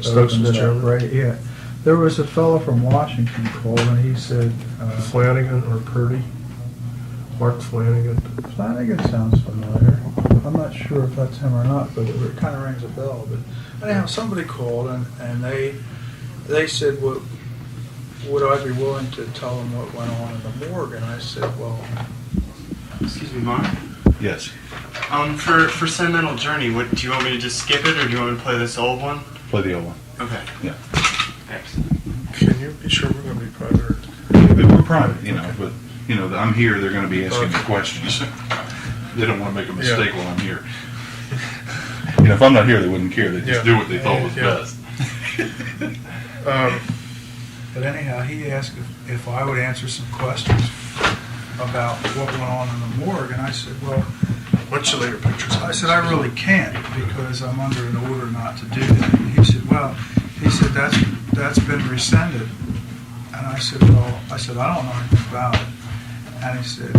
opened it up, chairman? right? Yeah. There was a fellow from Washington called, and he said, Flanagan or Purdy? Mark Flanagan. Flanagan sounds familiar. I'm not sure if that's him or not, but it kind of rings a bell. But anyhow, somebody called, and they said, would I be willing to tell them what went on in the morgue? And I said, well, Excuse me, Mark. Yes. For Sentimental Journey, do you want me to just skip it, or do you want me to play this old one? Play the old one. Okay. Yeah. Excellent. Can you be sure we're going to be private? We're private, but I'm here. They're going to be asking me questions. They don't want to make a mistake while I'm here. If I'm not here, they wouldn't care. They just do what they thought was best. but anyhow, he asked if I would answer some questions about what went on in the morgue, and I said, well, What's your later pictures? I said, I really can't because I'm under an order not to do that. And he said, that's been rescinded. And I said, I don't know anything about it. And he said,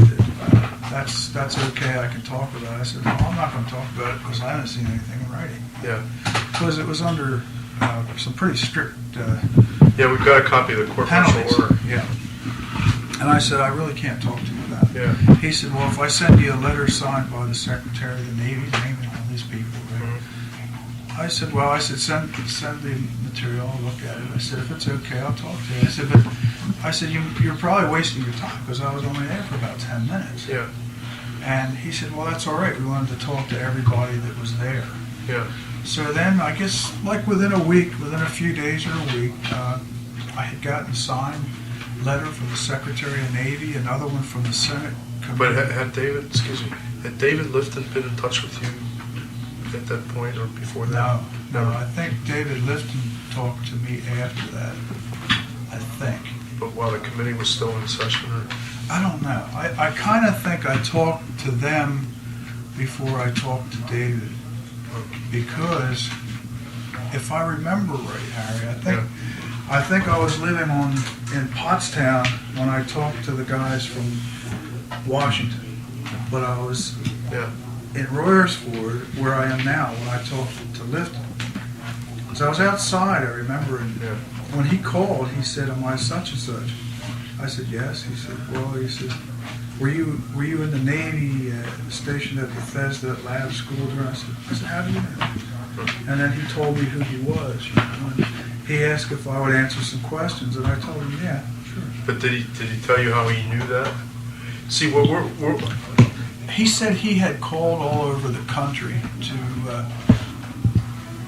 that's okay, I can talk about it. I said, no, I'm not going to talk about it because I haven't seen anything in writing. Yeah. Because it was under some pretty strict Yeah, we've got a copy of the court martial penalties. order. Yeah. And I said, I really can't talk to you about it. Yeah. He said, well, if I send you a letter signed by the Secretary of the Navy, naming all these people, right? I said, send the material, I'll look at it. I said, if it's okay, I'll talk to you. I said, you're probably wasting your time because I was only there for about 10 minutes. Yeah. And he said, well, that's all right. We wanted to talk to everybody that was there. Yeah. So then, I guess, like within a few days or a week, I had gotten a signed letter from the Secretary of Navy, another one from the Senate But Committee. had David Lifton been in touch with you at that point or before that? No, I think David Lifton talked to me after that, I think. But while the committee was still in session? Or? I don't know. I kind of think I talked to them before I talked to David. Because if I remember right, Harry, I think I was living in Pottstown when I talked to the guys from Washington. But I was in Royersford, where I am now, when I talked to Lifton. So I was outside, I remember, and when he called, he said, am I such and such? I said, yes. He said, were you in the Navy stationed at Bethesda at Lab School? I said, how do you know? And then he told me who he was. And he asked if I would answer some questions, and I told him, yeah, sure. But did he tell you how he knew that? See, He said he had called all over the country to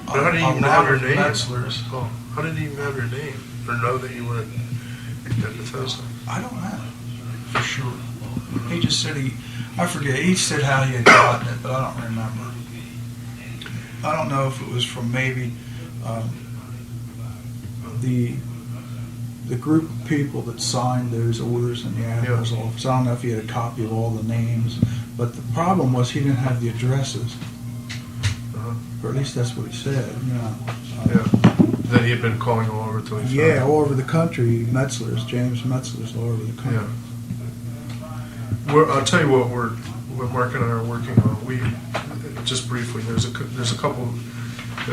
how did he even have your name? Metzler's. Oh, how did he even have your name or know that you were at Bethesda? I don't know for sure. He just said I forget. He said how he had gotten it, but I don't remember. I don't know if it was from maybe the group of people that signed those orders in the admiral's office. I don't know if he had a copy of all the names, but the problem was he didn't have the addresses. Or at least that's what he said. That he had been calling all over till he found Yeah, it. all over the country. James Metzler's all over the country. I'll tell you what Mark and I are working on. We just briefly. There's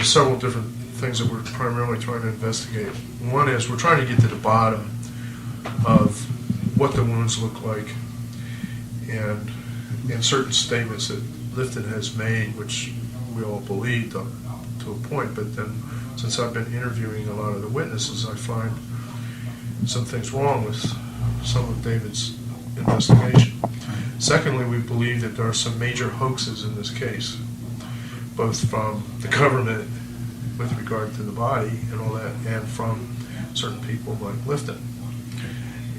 several different things that we're primarily trying to investigate. One is we're trying to get to the bottom of what the wounds look like, and certain statements that Lifton has made, which we all believed up to a point. But then, since I've been interviewing a lot of the witnesses, I find some things wrong with some of David's investigation. Secondly, we believe that there are some major hoaxes in this case, both from the government with regard to the body and all that, and from certain people like Lifton.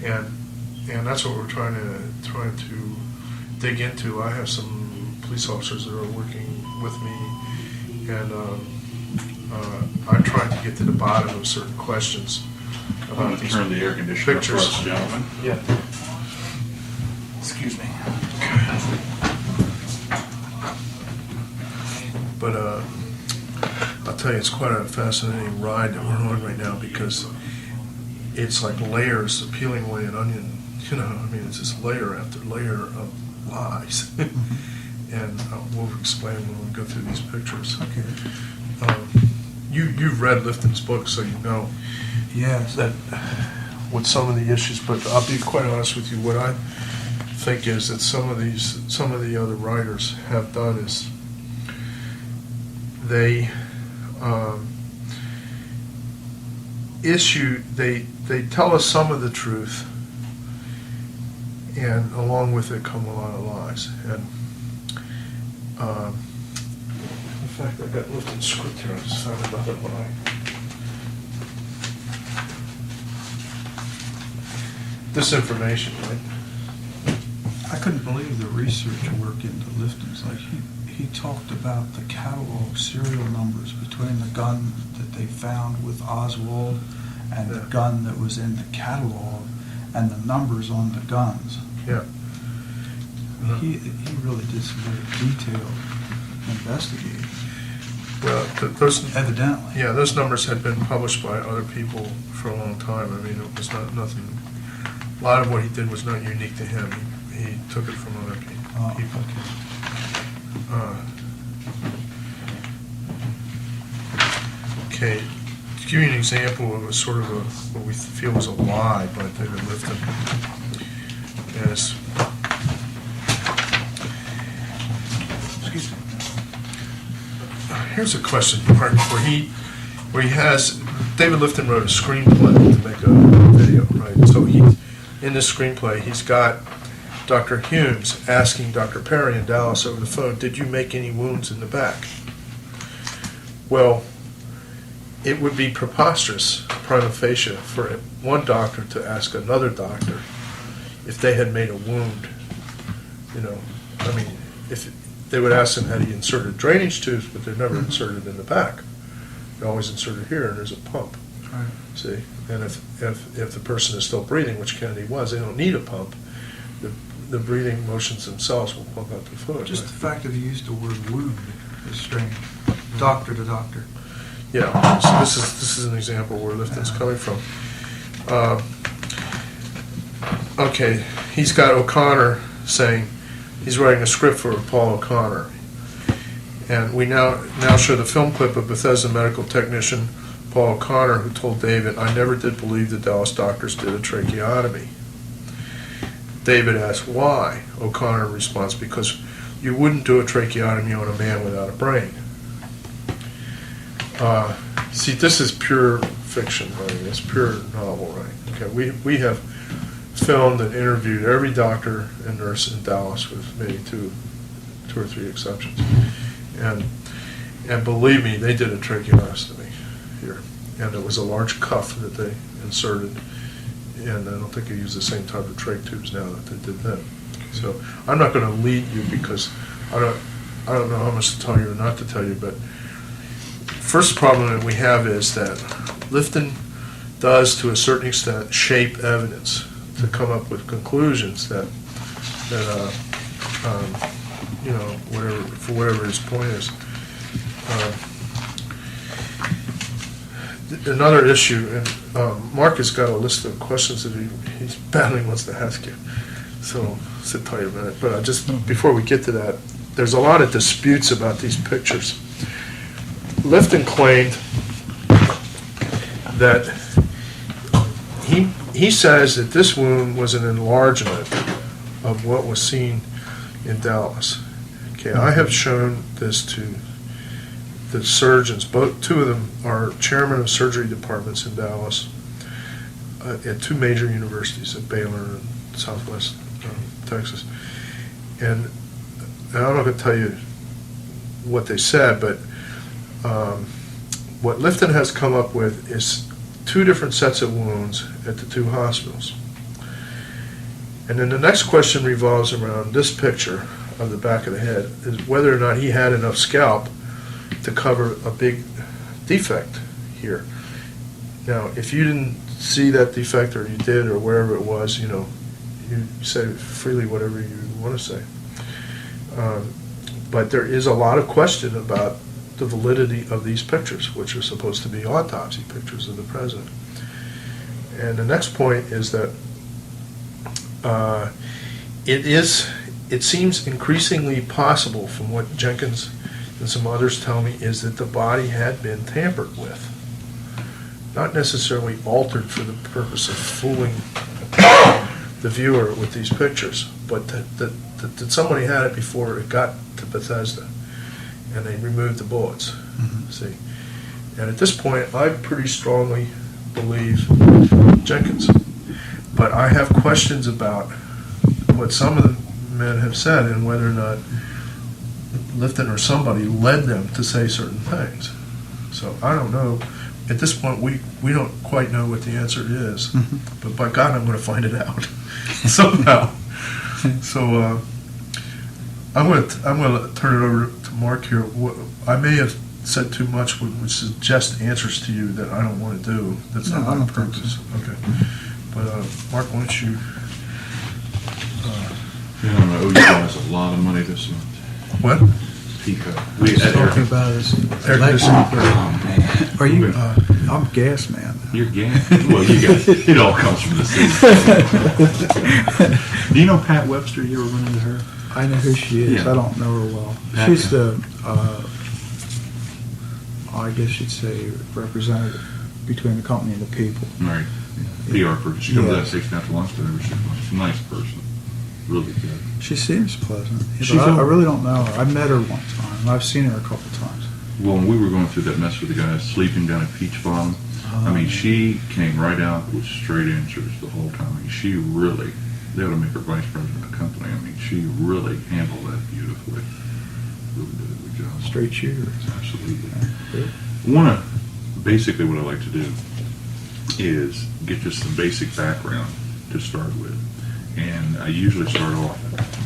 And that's what we're trying to dig into. I have some police officers that are working with me, and I'm trying to get to the bottom of certain questions about these turn the air conditioner pictures. up for us, gentlemen. Yeah. Excuse me. But I'll tell you, it's quite a fascinating ride that we're on right now, because it's like layers, peeling away an onion. It's just layer after layer of lies. And we'll explain when we go through these pictures. Okay. you've read Lifton's book, so you know Yes. that with some of the issues. But I'll be quite honest with you. What I think is that some of the other writers have done is they they tell us some of the truth, and along with it come a lot of lies. And in fact, I got Lifton's script here. I just found another one. Disinformation, right? I couldn't believe the research work into Lifton's. Like he talked about the catalog serial numbers between the gun that they found with Oswald and the gun that was in the catalog and the numbers on the guns. Yeah. He really did some very detailed investigating. Well, those Evidently. yeah, those numbers had been published by other people for a long time. I mean, it was nothing. A lot of what he did was not unique to him. He took it from other people. Oh, okay. Okay, to give you an example of a sort of what we feel was a lie by David Lifton is, excuse me. Here's a question mark where he has David Lifton wrote a screenplay to make a video, right? So in this screenplay he's got Dr. Humes asking Dr. Perry in Dallas over the phone, "Did you make any wounds in the back?" Well, it would be preposterous, prima facie, for one doctor to ask another doctor if they had made a wound. You know, I mean, if they would ask them had he inserted drainage tubes, but they're never inserted in the back. They're always inserted here, and there's a pump. Right. See, and if the person is still breathing, which Kennedy was, they don't need a pump. The breathing motions themselves will pump out the fluid. Just right? the fact that he used the word wound is strange. Doctor to doctor. Yeah, so this is an example where Lifton's coming from. Okay, he's got O'Connor saying he's writing a script for Paul O'Connor, and we now show the film clip of Bethesda medical technician Paul O'Connor, who told David, "I never did believe the Dallas doctors did a tracheotomy." David asks why. O'Connor responds, "Because you wouldn't do a tracheotomy on a man without a brain." See, this is pure fiction writing. It's pure novel writing. Okay, we have filmed and interviewed every doctor and nurse in Dallas, with maybe two or three exceptions, and believe me, they did a tracheostomy here, and it was a large cuff that they inserted, and I don't think they use the same type of trach tubes now that they did then. So I'm not going to lead you because I don't know how much to tell you or not to tell you, but first problem that we have is that Lifton does, to a certain extent, shape evidence to come up with conclusions that you know, whatever his point is. Another issue, and Mark has got a list of questions that he's badly wants to ask you, so sit tight a minute. But before we get to that, there's a lot of disputes about these pictures. Lifton claimed that he says that this wound was an enlargement of what was seen in Dallas. Okay, I have shown this to the surgeons. Two of them are chairman of surgery departments in Dallas at two major universities, at Baylor and Southwest Texas. And I'm not going to tell you what they said, but what Lifton has come up with is two different sets of wounds at the two hospitals. And then the next question revolves around this picture of the back of the head, is whether or not he had enough scalp to cover a big defect here. Now, if you didn't see that defect, or you did, or wherever it was, you know, you say freely whatever you want to say. But there is a lot of question about the validity of these pictures, which are supposed to be autopsy pictures of the president. And the next point is that it seems increasingly possible, from what Jenkins and some others tell me, is that the body had been tampered with. Not necessarily altered for the purpose of fooling the viewer with these pictures, but that somebody had it before it got to Bethesda, and they removed the bullets. See, and at this point, I pretty strongly believe Jenkins, but I have questions about what some of the men have said and whether or not Lifton or somebody led them to say certain things. So I don't know. At this point, we don't quite know what the answer is, but by God, I'm going to find it out somehow. So I'm going to turn it over to Mark here. I may have said too much, would suggest answers to you that I don't want to do. That's not my purpose. Okay, but Mark, why don't you? I owe you guys a lot of money this month. What? Pico. Talking about his election. Oh, man. Are you? I'm gas man. You're gas. Well, you guys, it all comes from the city. Do you know Pat Webster? You ever run into her? I know who she is. Yeah. I don't know her well. Pat, She's the, I guess you'd say, representative between the company and the people. Right. PR person. She comes Yeah. to that station after lunch. She's a nice person. Really good. She seems pleasant. She's But I a- really don't know her. I met her one time. I've seen her a couple times. Well, when we were going through that mess with the guys sleeping down at Peach Bottom, I mean, she came right out with straight answers the whole time. I mean, she really, they ought to make her vice president of the company. I mean, she really handled that beautifully. Really did a good job. Straight shooter. Absolutely. Good. Basically what I like to do is get just some basic background to start with. And I usually start off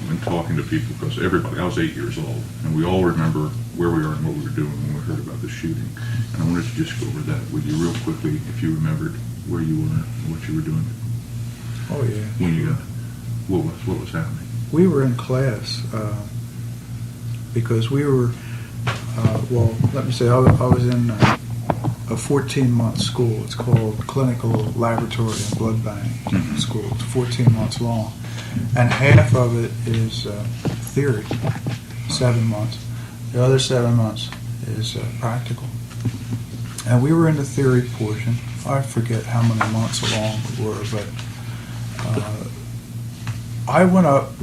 when talking to people, because everybody, I was 8 years old, and we all remember where we are and what we were doing when we heard about the shooting. And I wanted to just go over that with you real quickly, if you remembered where you were and what you were doing Oh, yeah. when you got, what was happening. We were in class because we were, well, let me say, I was in a 14-month school. It's called Clinical Laboratory and Blood Bank School. It's 14 months long. And half of it is theory, 7 months. The other 7 months is practical. And we were in the theory portion. I forget how many months along we were, but I went up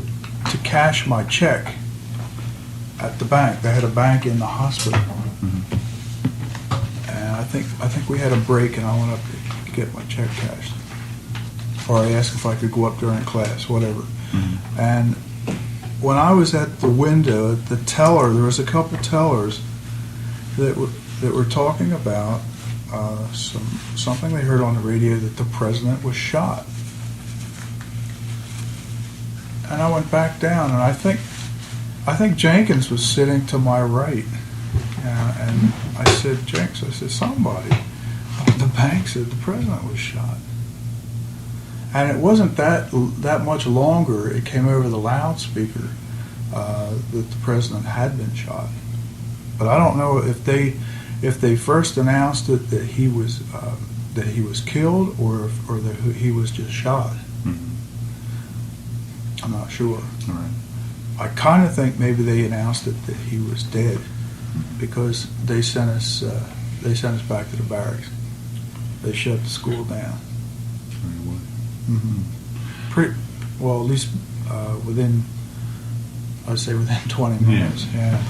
to cash my check at the bank. They had a bank in the hospital. And I think we had a break, and I went up to get my check cashed. Or I asked if I could go up during class, whatever. And when I was at the window, at the teller, there was a couple tellers that were talking about something they heard on the radio, that the president was shot. And I went back down, and I think Jenkins was sitting to my right. And I said, Jenkins, I said, somebody at the bank said the president was shot. And it wasn't that much longer. It came over the loudspeaker that the president had been shot. But I don't know if they first announced it that he was killed, or that he was just shot. I'm not sure. All right. I kind of think maybe they announced it that he was dead, because they sent us back to the barracks. They shut the school down. Pretty well, at least within 20 minutes. Yeah.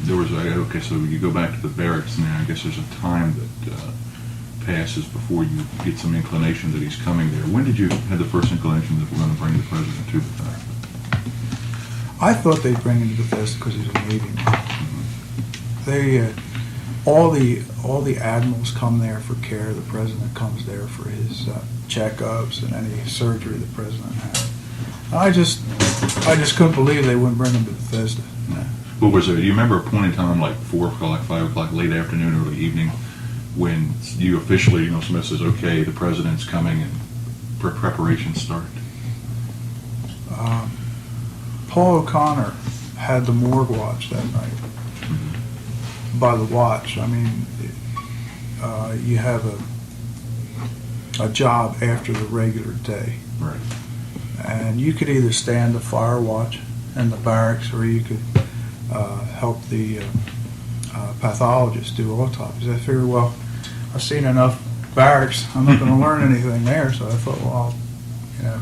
There was okay. So you go back to the barracks now. I guess there's a time that passes before you get some inclination that he's coming there. When did you have the first inclination that we're going to bring the president to Bethesda? I thought they'd bring him to Bethesda because he's a Navy man. They all the admirals come there for care. The president comes there for his checkups and any surgery the president had. I just couldn't believe they wouldn't bring him to Bethesda. What was there? Do you remember a point in time, like 4 o'clock, 5 o'clock, late afternoon, early evening, when you officially, somebody says, okay, the president's coming, and preparations start? Paul O'Connor had the morgue watch that night. By the watch, I mean, you have a job after the regular day. Right. And you could either stand the fire watch in the barracks, or you could help the pathologist do autopsies. I figured, well, I've seen enough barracks. I'm not going to learn anything there. So I thought, well, I'll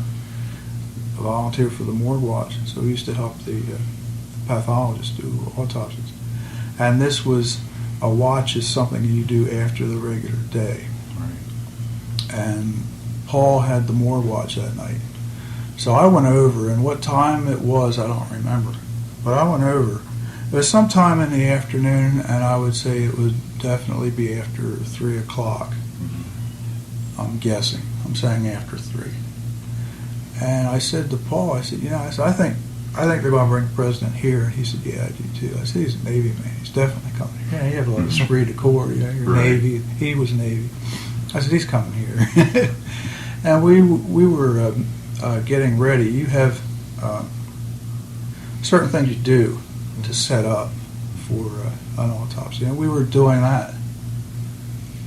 volunteer for the morgue watch. So we used to help the pathologist do autopsies. And this was, a watch is something you do after the regular day. Right. And Paul had the morgue watch that night. So I went over, and what time it was, I don't remember. But I went over. It was sometime in the afternoon, and I would say it would definitely be after 3 o'clock. Mm-hmm. I'm guessing. I'm saying after 3. And I said to Paul, I said, I think they're going to bring the president here. He said, yeah, I do too. I said, he's a Navy man. He's definitely coming here. Yeah, he had a lot of esprit de corps. You're Right. Navy. He was Navy. I said, he's coming here. And we were getting ready. You have certain things you do to set up for an autopsy, and we were doing that.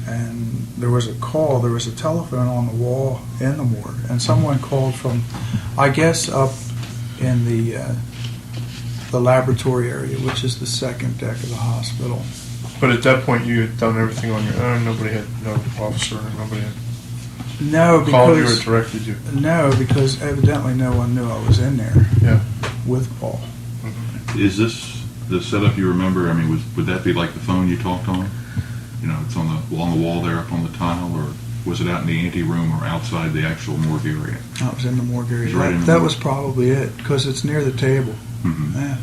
And there was a call. There was a telephone on the wall in the morgue, and someone called from, I guess, up in the laboratory area, which is the second deck of the hospital. But at that point, you had done everything on your own. Nobody had, no officer, nobody had No, called you or because directed you. no, because evidently no one knew I was in there Yeah. with Paul. Is this the setup you remember? I mean, would that be like the phone you talked on? It's on the wall there up on the tile, or was it out in the ante room or outside the actual morgue area? I was in the morgue area. It's right in the That morgue. was probably it, because it's near the table. Mm-hmm. Yeah.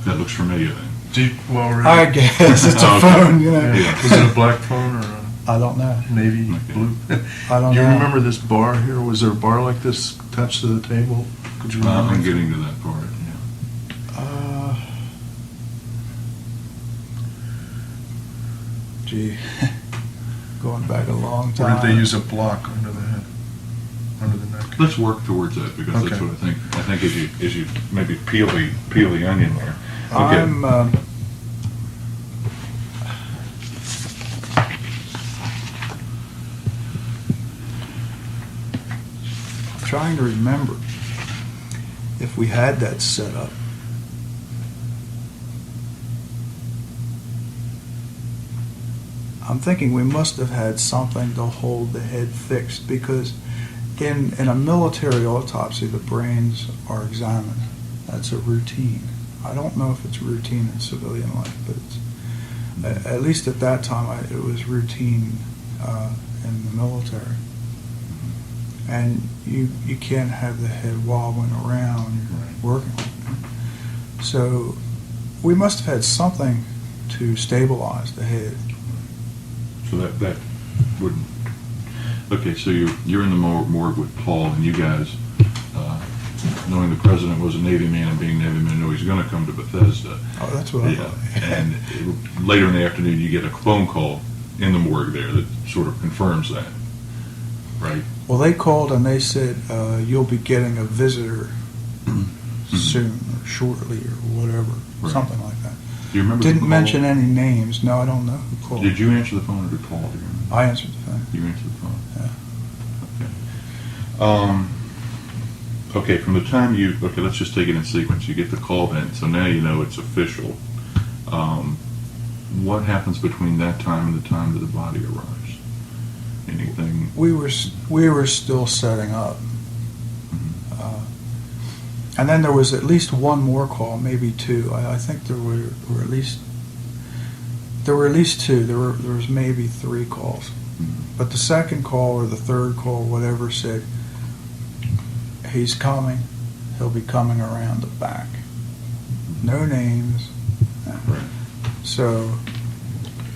That looks familiar then. Really? I guess it's a Okay. phone, Yeah. Was it a black phone or I don't know. a navy Okay. blue? I don't You know. remember this bar here? Was there a bar like this attached to the table? Could you remember? I'm getting to that part. Yeah. Gee, going back a long Or time. did they use a block under the head, under the neck? Let's work towards that, because that's Okay. what I think. I think as you maybe peel the onion there. Okay. I'm trying to remember if we had that set up. I'm thinking we must have had something to hold the head fixed, because in a military autopsy, the brains are examined. That's a routine. I don't know if it's routine in civilian life, but it's, at least at that time, it was routine in the military. And you can't have the head wobbling around when you're working like that. So we must have had something to stabilize the head. So that would. Okay, so you're in the morgue with Paul, and you guys, knowing the president was a Navy man and being Navy man, know he's going to come to Bethesda. Oh, that's what I Yeah, thought. and later in the afternoon, you get a phone call in the morgue there that sort of confirms that, right? Well, they called and they said, you'll be getting a visitor soon or shortly or whatever, Right. something like that. Do you remember? the Didn't call? mention any names. No, I don't know who called. Did you answer the phone or did Paul? Do you remember? I answered the phone. You answered the phone. Yeah. Okay. Okay, from the time let's just take it in sequence. You get the call then, so now you know it's official. What happens between that time and the time that the body arrives? Anything? We were still setting up. And then there was at least one more call, maybe two. I think there were at least two. There was maybe 3 calls. But the second call or the third call, whatever, said, he's coming. He'll be coming around the back. No names. Right. So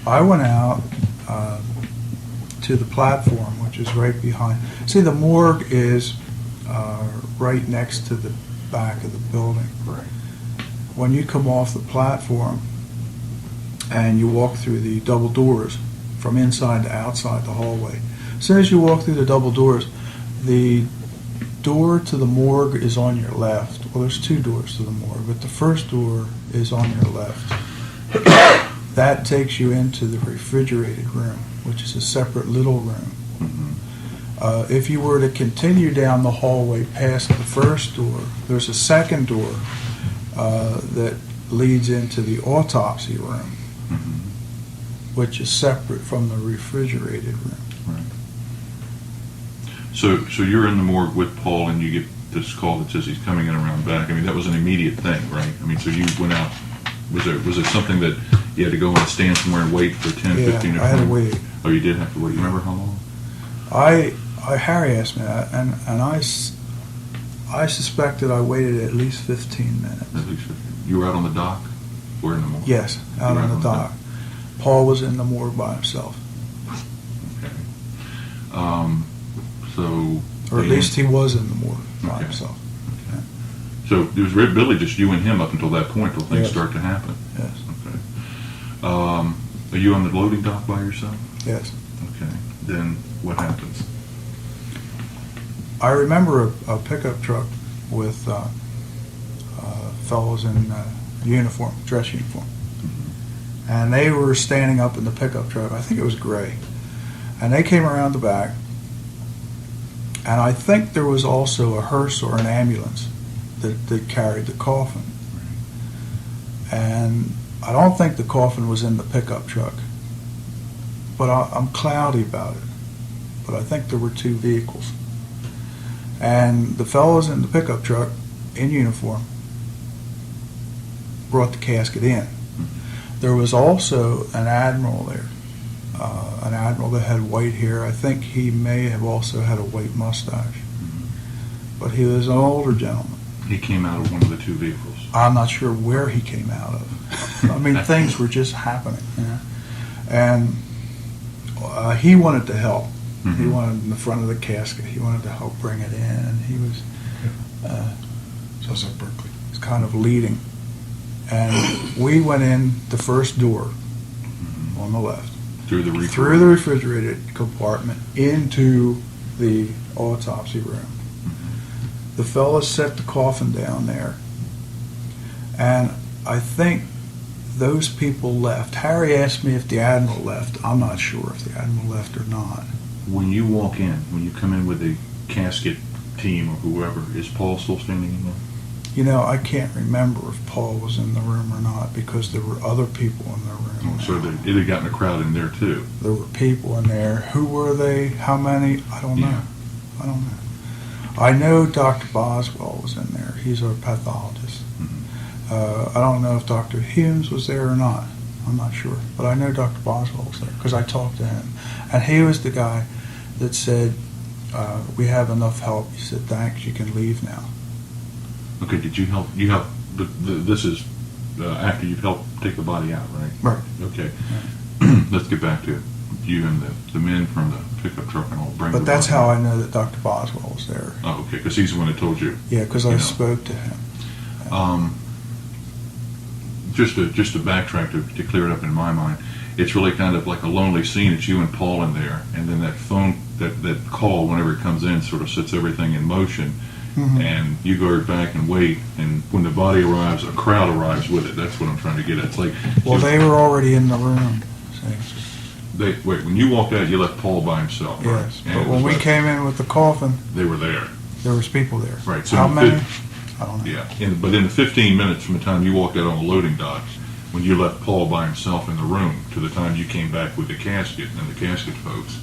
I went out to the platform, which is right behind. See, the morgue is right next to the back of the building. Right. When you come off the platform and you walk through the double doors from inside to outside the hallway, as soon as you walk through the double doors, the door to the morgue is on your left. Well, there's 2 doors to the morgue, but the first door is on your left. That takes you into the refrigerated room, which is a separate little room. If you were to continue down the hallway past the first door, there's a second door that leads into the autopsy room, which is separate from the refrigerated room. Right. So you're in the morgue with Paul, and you get this call that says he's coming in around back. I mean, that was an immediate thing, right? I mean, so you went out. Was it something that you had to go and stand somewhere and wait for 10, 15, or 20? I had to wait. Oh, you did have to wait. You remember how long? Harry asked me that, and I suspected I waited at least 15 minutes. At least 15. You were out on the dock? Or in the morgue? Yes, out on the dock. Paul was in the morgue by himself. Okay. Or at least he was in the morgue by Okay. himself. So it was really just you and him up until that point, till things Yes. start to happen. Yes. Okay. Are you on the loading dock by yourself? Yes. Okay. Then what happens? I remember a pickup truck with fellows in uniform, dress uniform. And they were standing up in the pickup truck. I think it was gray. And they came around the back. And I think there was also a hearse or an ambulance that carried the coffin. And I don't think the coffin was in the pickup truck. But I'm cloudy about it. But I think there were two vehicles. And the fellows in the pickup truck, in uniform, brought the casket in. There was also an admiral there, an admiral that had white hair. I think he may have also had a white mustache. But he was an older gentleman. He came out of one of the two vehicles. I'm not sure where he came out of. I mean, things were just happening. You know? And he wanted to help. He wanted in the front of the casket. He wanted to help bring it in. And he was So it's at Berkeley. was kind of leading. And we went in the first door on the left, Through the through the refrigerated compartment into the autopsy room. The fellas set the coffin down there, and I think those people left. Harry asked me if the admiral left. I'm not sure if the admiral left or not. When you walk in, when you come in with the casket team or whoever, is Paul still standing in there? You know, I can't remember if Paul was in the room or not because there were other people in the room. Oh, so it had gotten a crowd in there too. There were people in there. Who were they? How many? I don't know. Yeah. I don't know. I know Dr. Boswell was in there. He's our pathologist. I don't know if Dr. Humes was there or not. I'm not sure. But I know Dr. Boswell was there because I talked to him. And he was the guy that said, we have enough help. He said, thanks, you can leave now. Okay, did you help? You help. This is after you've helped take the body out, right? Right. Okay. Let's get back to you and the men from the pickup truck and all. Bring. But the that's body how out. I know that Dr. Boswell was there. Oh, okay, because he's the one that told you. Yeah, because You I know. spoke to him. Just to backtrack to clear it up in my mind, it's really kind of like a lonely scene. It's you and Paul in there, and then that phone, that call, whenever it comes in, sort of sets everything in motion. And you go back and wait, and when the body arrives, a crowd arrives with it. That's what I'm trying to get at. It's like, Well, they were already in the room. See? when you walked out, you left Paul by himself, right? Yes, And but it when was we came in with the coffin, they were there, there was people there. right? So How in many? I don't know. Yeah, but in the 15 minutes from the time you walked out on the loading dock, when you left Paul by himself in the room, to the time you came back with the casket and the casket folks,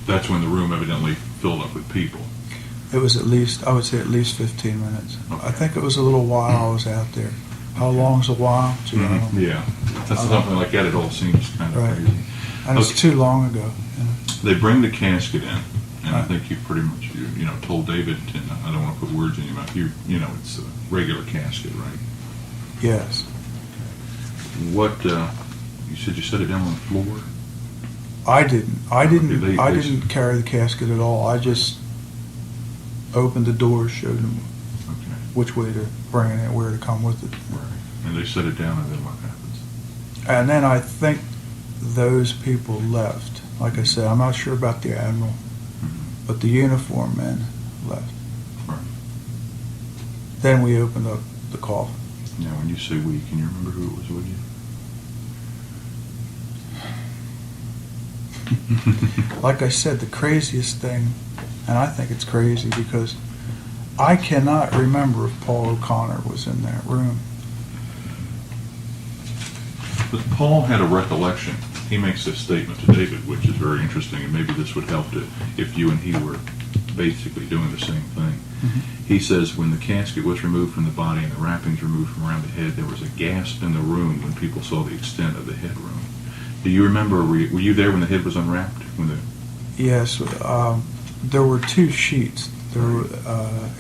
that's when the room evidently filled up with people. It was at least, I would say at least 15 minutes. Okay. I think it was a little while I was out there. How long's a while? Gee, I don't know. Yeah, that's something like that. It all seems kind of Right. crazy. And it's Okay. too long ago. You know. They bring the casket in, and I Right. think you pretty much told David. And I don't want to put words in your mouth. You know it's a regular casket, right? Yes. What you said? You set it down on the floor. I didn't. I didn't. Okay, I they- didn't carry the casket at all. I just opened the door, showed them Okay. which way to bring it in, where to come with it. And they set it down, and then what happens? And then I think those people left. Like I said, I'm not sure about the admiral, but the uniform men left. Right. Then we opened up the coffin. Now, when you say we, can you remember who it was with you? Like I said, the craziest thing, and I think it's crazy because I cannot remember if Paul O'Connor was in that room. But Paul had a recollection. He makes this statement to David, which is very interesting, and maybe this would help to, if you and he were basically doing the same thing. He says when the casket was removed from the body and the wrappings removed from around the head, there was a gasp in the room when people saw the extent of the head wound. Do you remember, were you there when the head was unwrapped? Yes, there were two sheets.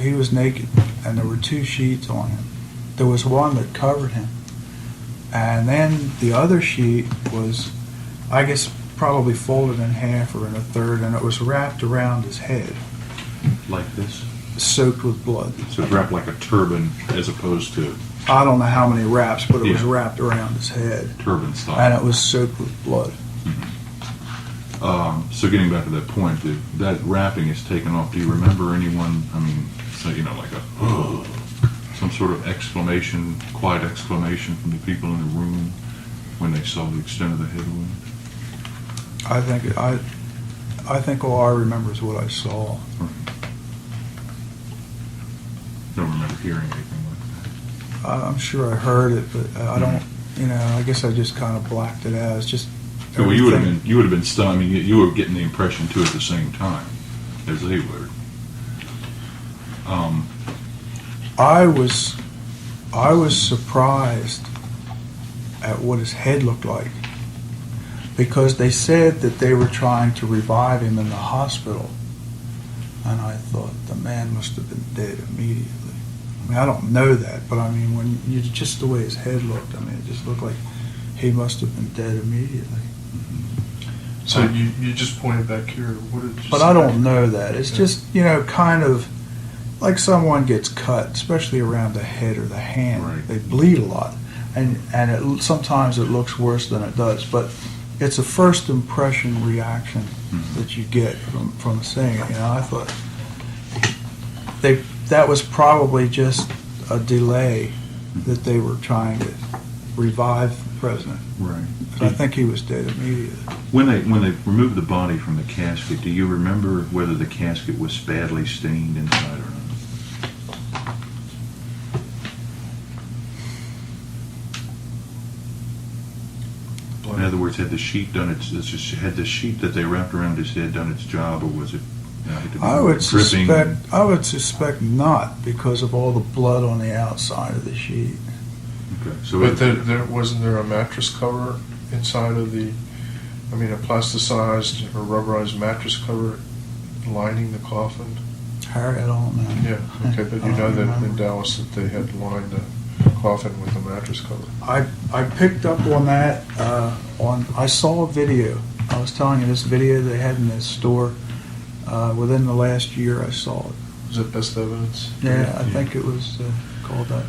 He was naked, and there were two sheets on him. There was one that covered him, and then the other sheet was, I guess, probably folded in half or in a third, and it was wrapped around his head. Like this? Soaked with blood. So it's wrapped like a turban as opposed to I don't know how many wraps, but it was Yeah. wrapped around his head, turban style. and it was soaked with blood. So getting back to that point, that wrapping is taken off. Do you remember anyone, so, like some sort of exclamation, quiet exclamation from the people in the room when they saw the extent of the head wound? I think all I remember is what I saw. Don't remember hearing anything like that. I'm sure I heard it, but I don't. I guess I just kind of blacked it out. It's just. So you would have been stunned. You were getting the impression too at the same time as they were. I was surprised at what his head looked like, because they said that they were trying to revive him in the hospital, and I thought the man must have been dead immediately. I don't know that, but when just the way his head looked, it just looked like he must have been dead immediately. So you just pointed back here. What did you But say? I don't know that. It's just, kind of like someone gets cut, especially around the head or the hand. Right. They bleed a lot. And sometimes it looks worse than it does. But it's a first impression reaction that you get from seeing it. I thought that was probably just a delay that they were trying to revive the president. Right. But I think he was dead immediately. When they removed the body from the casket, do you remember whether the casket was badly stained inside or not? In other words, had the sheet done had the sheet that they wrapped around his head done its job, or was it? I would dripping? suspect not, because of all the blood on the outside of the sheet. Okay. So But there wasn't there a mattress cover inside of a plasticized or rubberized mattress cover lining the coffin? Harry, I don't know. Yeah, okay, but you I know don't that in remember. Dallas that they had lined the coffin with a mattress cover. I picked up on that. I saw a video. I was telling you, this video they had in this store. Within the last year, I saw it. Was it Best Evidence? Yeah, I think it was called that.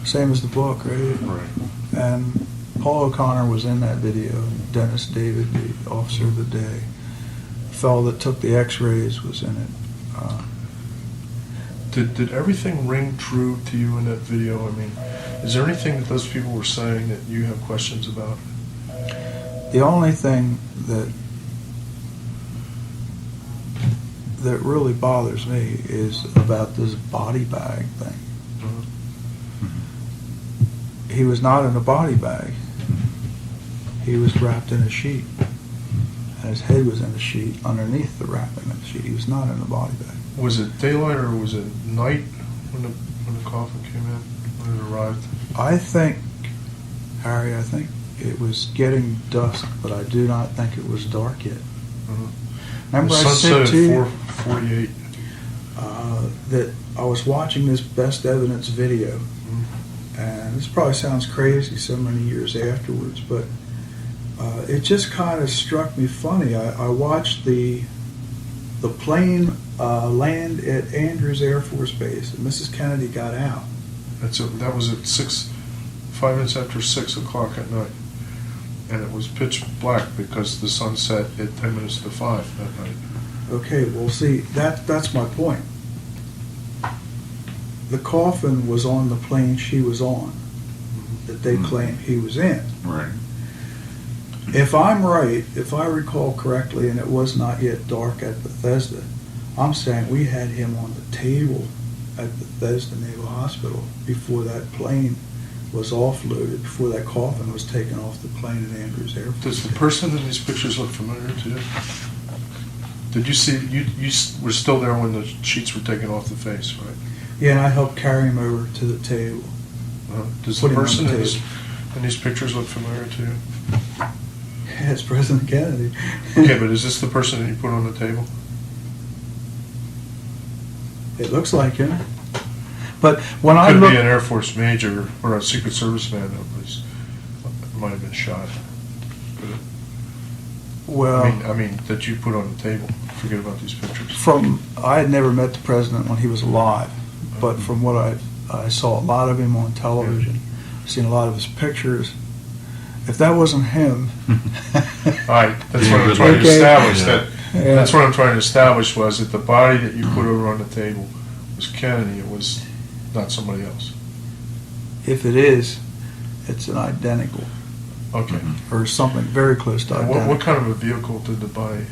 Same as the book, right? Right. And Paul O'Connor was in that video. And Dennis David, the officer of the day, the fellow that took the X-rays, was in it. Did everything ring true to you in that video? Is there anything that those people were saying that you have questions about? The only thing that really bothers me is about this body bag thing. He was not in a body bag. He was wrapped in a sheet, and his head was in a sheet underneath the wrapping of the sheet. He was not in a body bag. Was it daylight or was it night when the coffin came in, when it arrived? I think, Harry, it was getting dusk, but I do not think it was dark yet. Remember The I said to you 4:48. that I was watching this Best Evidence video, and this probably sounds crazy so many years afterwards, but it just kind of struck me funny. I watched the plane land at Andrews Air Force Base, and Mrs. Kennedy got out. That was at 5 minutes after 6 o'clock at night. And it was pitch black because the sun set at 10 minutes to 5 that night. Okay, well, see, that's my point. The coffin was on the plane she was on, that they claim he was in. Right. If I'm right, if I recall correctly, and it was not yet dark at Bethesda, I'm saying we had him on the table at Bethesda Naval Hospital before that plane was offloaded, before that coffin was taken off the plane at Andrews Air Force Does the Base. person in these pictures look familiar to you? Did you see, you were still there when the sheets were taken off the face, right? Yeah, and I helped carry him over to the table. Does the Put him on person the in these pictures look familiar to you? Yeah, it's President Kennedy. Okay, but is this the person that you put on the table? It looks like him. But when I Could look, be an Air Force major or a Secret Service man that might have been shot. Could it? well, I mean, that you put on the table. Forget about these pictures. I had never met the president when he was alive, but from what I saw a lot of him on television, seen a lot of his pictures. If that wasn't him, All right, that's what I'm trying to Okay. establish. Yeah. That's what I'm trying to establish was that the body that you put over on the table was Kennedy. It was not somebody else. if it is, it's an identical Okay. or something very close to And identical. what kind of a vehicle did the body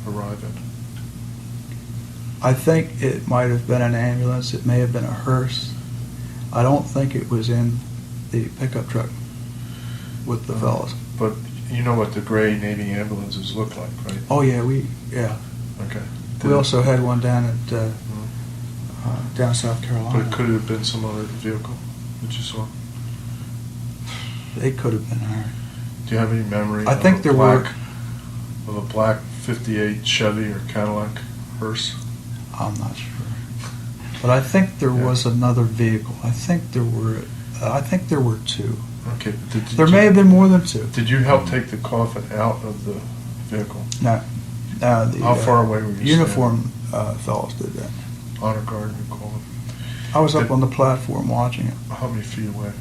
arrive in? I think it might have been an ambulance. It may have been a hearse. I don't think it was in the pickup truck with the fellas. But you know what the gray Navy ambulances look like, right? Oh yeah, Okay. we also had one down at down South But Carolina. it could have been some other vehicle that you saw. They could have been hired. Do you have any memory? I think there were. of a black '58 Chevy or Cadillac hearse. I'm not sure, but I think there was another vehicle. I think there were two. Okay. There may have been more than two. Did you help take the coffin out of the vehicle? No, the How far away were you? uniform fellows did that. standing? Honor guard, we call them. I was up on the platform watching it. How many feet away?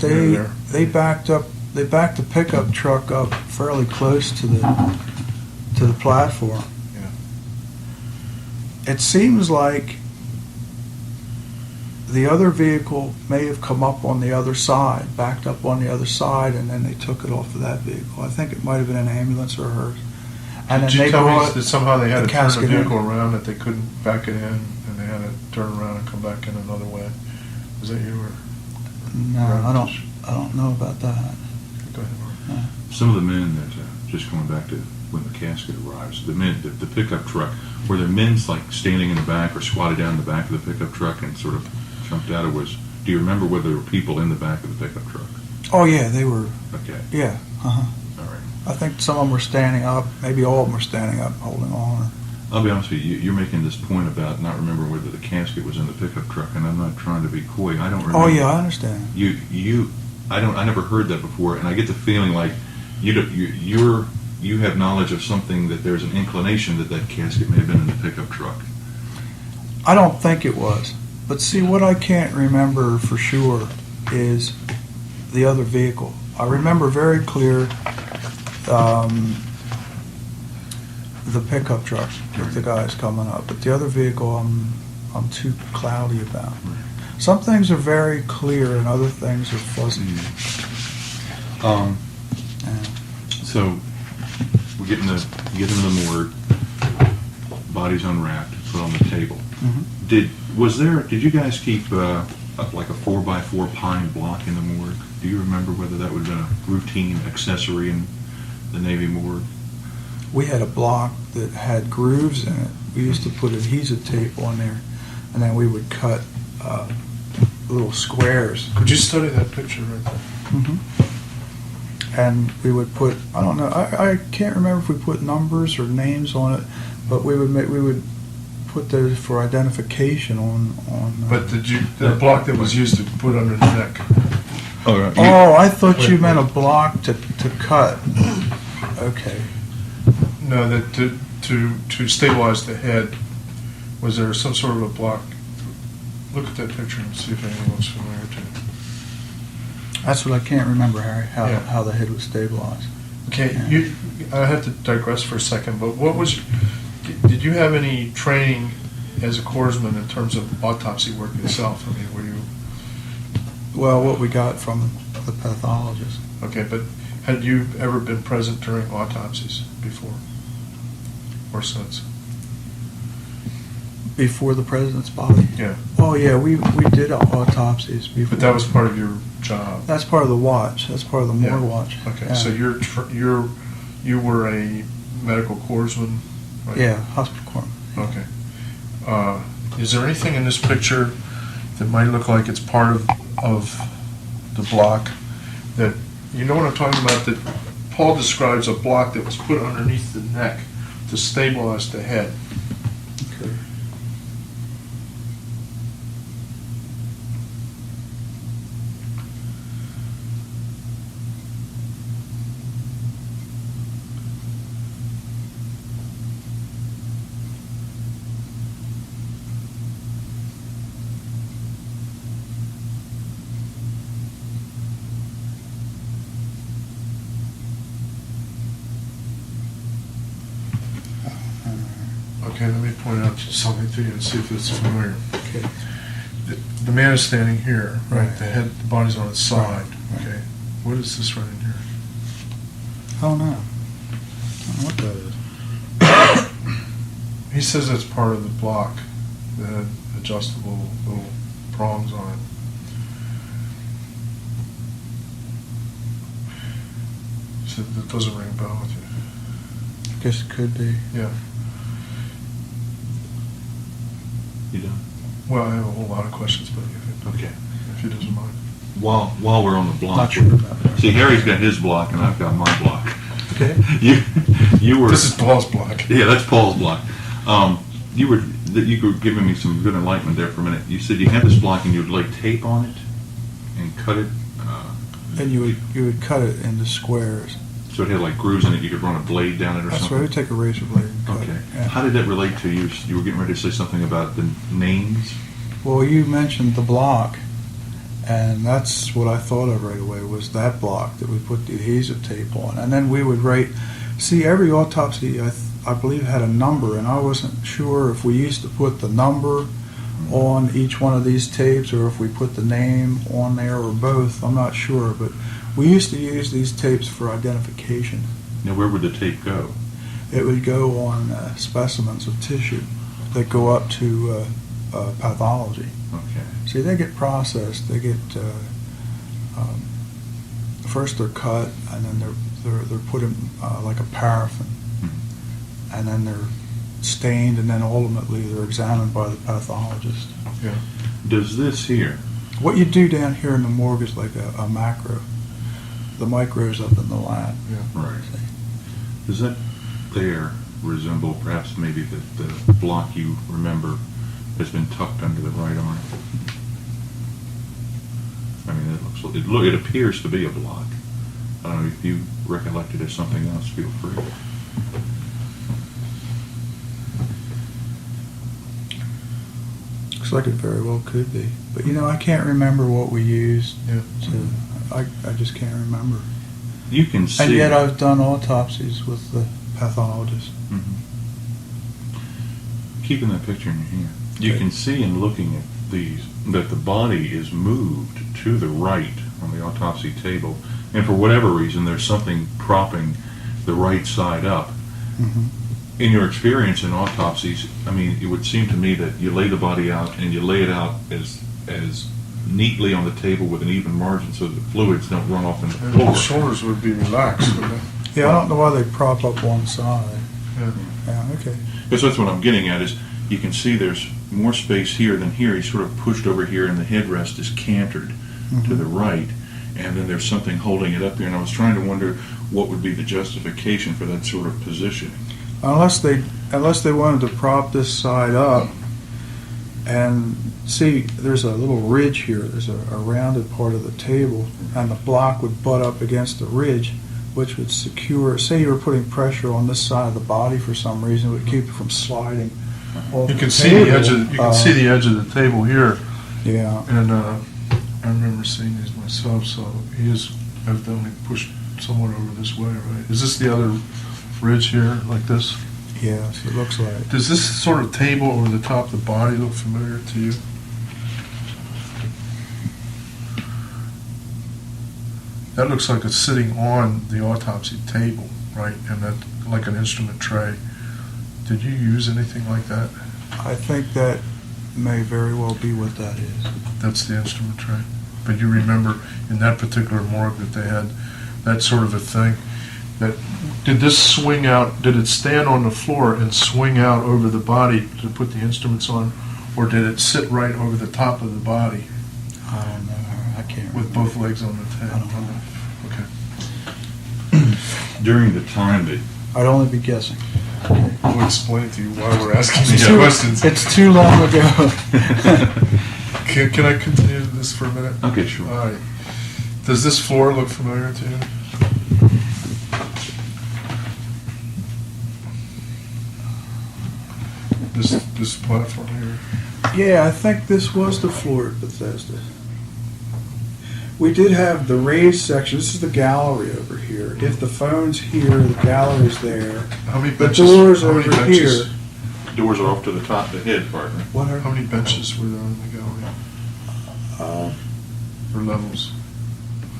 They backed the pickup truck up fairly close to the platform. Yeah. It seems like the other vehicle may have come up on the other side, backed up on the other side, and then they took it off of that vehicle. I think it might have been an ambulance or a hearse. And Did then you they tell me brought that somehow they had the to turn the casket in. vehicle around, that they couldn't back it in, and they had to turn around and come back in another way? Was that you or? No, I don't know about that. Go ahead, Mark. Some of the men that, just going back to when the casket arrives, the pickup truck, were there men like standing in the back or squatted down in the back of the pickup truck and sort of jumped out? Or do you remember whether there were people in the back of the pickup truck? Oh yeah, they were. Okay, Yeah. Uh-huh. all right. I think some of them were standing up. Maybe all of them were standing up, holding on. I'll be honest with you, you're making this point about not remembering whether the casket was in the pickup truck, and I'm not trying to be coy. I don't remember. Oh yeah, I understand. I never heard that before, and I get the feeling like you have knowledge of something, that there's an inclination that casket may have been in the pickup truck. I don't think it was. But see, what I can't remember for sure is the other vehicle. I remember very clear the pickup truck with the guys coming up, but the other vehicle I'm too cloudy about. Some things are very clear and other things are fuzzy. So we get into the morgue, body's unwrapped, put on the table. Mhm. Did you guys keep like a 4x4 pine block in the morgue? Do you remember whether that would have been a routine accessory in the Navy morgue? We had a block that had grooves in it. We used to put adhesive tape on there, and then we would cut little squares. Could you study that picture right there? Mm-hmm. And we would put, I don't know, I can't remember if we put numbers or names on it, but we would put those for identification on. But the block that was used to put under the neck? Oh, I thought you meant a block to cut. Okay. No, that to stabilize the head, was there some sort of a block? Look at that picture and see if anyone looks familiar to it. That's what I can't remember, Harry, Yeah. how the head was stabilized. Okay, Yeah. I have to digress for a second, but did you have any training as a corpsman in terms of autopsy work itself? I mean, were you? Well, what we got from the pathologist. Okay, but had you ever been present during autopsies before? or since? Before the president's body? Yeah. Oh, yeah, we did autopsies before. But that was part of your job. That's part of the watch. That's part of the morgue Yeah. watch. Okay, Yeah. so you were a medical corpsman? Right? Yeah, hospital corps. Okay. Is there anything in this picture that might look like it's part of the block that, you know what I'm talking about, that Paul describes a block that was put underneath the neck to stabilize the head? Okay. Okay, let me point out something to you and see if it's familiar. Okay. The man is standing here, right? Right. The body's on its side. Right. Okay. What is this right in here? I don't know. I don't know what that is. He says it's part of the block that had adjustable little prongs on it. So that doesn't ring a bell with you. I guess it could be. Yeah. You done? Well, I have a whole lot of questions, but Okay. if he doesn't mind. While we're on the block, Not sure about that. see, Harry's got his block and I've got my block. Okay. You were. This is Paul's block. Yeah, that's Paul's block. You were giving me some good enlightenment there for a minute. You said you had this block and you'd lay tape on it and cut it, And you would cut it into squares. so it had like grooves in it. You could run a blade down it or That's something. right. We'd take a razor blade and cut Okay. it. Yeah. How did that relate to you? You were getting ready to say something about the names. Well, you mentioned the block, and that's what I thought of right away, was that block that we put the adhesive tape on. And then we would write, see, every autopsy, I believe, had a number, and I wasn't sure if we used to put the number on each one of these tapes or if we put the name on there or both. I'm not sure, but we used to use these tapes for identification. Now, where would the tape go? It would go on specimens of tissue that go up to pathology. Okay. See, they get processed. They get first they're cut, and then they're put in like a paraffin, and then they're stained, and then ultimately they're examined by the pathologist. Yeah. Does this here? What you do down here in the morgue is like a macro. The micro's up in the lab. Right. Does that there resemble perhaps maybe the block you remember has been tucked under the right arm? I mean, it appears to be a block. I don't know if you recollect it as something else. Feel free. Looks like it very well could be. But I can't remember what we used. Yeah. I just can't remember. You can see. And yet I've done autopsies with the pathologist. Mhm. Keeping that picture in your hand, you Okay. can see in looking at these that the body is moved to the right on the autopsy table, and for whatever reason, there's something propping the right side up. Mm-hmm. In your experience in autopsies, I mean, it would seem to me that you lay the body out and you lay it out as neatly on the table with an even margin so the fluids don't run off into the And floor. the shoulders would be relaxed, wouldn't they? Yeah, I don't know why they prop up one side. Yeah. Yeah, okay. Because that's what I'm getting at is you can see there's more space here than here. He's sort of pushed over here and the headrest is cantered to the right, and then there's something holding it up here. And I was trying to wonder what would be the justification for that sort of positioning. Unless they wanted to prop this side up, and see, there's a little ridge here. There's a rounded part of the table, and the block would butt up against the ridge, which would secure. Say you were putting pressure on this side of the body for some reason, it would keep it from sliding. Off You the can see the table. edge of the edge of the table here, Yeah. and I remember seeing these myself. So he is evidently pushed somewhat over this way, right? Is this the other ridge here, like this? Yes, it looks like. Does this sort of table over the top of the body look familiar to you? That looks like it's sitting on the autopsy table, right? And that, like an instrument tray. Did you use anything like that? I think that may very well be what that is. That's the instrument tray. But you remember in that particular morgue that they had that sort of a thing. That did this swing out? Did it stand on the floor and swing out over the body to put the instruments on, or did it sit right over the top of the body I don't know. I can't with remember. both legs on the table? I don't know. Okay. During the time that, I'd only be guessing. We'll explain it to you why we're asking these Yeah. questions. It's too long ago. Can I continue this for a minute? okay, sure. All right. Does this floor look familiar to you? This platform here? Yeah, I think this was the floor at Bethesda. We did have the raised section. This is the gallery over here. If the phone's here, the gallery's there. How many The benches? door's how many over benches? here. Doors are off to the top of the head, partner. What How are, many benches were there in the gallery? Or levels?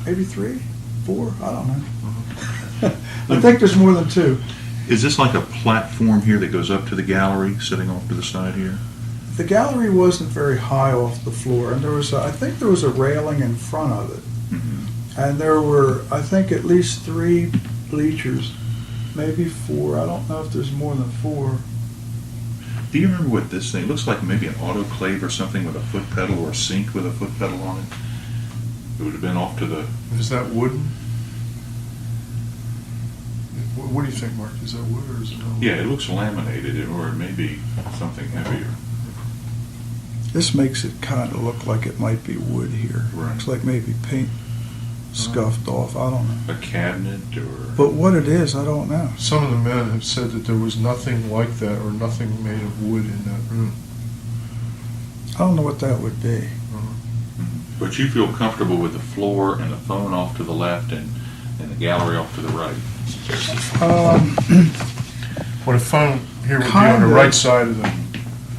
maybe 3, 4? I don't know. I think there's more than 2. Is this like a platform here that goes up to the gallery, sitting off to the side here? The gallery wasn't very high off the floor, and I think there was a railing in front of it. And there were, I think, at least 3 bleachers, maybe 4. I don't know if there's more than 4. Do you remember what this thing looks like? Maybe an autoclave or something with a foot pedal, or a sink with a foot pedal on it. It would have been off to the. Is that wooden? What do you think, Mark? Is that wood or is it not? Yeah, it looks laminated, or it may be something heavier. This makes it kind of look like it might be wood here. Right. Looks like maybe paint scuffed off. I don't know. A cabinet, or. But what it is, I don't know. Some of the men have said that there was nothing like that or nothing made of wood in that room. I don't know what that would be. But you feel comfortable with the floor and the phone off to the left and the gallery off to the right. Well, the phone here would be on Kinda. the right side of the.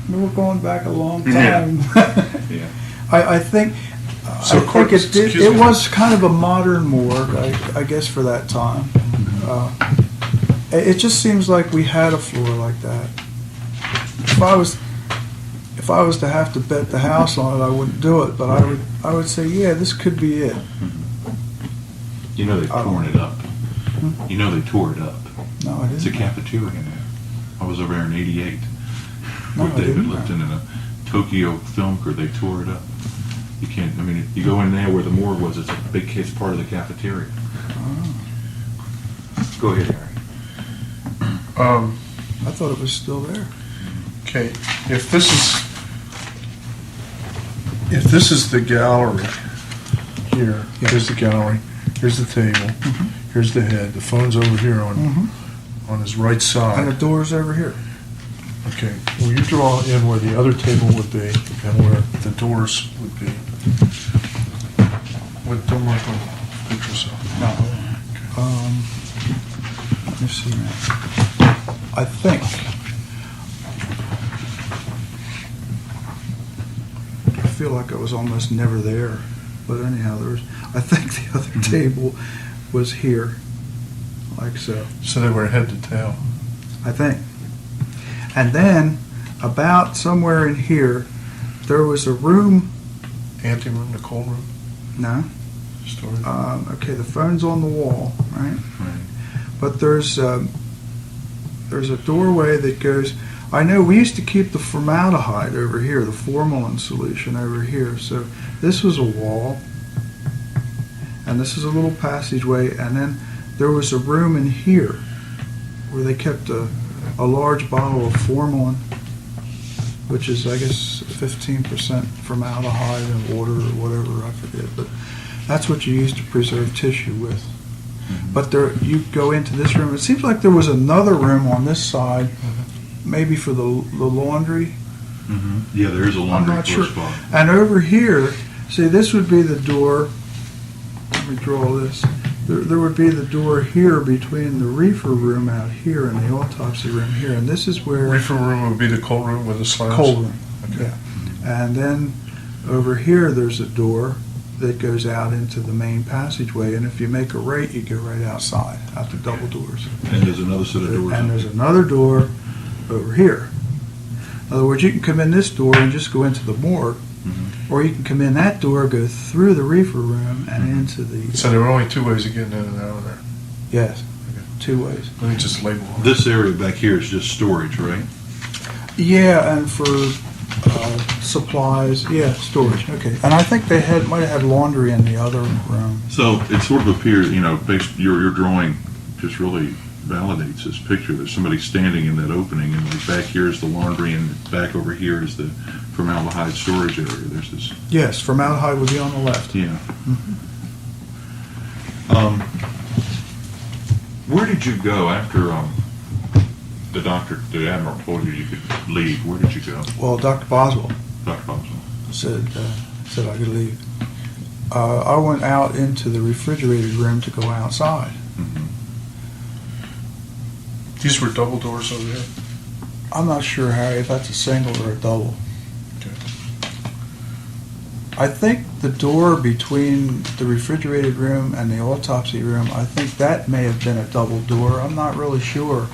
We're going back a long Yeah. time. Yeah. I think. So, I think it did. excuse It me. was kind of a modern morgue, I guess, for that time. It just seems like we had a floor like that. If I was to have to bet the house on it, I wouldn't do it. But I would say, yeah, this could be it. You know they've torn it up. You know they tore it up. No, I It's a didn't. cafeteria now. I was over there in '88 No, with I David didn't. Lipton in a Tokyo film crew. They tore it up. You can't. I mean, you go in there where the morgue was. It's a big case part of the cafeteria. Oh, Go ahead, Harry. I thought it was still there. Okay, if this is the gallery here, here's the gallery, here's the table, here's the head, the phone's over here on his right And the side. door's over here. Okay, will you draw in where the other table would be and where the doors would be? Don't mark on the picture, so. No. Let me see now. I think. I feel like I was almost never there, but anyhow, I think the other table was here, like so. So they were head to tail. I think. And then, about somewhere in here, there was a room. Anteroom, the cold room, No. storage. Okay, the phone's on the wall, right? Right. But there's a doorway that goes. I know we used to keep the formaldehyde over here, the formalin solution over here. So this was a wall, and this is a little passageway, and then there was a room in here where they kept a large bottle of formalin, which is, I guess, 15% formaldehyde and water or whatever, I forget. But that's what you use to preserve tissue with. But there, you go into this room. It seems like there was another room on this side, maybe for the laundry. Yeah, there is a laundry not close sure. spot. And over here, see, this would be the door. Let me draw this. There would be the door here between the reefer room out here and the autopsy room here. And this is where... Reefer room would be the cold room with the slabs? Cold room, Okay. yeah. And then over here, there's a door that goes out into the main passageway. And if you make a right, you go right outside, out the double doors. And there's another set of doors. And there's another door over here. In other words, you can come in this door and just go into the morgue, or you can come in that door, go through the reefer room, and into the... So there were only two ways of getting in and out of there. Yes, Okay. 2 ways. Let me just label them. This area back here is just storage, right? Yeah, and for supplies, yeah, storage, okay. And I think they might have had laundry in the other room. So it sort of appears, based your drawing just really validates this picture. There's somebody standing in that opening, and like back here is the laundry, and back over here is the formaldehyde storage area. There's this. Yes, formaldehyde would be on the left. Yeah. Where did you go after the admiral told you could leave? Where did you go? Well, Dr. Boswell Dr. Boswell. said I could leave. I went out into the refrigerated room to go outside. These were double doors over here. I'm not sure, Harry, if that's a single or a double. Okay. I think the door between the refrigerated room and the autopsy room, I think that may have been a double door. I'm not really sure.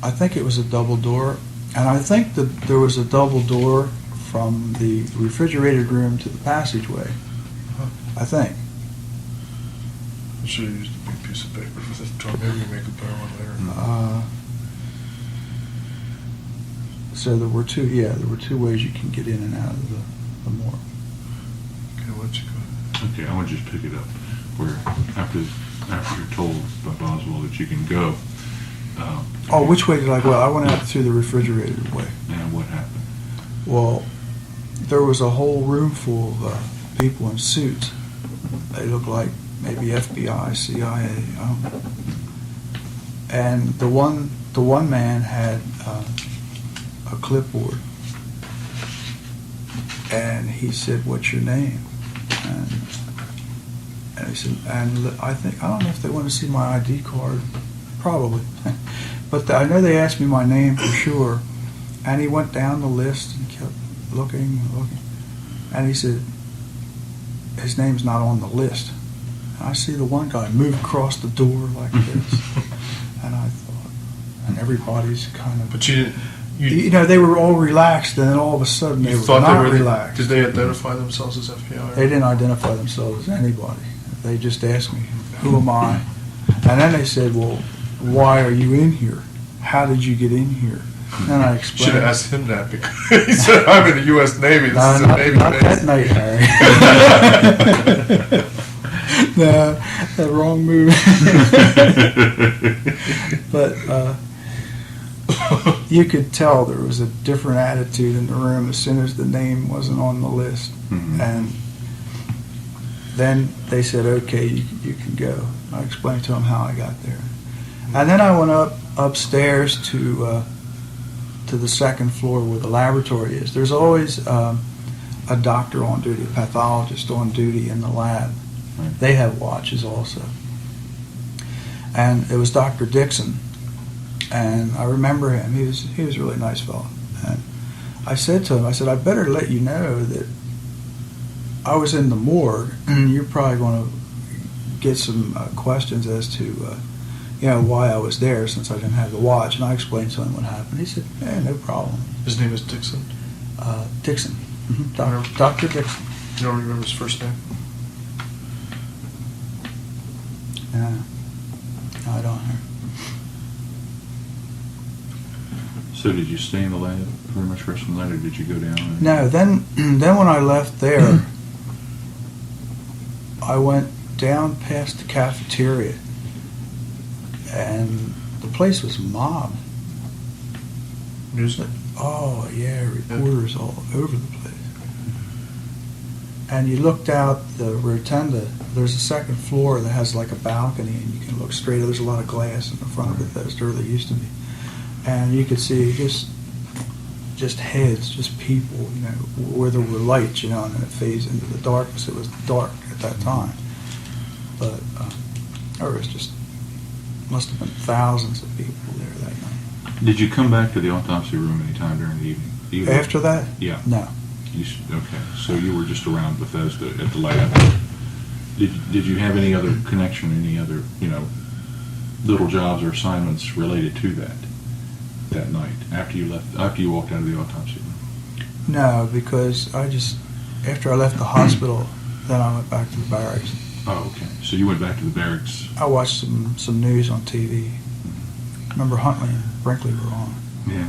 I think it was a double door, and I think that there was a double door from the refrigerated room to the passageway. I think. I should have used a big piece of paper for this drawing. Maybe we make a better one later. So there were two ways you can get in and out of the morgue. Okay, why don't you go ahead? Okay, I want to just pick it up where after you're told by Boswell that you can go. Oh, which way did I go? I went out through the refrigerated way. And what happened? Well, there was a whole room full of people in suits. They looked like maybe FBI, CIA, I don't know. And the one man had a clipboard, and he said, "What's your name?" And he said, and I don't know if they want to see my ID card, probably, but I know they asked me my name for sure. And he went down the list and kept looking, and he said, "His name's not on the list." And I see the one guy move across the door like this, and I thought, and everybody's kind of. But you didn't. They were all relaxed, and then all of a sudden they were not relaxed. Did they identify themselves as FBI? They didn't identify themselves as anybody. They just asked me, "Who am I?" And then they said, "Well, why are you in here? How did you get in here?" And I explained. Should have asked him that because he said, "I'm in the U.S. Navy. This is a Navy not base." that night, Harry. No, the wrong move. But you could tell there was a different attitude in the room as soon as the name wasn't on the list. Mm-hmm. And then they said, "Okay, you can go." I explained to them how I got there. And then I went upstairs to the second floor where the laboratory is. There's always a doctor on duty, a pathologist on duty in the lab. Right. They have watches also. And it was Dr. Dixon. And I remember him. He was a really nice fellow. And I said to him, I better let you know that I was in the morgue, and you're probably going to get some questions as to why I was there since I didn't have the watch. And I explained to him what happened. He said, "No problem." His name is Dixon. Dixon. Mm-hmm. Dr. Dixon. You don't remember his first name? No, I don't know. So did you stay in the lab pretty much rest of the night, or did you go down? No, then when I left there, I went down past the cafeteria, and the place was mobbed. Music? Oh, yeah, reporters all over the place. And you looked out the rotunda. There's a second floor that has like a balcony, and you can look straight. There's a lot of glass in the front of it. There really used to be. And you could see just heads, just people, where there were lights, and then it fades into the darkness. It was dark at that time. But there was must have been thousands of people there that night. Did you come back to the autopsy room any time during the evening? After that? Yeah. No. Okay, so you were just around Bethesda at the lab. Did you have any other connection, any other, little jobs or assignments related to that night after you walked out of the autopsy room? No, because after I left the hospital, then I went back to the barracks. Oh, okay. So you went back to the barracks. I watched some news on TV. Remember Huntley and Brinkley were on. Yeah.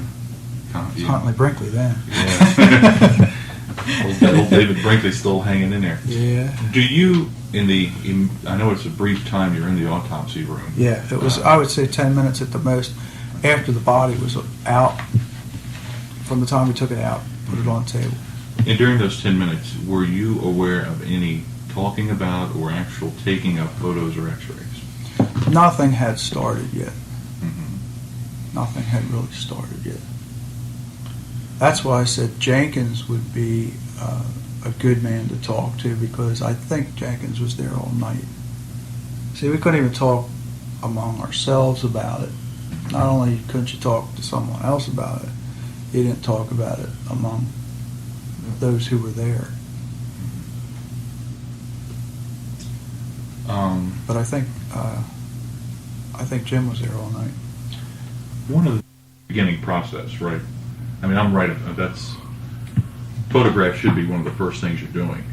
It's Huntley Brinkley then. Yeah. old David Brinkley's still hanging in there. Yeah. Do you, I know it's a brief time you're in the autopsy room. Yeah, it was, I would say 10 minutes at the most after the body was out, from the time we took it out, put it on the table. And during those 10 minutes, were you aware of any talking about or actual taking of photos or x-rays? Nothing had started yet. Mm-hmm. Nothing had really started yet. That's why I said Jenkins would be a good man to talk to, because I think Jenkins was there all night. See, we couldn't even talk among ourselves about it. Not only couldn't you talk to someone else about it, you didn't talk about it among those who were there. But I think Jim was there all night. One of the beginning process, right? I mean, I'm right. That's photograph should be one of the first things you're doing.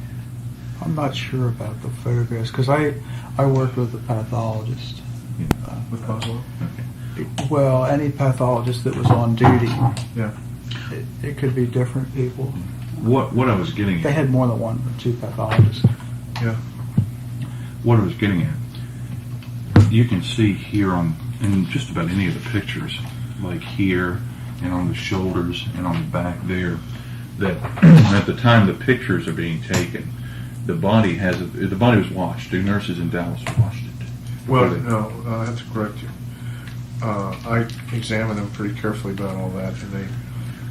I'm not sure about the photographs, because I worked with a pathologist. With Boswell? Okay. Well, any pathologist that was on duty. Yeah. It could be different people. What I was getting They at, had more than one or two pathologists. Yeah. what I was getting at, you can see here in just about any of the pictures, like here and on the shoulders and on the back there, that at the time the pictures are being taken, the body was washed. The nurses in Dallas washed it. Well, no, I have to correct you. I examined them pretty carefully about all that, and they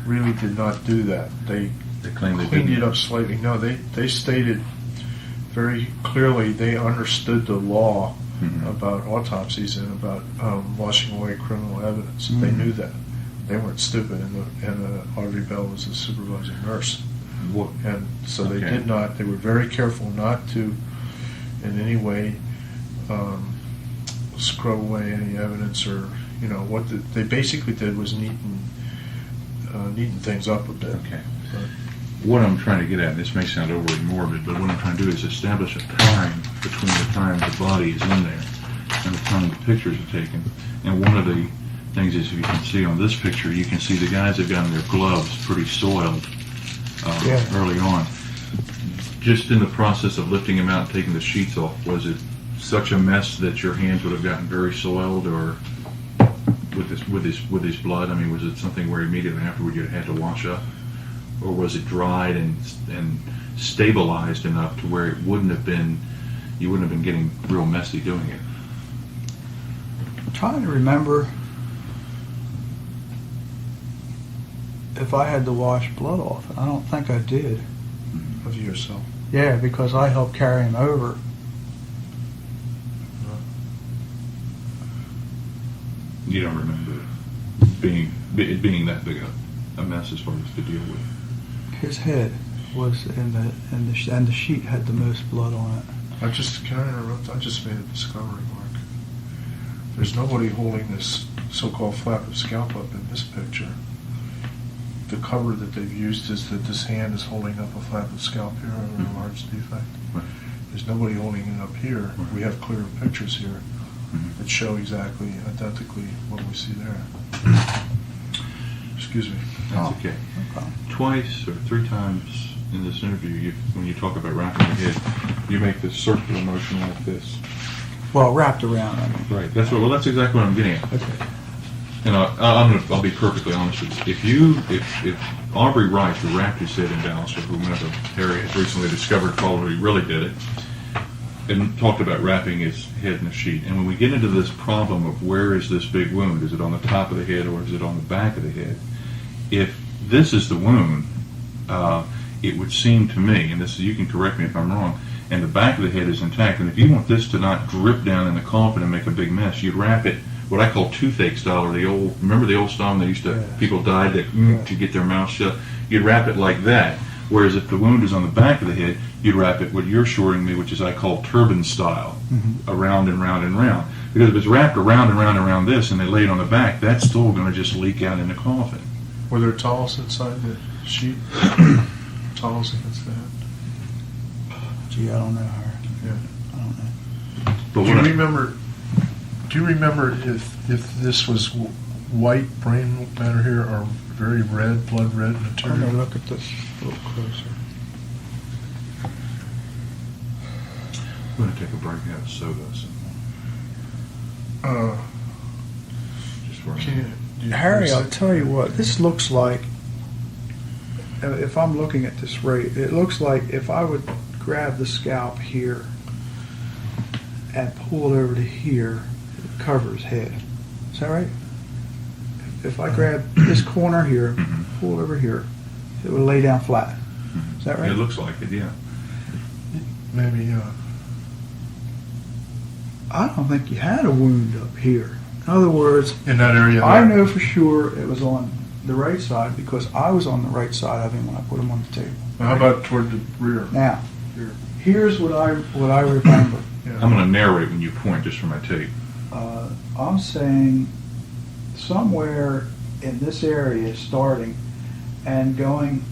really did not do that. They claim they cleaned didn't. it up slightly. No, they stated very clearly they understood the law about autopsies and about washing away criminal evidence. They knew that. They weren't stupid, and Audrey Bell was the supervising nurse. What? And so they Okay. did not, they were very careful not to in any way scrub away any evidence, or, what they basically did was neaten things up a bit. Okay. But, What I'm trying to get at, and this may sound overly morbid, but what I'm trying to do is establish a time between the time the body is in there and the time the pictures are taken. And one of the things is, if you can see on this picture, you can see the guys have gotten their gloves pretty soiled early on. Just in the process of lifting them out and taking the sheets off, was it such a mess that your hands would have gotten very soiled, or with this blood? I mean, was it something where immediately afterward you had to wash up? Or was it dried and stabilized enough to where you wouldn't have been getting real messy doing it? I'm trying to remember if I had to wash blood off. I don't think I did. of yourself. Yeah, because I helped carry him over. You don't remember it being that big a mess as far as to deal with? His head was and the sheet had the most blood on it. Can I interrupt? I just made a discovery, Mark. There's nobody holding this so-called flap of scalp up in this picture. The cover that they've used is that this hand is holding up a flap of scalp here, a large defect. Right. There's nobody holding it up here. Right. We have clear pictures here that show exactly, identically what we see there. Excuse me. That's okay. Okay. Twice or three times in this interview, when you talk about wrapping the head, you make this circular motion like this. Well, wrapped around. I mean. Right. That's exactly what I'm getting at. Okay. And I'll be perfectly honest with you. If Aubrey Wright, who wrapped his head in Dallas, or whomever Harry has recently discovered probably really did it, and talked about wrapping his head in a sheet. And when we get into this problem of where is this big wound, is it on the top of the head or is it on the back of the head? If this is the wound, it would seem to me, and you can correct me if I'm wrong, and the back of the head is intact, and if you want this to not drip down in the coffin and make a big mess, you'd wrap it what I call toothache style, or remember the old style they used to, people died to get their mouth shut? You'd wrap it like that. Whereas if the wound is on the back of the head, you'd wrap it what you're shorting me, which is I call turban style, around and round and round. Because if it's wrapped around and around and around this, and they lay it on the back, that's still going to just leak out in the coffin. Were there towels inside the sheet? Towels against that? Gee, I don't know, Harry. Yeah. I don't know. But Do you what I- remember? Do you remember if this was white brain matter here, or very red, blood red I'm material? gonna look at this a little closer. I'm going to take a break and have a soda. So just for a Can minute. you, Harry, I'll tell you what, this looks like, if I'm looking at this right, it looks like if I would grab the scalp here and pull it over to here, it covers head. Is that right? If I grab this corner here, pull it over here, it would lay down flat. Is that right? It looks like it, yeah. maybe? I don't think you had a wound up here. In other words, In that area. I there. know for sure it was on the right side because I was on the right side of him when I put him on the table. Now, how about toward the rear? Now, Here. here's what I remember. Yeah. I'm going to narrate when you point just for my tape. I'm saying somewhere in this area, starting and going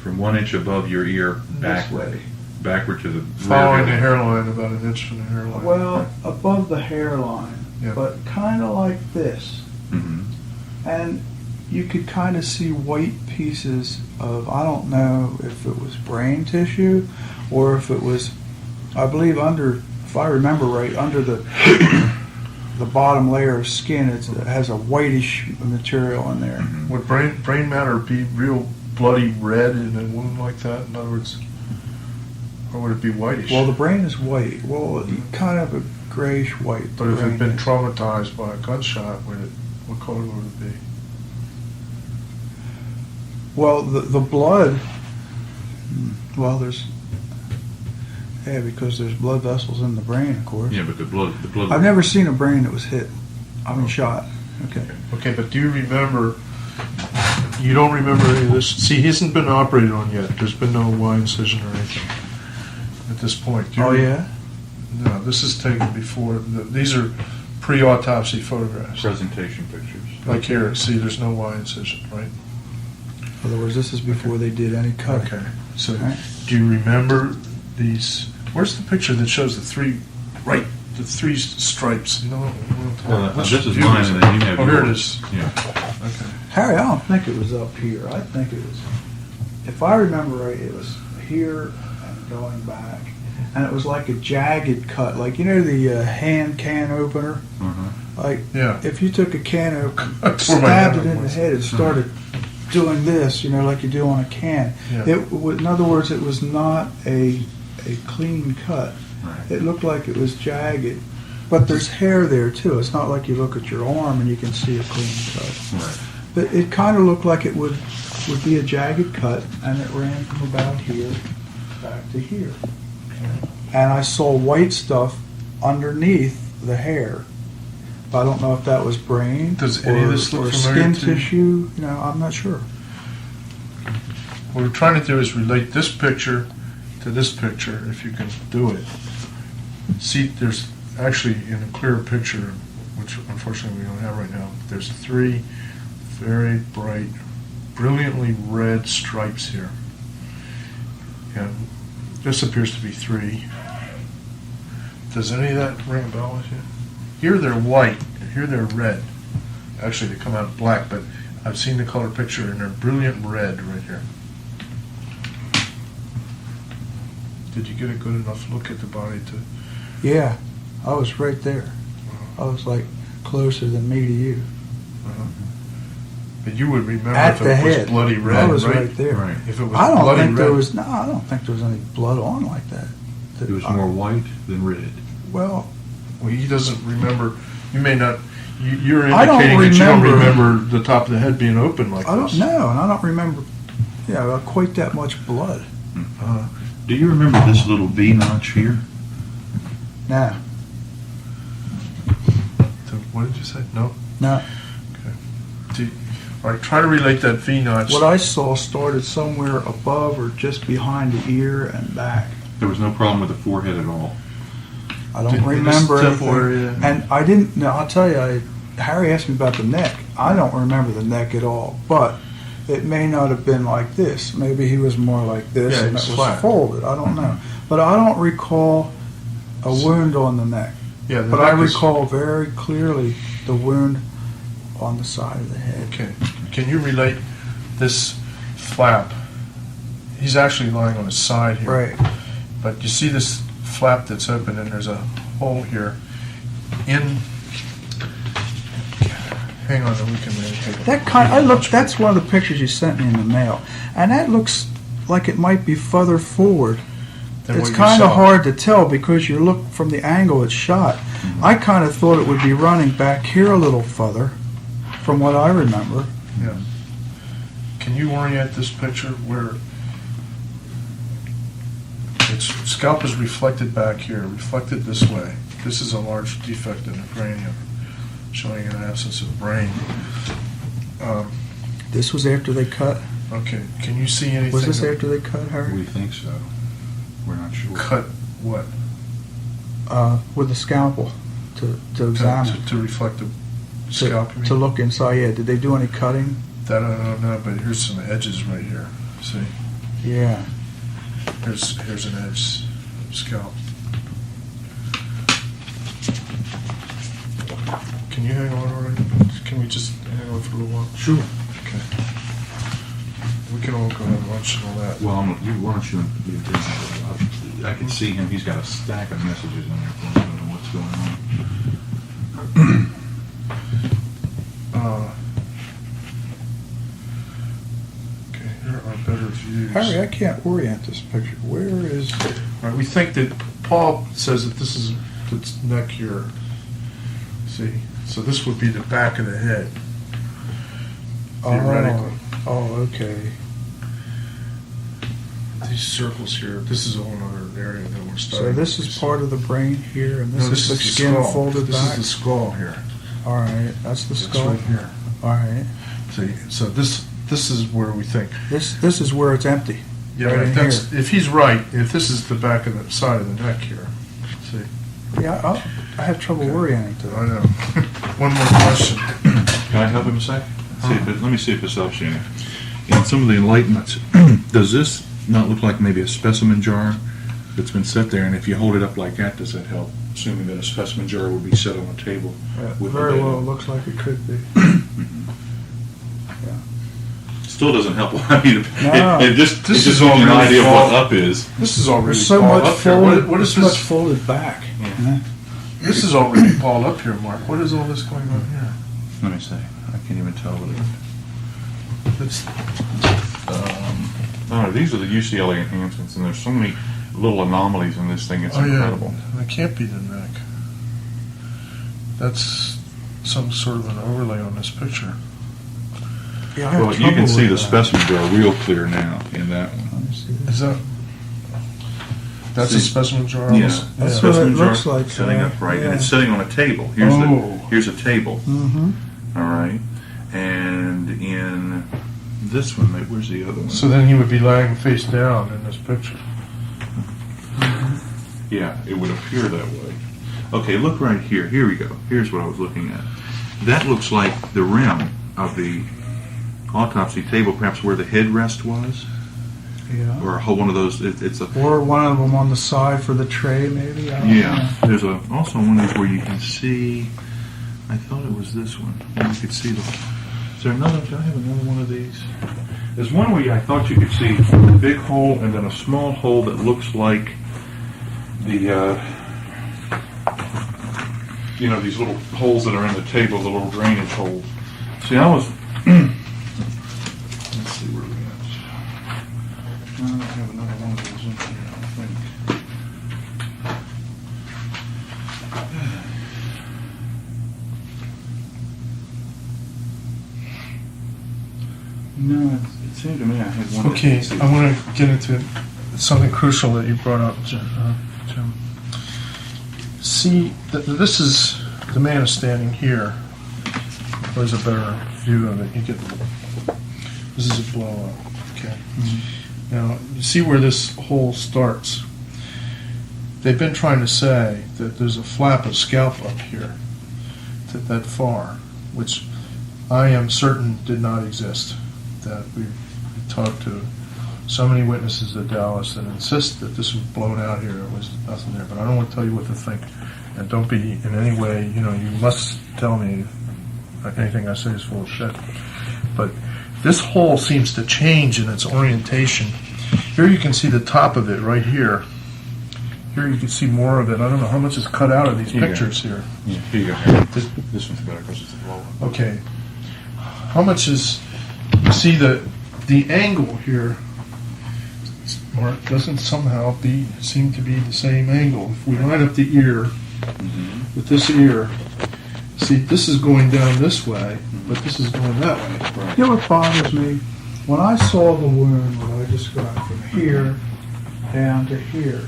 From 1 inch above your ear, this backward. way. Backward to the Following the rear. hairline, about an inch from the hairline. Well, above the hairline, Yeah. but kind of like this. Mm-hmm. And you could kind of see white pieces of, I don't know if it was brain tissue or if it was, I believe under, if I remember right, under the bottom layer of skin, it has a whitish material in there. Mm-hmm. Would brain matter be real bloody red in a wound like that? In other words, or would it be whitish? Well, the brain is white. Well, kind of a grayish white. But if it had brain been is. traumatized by a gunshot, what color would it be? Well, the blood, well, because there's blood vessels in the brain, of course. Yeah, but the blood. I've never seen a brain that was hit. I mean, shot. Okay. Okay, but do you remember? You don't remember any of this? See, he hasn't been operated on yet. There's been no Y incision or anything at this point. Do you Oh, yeah? No, this is taken before. These are pre-autopsy photographs. Presentation pictures. Like here, see, there's no Y incision, right? In other words, this is before they did any cutting. Okay. So, Right. do you remember these? Where's the picture that shows the three stripes? You know, which this is view mine, it? and then you have Oh, here it yours. is. Yeah. Okay. Harry, I don't think it was up here. I think it was, if I remember right, it was here and going back. And it was like a jagged cut, like, you know, the hand can opener? Uh-huh. Like, Yeah. if you took a can opener, That's where my stabbed hand it in the was. head and started doing this, you know, like you do on a can. Yeah. In other words, it was not a clean cut. Right. It looked like it was jagged. But there's hair there, too. It's not like you look at your arm and you can see a clean cut. Right. But it kind of looked like it would be a jagged cut, and it ran from about here back to here. And I saw white stuff underneath the hair. I don't know if that was brain Does any of this look familiar skin to you? tissue. You know, I'm not sure. What we're trying to do is relate this picture to this picture, if you can do it. See, there's actually in a clearer picture, which unfortunately we don't have right now, there's three very bright, brilliantly red stripes here. And this appears to be three. Does any of that ring a bell with you? Here they're white, here they're red. Actually, they come out black, but I've seen the color picture and they're brilliant red right here. Did you get a good enough look at the body to? Yeah, I was right there. I was like closer than me to you. But you would remember At if the it was head. bloody I red, was right? right there. Right. If it was I don't bloody think red, there was. No, I don't think there was any blood on like that. It was more white than red. Well, well, he doesn't remember. You may not. You're I don't indicating that you don't remember- remember the top of the head being open like I don't this. know, and I don't remember. Yeah, quite that much blood. Do you remember this little V notch here? No, So what did you say? No. no. All right. Try to relate that V notch. What I saw started somewhere above or just behind the ear and back. There was no problem with the forehead at all. I don't In this remember temple anything. area? And I didn't. No, I'll tell you. Harry asked me about the neck. I don't remember the neck at all. But it may not have been like this. Maybe he was more like this, Yeah, and it's it was flat. folded. I don't know. But I don't recall a wound on the neck. Yeah, the But I neck is- recall very clearly the wound on the side of the head. Okay, can you relate this flap? He's actually lying on his side here. Right. But you see this flap that's open and there's a hole here. Hang on, we can maybe take a That kind. I looked. That's one of the pictures you sent me in the mail, and that looks like it might be further forward. than It's what you kind of saw. hard to tell because you look from the angle it's shot. I kind of thought it would be running back here a little further, from what I remember. Yeah. Can you orient this picture where its scalp is reflected back here, reflected this way? This is a large defect in the cranium, showing an absence of brain. This was after they cut. Okay, can you see anything? Was this that- after they cut her? We think so. We're not sure. Cut what? With a scalpel to examine, To reflect the scalp, you mean? to look inside. Yeah. Did they do any cutting? That I don't know, but here's some edges right here. See, Yeah. here's an edge scalp. Can you hang on already? Can we just hang on for a little while? Sure. Okay. We can all go have lunch and all that. Well, why don't you? I can see him. He's got a stack of messages in there for me. I don't know what's going on. Okay, here are better views. Harry, I can't orient this picture. Where is? All right, we think that Paul says that this is the neck here. See, so this would be the back of the head. Theoretically. Oh, okay. These circles here, this is a whole other area that we're So starting. this is part of the brain here, and this No, is the the skin skull. folded This back. is the skull here. All right, that's the It's skull. right here. All right, See, so this is where we think. this is where it's empty. Yeah, Right in that's if he's right. If this is the back of the side of the neck here. See, Yeah, I have trouble orienting to I that. know. One more question. Can I help him a sec? Let me see if this helps you. In some of the enlightenments, does this not look like maybe a specimen jar that's been set there? And if you hold it up like that, does that help? Assuming that a specimen jar would be set on a table. with the Very data. well, it looks like it could be. Still doesn't help. I mean, No. it just This gives is you all an really idea of small. what up is. This is already There's so Paul much up here. folded. What is so much this? folded back. Yeah. This is already Paul up here, Mark. What is all this going on here? Let me see. I can't even tell what it is. It's, No, these are the UCLA enhancements, and there's so many little anomalies in this thing. It's oh incredible. yeah, that can't be the neck. That's some sort of an overlay on this picture. Yeah, I have Well, you trouble can see with the that. specimen jar real clear now in that one. Let me see this. Is that? That's See? a specimen jar. Yeah, almost? That's Yeah. what it specimen jar looks like, setting up right, and it's yeah. sitting on a table. Here's Oh. here's a table. Mm-hmm. All right, and in this one, where's the other one? So then he would be lying face down in this picture. Yeah, it would appear that way. Okay, look right here. Here we go. Here's what I was looking at. That looks like the rim of the autopsy table, perhaps where the headrest was, Yeah. or a whole one of those. It's a Or one of them on the side for the tray, maybe. I don't yeah. There's also one of these where you can see. I thought it was this one. Where you could see the. Is there another? Do I have another one of these? There's one where I thought you could see a big hole and then a small hole that looks like the. These little holes that are in the table, the little drainage holes. See, I was. Let's see where we at. I have another one of those in here, I think. No, it seemed to me I had one. Okay, I want to get into something crucial that you brought up, Jim. See, this is the man is standing here. There's a better view of it. You get this is a blow up. Okay. Now you see where this hole starts. they've been trying to say that there's a flap of scalp up here, that far, which I am certain did not exist. That we talked to so many witnesses at Dallas that insist that this was blown out here. It was nothing there, but I don't want to tell you what to think. And don't be in any way, you must tell me if anything I say is full of shit. But this hole seems to change in its orientation. Here you can see the top of it right here. Here you can see more of it. I don't know how much is cut out of these pictures here. Yeah, here you go. This one's better because it's a blow up. Okay. How much is, you see the angle here, Mark, doesn't somehow seem to be the same angle. If we line up the ear with this ear, see, this is going down this way, but this is going that way. You know what bothers me? When I saw the wound, what I described from here down to here,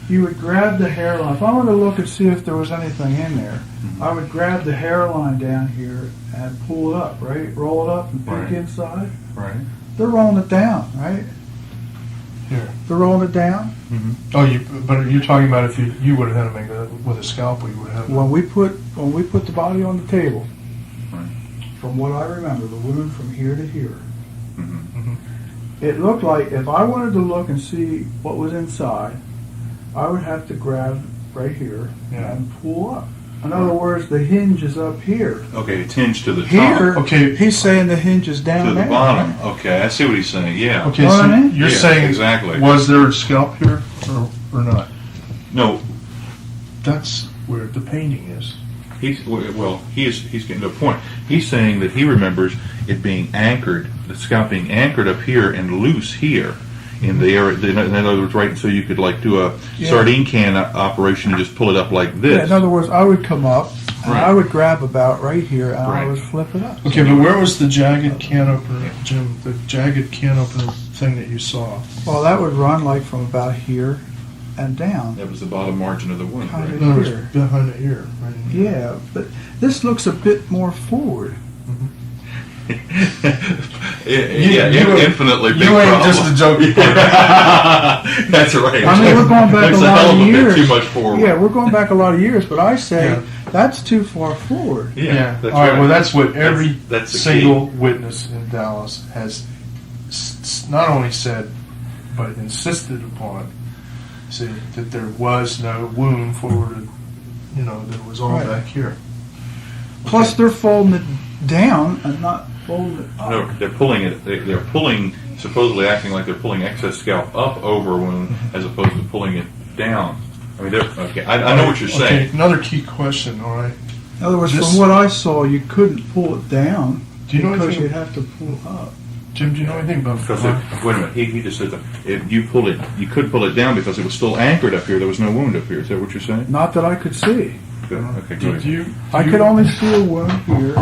you would grab the hairline. If I wanted to look and see if there was anything in there, I would grab the hairline down here and pull it up, right? Roll it up and peek inside. Right. They're rolling it down, right? Here. They're rolling it down. Oh, but you're talking about if you would have had to make that with a scalpel, you would have. When we put the body on the table, Right. from what I remember, the wound from here to here, it looked like if I wanted to look and see what was inside, I would have to grab right here and pull up. In other words, the hinge is up here. Okay, it's hinged to the Here, top. Okay. he's saying the hinge is down To the there. bottom. Okay, I see what he's saying. Yeah. Okay, Know so what I mean? you're Yeah, saying exactly. was there a scalp here or not? No, That's where the painting is. he's getting to a point. He's saying that he remembers it being anchored, the scalp being anchored up here and loose here in the area. In other words, right, so you could like do a sardine can operation and just pull it up like Yeah, this. in other words, I would come up and Right. I would grab about right here and I Right. would flip it up. Okay, but where was the jagged can opener, Jim? The jagged can opener thing that you saw? Well, that would run like from about here and down. That was the bottom margin of the wound, Kind right? of. No, it was Here. behind the ear. Right in here. Yeah, but this looks a bit more forward. Infinitely big You ain't problem. just a joke. That's right. I mean, we're going back It's a lot hell of a bit years. too much forward. Yeah, we're going back a lot of years, but I say Yeah. that's too far forward. Yeah, that's All right. right. Well, that's what every That's the single witness in Dallas has not only said, but insisted upon. See that there was no wound forward. That was all Right. back here. Plus, they're folding it down and not folding it up. No, they're pulling it. They're pulling, supposedly acting like they're pulling excess scalp up over a wound as opposed to pulling it down. I mean, okay. I know what you're saying. Okay, another key question. All right. In other words, This- from what I saw, you couldn't pull it down Do you know because anything? you'd have to pull up. Jim, do you know anything about Because wait a minute, he just said that if you pulled it, you could pull it down because it was still anchored up here. There was no wound up here. Is that what you're saying? Not that I could see. Good. Okay, go Did ahead. you? I could only see a wound here,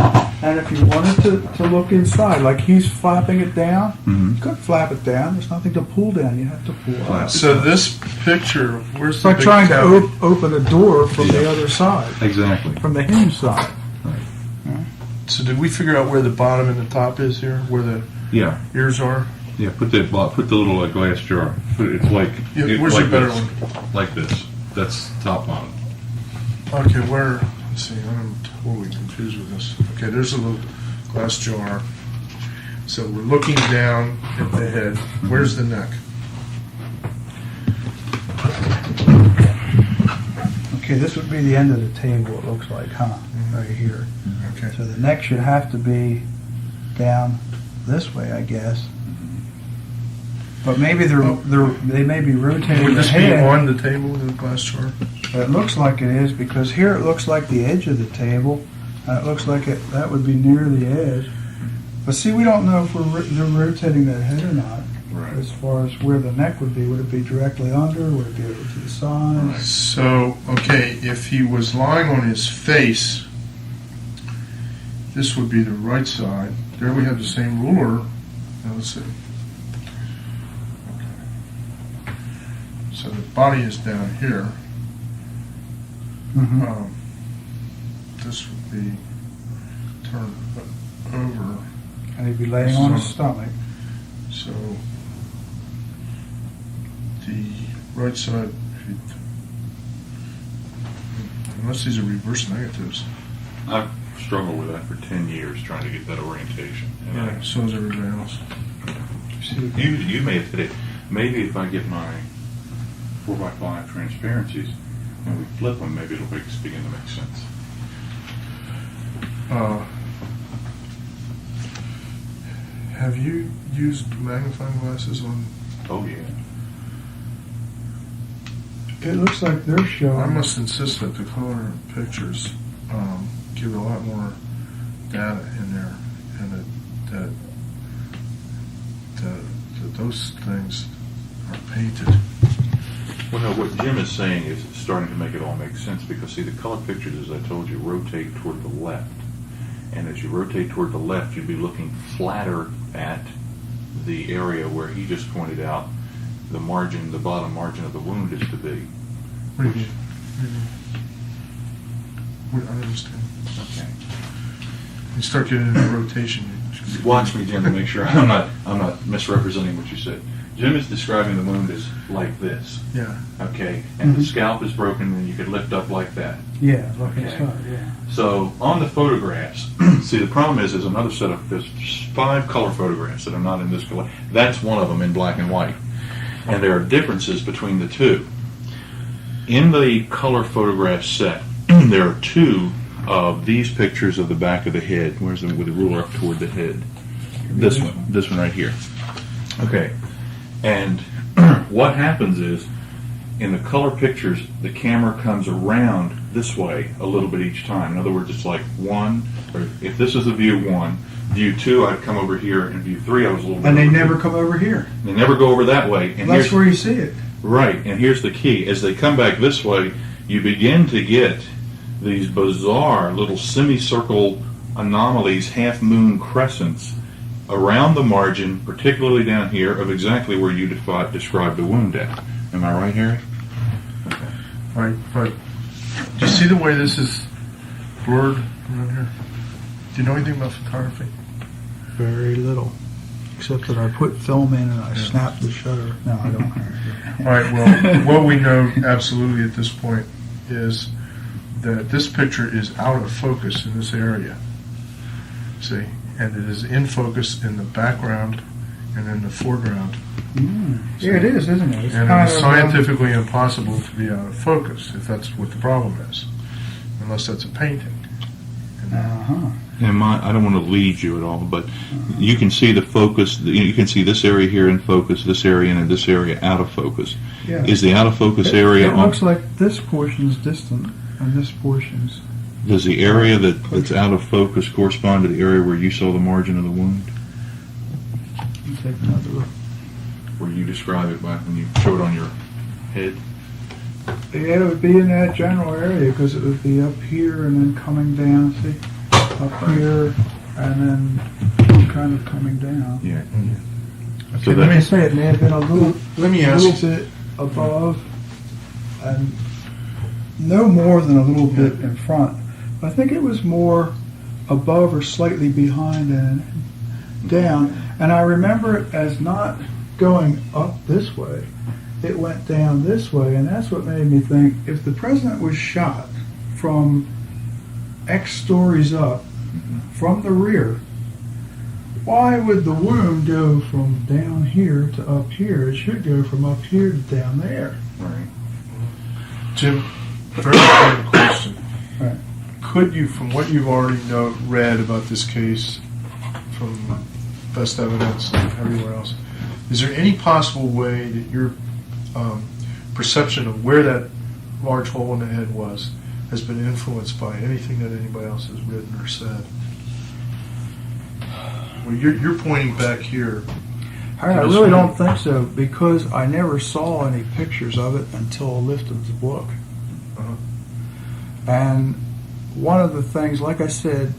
and if you wanted to look inside, like he's flapping it down, you couldn't flap it down. There's nothing to pull down. You have to pull up. So this picture, where's It's the like big trying to cavity? open a door from the other side, Exactly. from the hinge side. So did we figure out where the bottom and the top is here, where the Yeah. ears are? Yeah. Put the little glass jar. It's like Where's like a better this. one? Like this. That's top bottom. Okay, where? Let's see, I'm totally confused with this. Okay, there's a little glass jar. So we're looking down at the head. Where's the neck? Okay, this would be the end of the table, it looks like, huh? Right here. Okay. So the neck should have to be down this way, I guess. But maybe they may be rotating Would the this be head. on the table, the glass jar? It looks like it is, because here it looks like the edge of the table, and it looks like that would be near the edge. But see, we don't know if they're rotating that head or not. Right. As far as where the neck would be it be directly under? Would it be over to the side? So, okay, if he was lying on his face, this would be the right side. There we have the same ruler. Now let's see. Okay. So the body is down here. Mm-hmm. This would be turned over. And he'd be laying on his stomach. So the right side Unless these are reverse negatives. I've struggled with that for 10 years trying to get that orientation. And Yeah, so is everybody else. you may have hit it. Maybe if I get my 4x5 transparencies and we flip them, maybe it'll begin to make sense. Have you used magnifying glasses on? Oh, yeah. It looks like they're showing. I must insist that the color pictures give a lot more data in there, and that those things are painted. Well, no, what Jim is saying is it's starting to make it all make sense because, see, the color pictures, as I told you, rotate toward the left. And as you rotate toward the left, you'd be looking flatter at the area where he just pointed out the margin, the bottom margin of the wound is to be. What do you mean? I don't understand. Okay. You start getting into rotation. Watch me, Jim, to make sure I'm not misrepresenting what you said. Jim is describing the wound as like this. Yeah. Okay, and the scalp is broken, and you could lift up like that. Yeah, looking Okay. start, yeah. So on the photographs, see, the problem is there's another set of, there's 5 color photographs that are not in this color. That's one of them in black and white. And there are differences between the two. In the color photograph set, there are 2 of these pictures of the back of the head. Where's the, with the ruler up toward the head? This one right here. Okay. And what happens is, in the color pictures, the camera comes around this way a little bit each time. In other words, it's like 1, or if this is a view 1, view 2, I'd come over here, and view 3, I was a little bit And they over never here. come over here. They never go over that way. And That's here's, where you see it. right, and here's the key. As they come back this way, you begin to get these bizarre little semicircle anomalies, half-moon crescents, around the margin, particularly down here, of exactly where you described the wound at. Am I right, Harry? Right, right. Do you see the way this is blurred around here? Do you know anything about photography? Very little. Except that I put film in and I snapped the shutter. No, I don't. All right, well, what we know absolutely at this point is that this picture is out of focus in this area. See? And it is in focus in the background and in the foreground. Yeah, it is, isn't it? It's And kind it is of, scientifically impossible to be out of focus if that's what the problem is, unless that's a painting. Uh-huh. And I don't want to lead you at all, but you can see the focus. You can see this area here in focus, this area, and this area out of focus. Yeah. Is the out of focus area It looks like this portion's distant and this portion's. Does the area that's out of focus correspond to the area where you saw the margin of the wound? Let's take another look. Where you describe it back when you show it on your head? Yeah, it would be in that general area because it would be up here and then coming down, see? Up here and then kind of coming down. Yeah. Okay, So Let me say it may have been a little, let me little ask. bit above and no more than a little bit in front. I think it was more above or slightly behind and down. And I remember it as not going up this way. It went down this way, and that's what made me think if the president was shot from X stories up from the rear, why would the wound go from down here to up here? It should go from up here to down there. Right. Jim, very important question. Right. Could you, from what you've already read about this case, from best evidence and everywhere else, is there any possible way that your perception of where that large hole in the head was has been influenced by anything that anybody else has written or said? Well, you're pointing back here. I really don't think so because I never saw any pictures of it until I lifted the book. Uh-huh. And one of the things, like I said,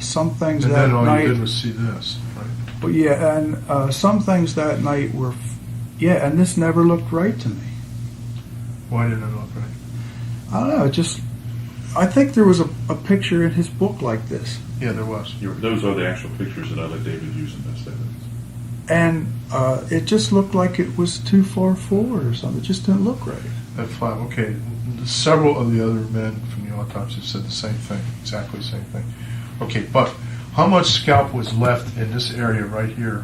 some things And that then all night. you did was see this, right? But yeah, and some things that night were, and this never looked right to me. Why didn't it look right? I don't know. It just, I think there was a picture in his book like this, Yeah, there was. Those are the actual pictures that I let David use in best evidence. and it just looked like it was too far forward or something. It just didn't look right. That flap, okay. Several of the other men from the autopsy said the same thing, exactly the same thing. Okay, but how much scalp was left in this area right here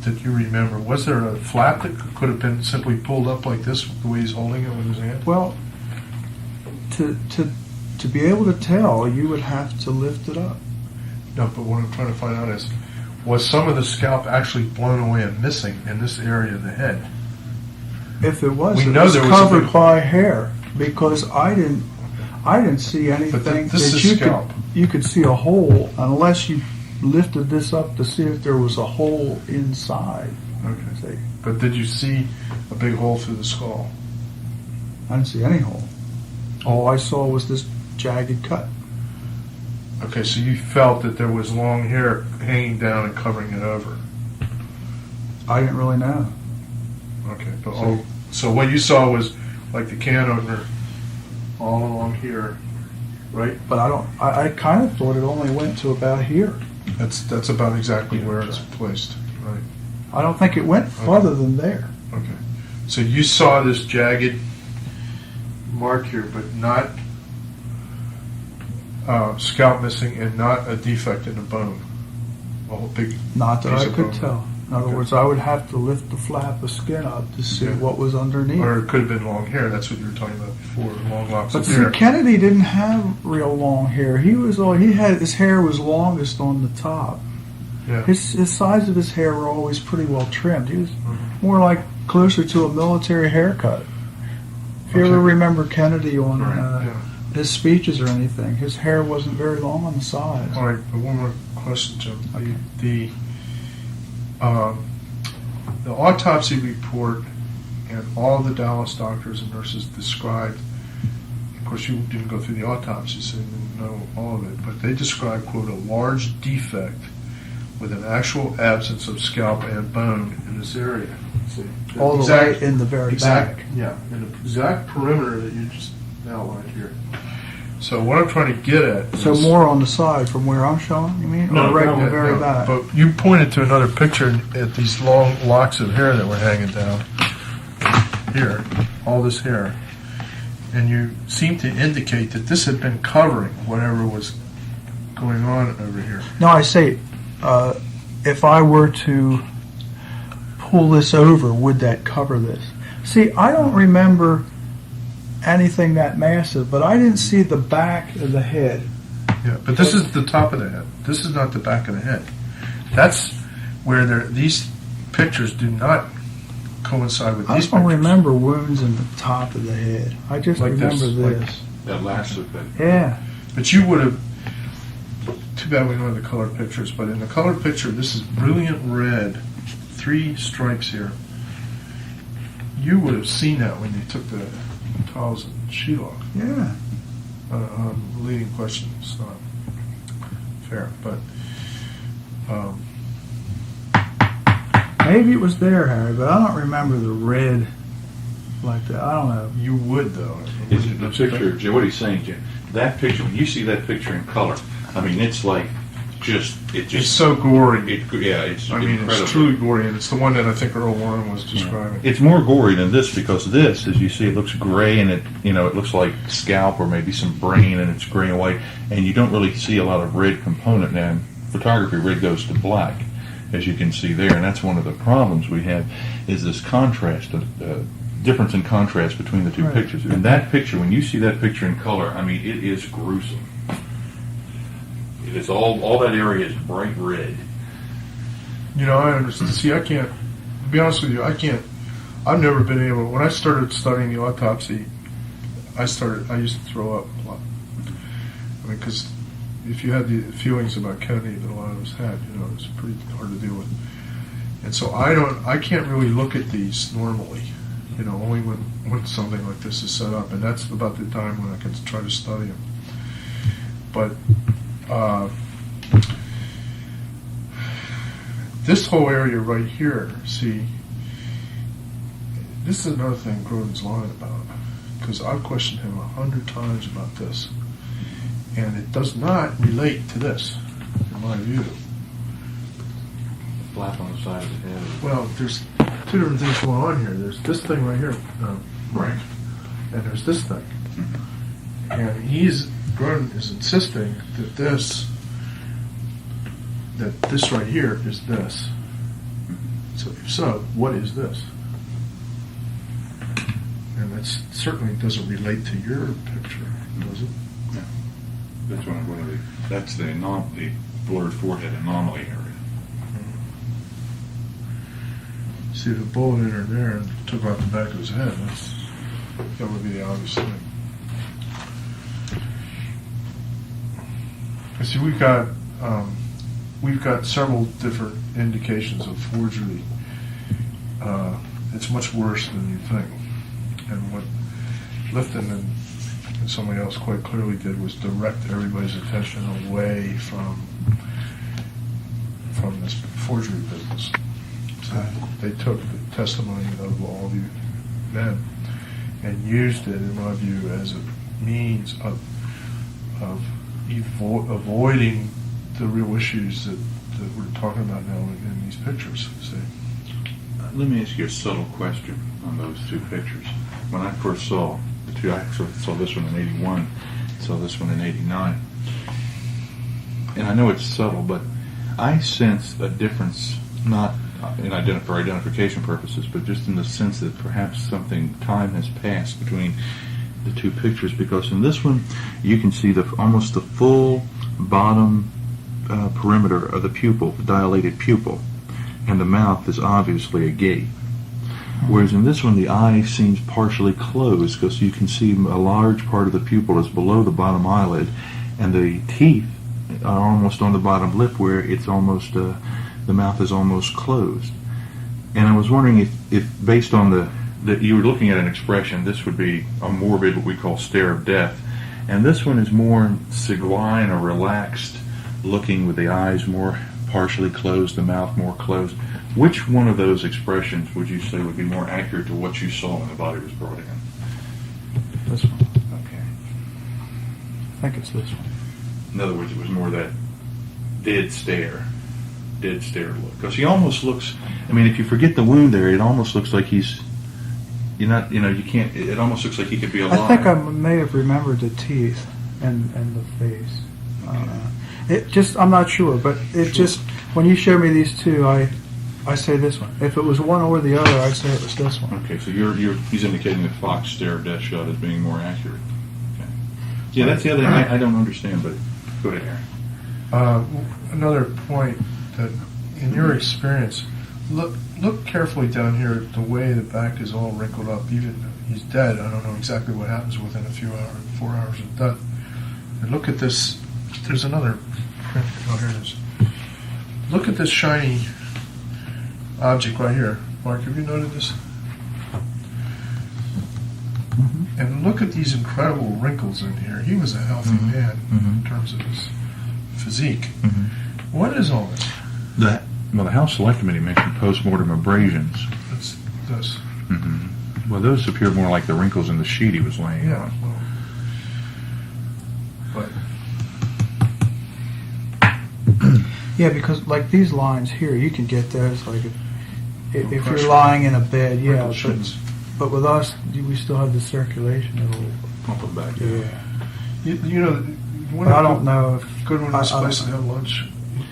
that you remember? Was there a flap that could have been simply pulled up like this, the way he's holding it with his hand? Well, to be able to tell, you would have to lift it up. No, but what I'm trying to find out is, was some of the scalp actually blown away and missing in this area of the head? If it was, We it know was there was a covered big- by hair, because I didn't see anything this that is you scalp. you could see a hole unless you lifted this up to see if there was a hole inside. Okay. See, But did you see a big hole through the skull? I didn't see any hole. All I saw was this jagged cut. Okay, so you felt that there was long hair hanging down and covering it over. I didn't really know. Okay, but so what you saw was like the can opener all along here, right? But I kind of thought it only went to about here. That's about exactly where it's placed, right? I don't think it went farther than there. Okay. So you saw this jagged mark here, but not scalp missing and not a defect in the bone. A whole big Not that piece I of could bone. tell. In other Okay. words, I would have to lift the flap of skin up to see Yeah. what was underneath. Or it could have been long hair. That's what you were talking about before, long locks But of see, hair. Kennedy didn't have real long hair. His hair was longest on the top. Yeah. His sides of his hair were always pretty well trimmed. He was Mhm. more like closer to a military haircut. If you Okay. ever remember Kennedy on Yeah. his speeches or anything, his hair wasn't very long on the sides. All right, but one more question, Jim. The autopsy report and all the Dallas doctors and nurses described, of course you didn't go through the autopsy, so you didn't know all of it, but they described, quote, a large defect with an actual absence of scalp and bone in this area. See, All the way in the very back. Yeah, in the exact perimeter that you just outlined here. So what I'm trying to get at is... So more on the side from where I'm showing, you mean? Or right in the very back? But you pointed to another picture at these long locks of hair that were hanging down here, all this hair, and you seem to indicate that this had been covering whatever was going on over here. No, I say, if I were to pull this over, would that cover this? See, I don't remember anything that massive, but I didn't see the back of the head. Yeah, but this is the top of the head. This is not the back of the head. That's where these pictures do not coincide with I these don't pictures. remember wounds in the top of the head. I just Like remember this, this. That last look, that Yeah. But you would have. Too bad we don't have the color pictures. But in the color picture, this is brilliant red, 3 stripes here. You would have seen that when you took the tiles and sheet off. Yeah. Leading question. It's not fair, but Maybe it was there, Harry, but I don't remember the red like that. I don't know. you would though. It's the picture, Jim, what he's saying, Jim, that picture, when you see that picture in color, I mean, it's like, It's so gory. it's I mean, incredible. it's truly gory, and it's the one that I think Earl Warren was describing. It's more gory than this because this, as you see, it looks gray and it looks like scalp or maybe some brain and it's gray and white, and you don't really see a lot of red component. Now, in photography, red goes to black, as you can see there, and that's one of the problems we have is this contrast, difference in contrast between the two Right. pictures. In that picture, when you see that picture in color, I mean, it is gruesome. It is all that area is bright red. You know, I understand. See, I can't. To be honest with you, I can't. I've never been able. When I started studying the autopsy, I used to throw up a lot. I mean, because if you had the feelings about Kennedy that a lot of us had, it was pretty hard to deal with. And so I can't really look at these normally. Only when something like this is set up, and that's about the time when I can try to study them. But this whole area right here, see, this is another thing Grodin's lying about, because I've questioned him 100 times about this, and it does not relate to this, in my view. Flap on the side of the head. Well, there's 2 different things going on here. There's this thing right here, Right. and there's this thing. And Gordon is insisting that this right here is this. So if so, what is this? And that certainly doesn't relate to your picture, does it? No. That's that's the blurred forehead anomaly area. See, if a bullet entered there and took off the back of his head, that would be the obvious thing. See, we've got several different indications of forgery. It's much worse than you think. And what Lifton and somebody else quite clearly did was direct everybody's attention away from this forgery business. So they took the testimony of all of you men and used it, in my view, as a means of avoiding the real issues that we're talking about now in these pictures. See? Let me ask you a subtle question on those two pictures. When I first saw the two, I actually saw this one in 81, saw this one in 89. And I know it's subtle, but I sense a difference, not for identification purposes, but just in the sense that perhaps time has passed between the two pictures, because in this one you can see almost the full bottom perimeter of the pupil, the dilated pupil, and the mouth is obviously agape. Whereas in this one the eye seems partially closed, because you can see a large part of the pupil is below the bottom eyelid, and the teeth are almost on the bottom lip, where it's almost the mouth is almost closed. And I was wondering if based on that you were looking at an expression, this would be a morbid, what we call stare of death, and this one is more sanguine or relaxed looking, with the eyes more partially closed, the mouth more closed. Which one of those expressions would you say would be more accurate to what you saw when the body was brought in? This one. Okay. I think it's this one. In other words, it was more that dead stare look. Because he almost looks, if you forget the wound there, it almost looks like it almost looks like he could be alive. I think I may have remembered the teeth and the face. I'm not sure, but when you showed me these two, I say this one. If it was one or the other, I'd say it was this one. Okay, so he's indicating the Fox stare of death shot as being more accurate. Okay. Yeah, that's the other thing I don't understand, but go ahead, Aaron. Another point that, in your experience, look carefully down here at the way the back is all wrinkled up. Even he's dead. I don't know exactly what happens within a few hours, 4 hours of death. And look at this. There's another print. Oh, here it is. Look at this shiny object right here. Mark, have you noted this? Mm-hmm. And look at these incredible wrinkles in here. He was a healthy man in terms of his physique. Mm-hmm. What is all this? The House Select Committee mentioned post-mortem abrasions. That's this. Mm-hmm. Well, those appear more like the wrinkles in the sheet he was laying on. But Yeah, because like these lines here, you can get those like if you're lying in a bed, yeah. But with us, we still have the circulation. It'll pump them back. Yeah. But I don't know if good one was supposed to have lunch.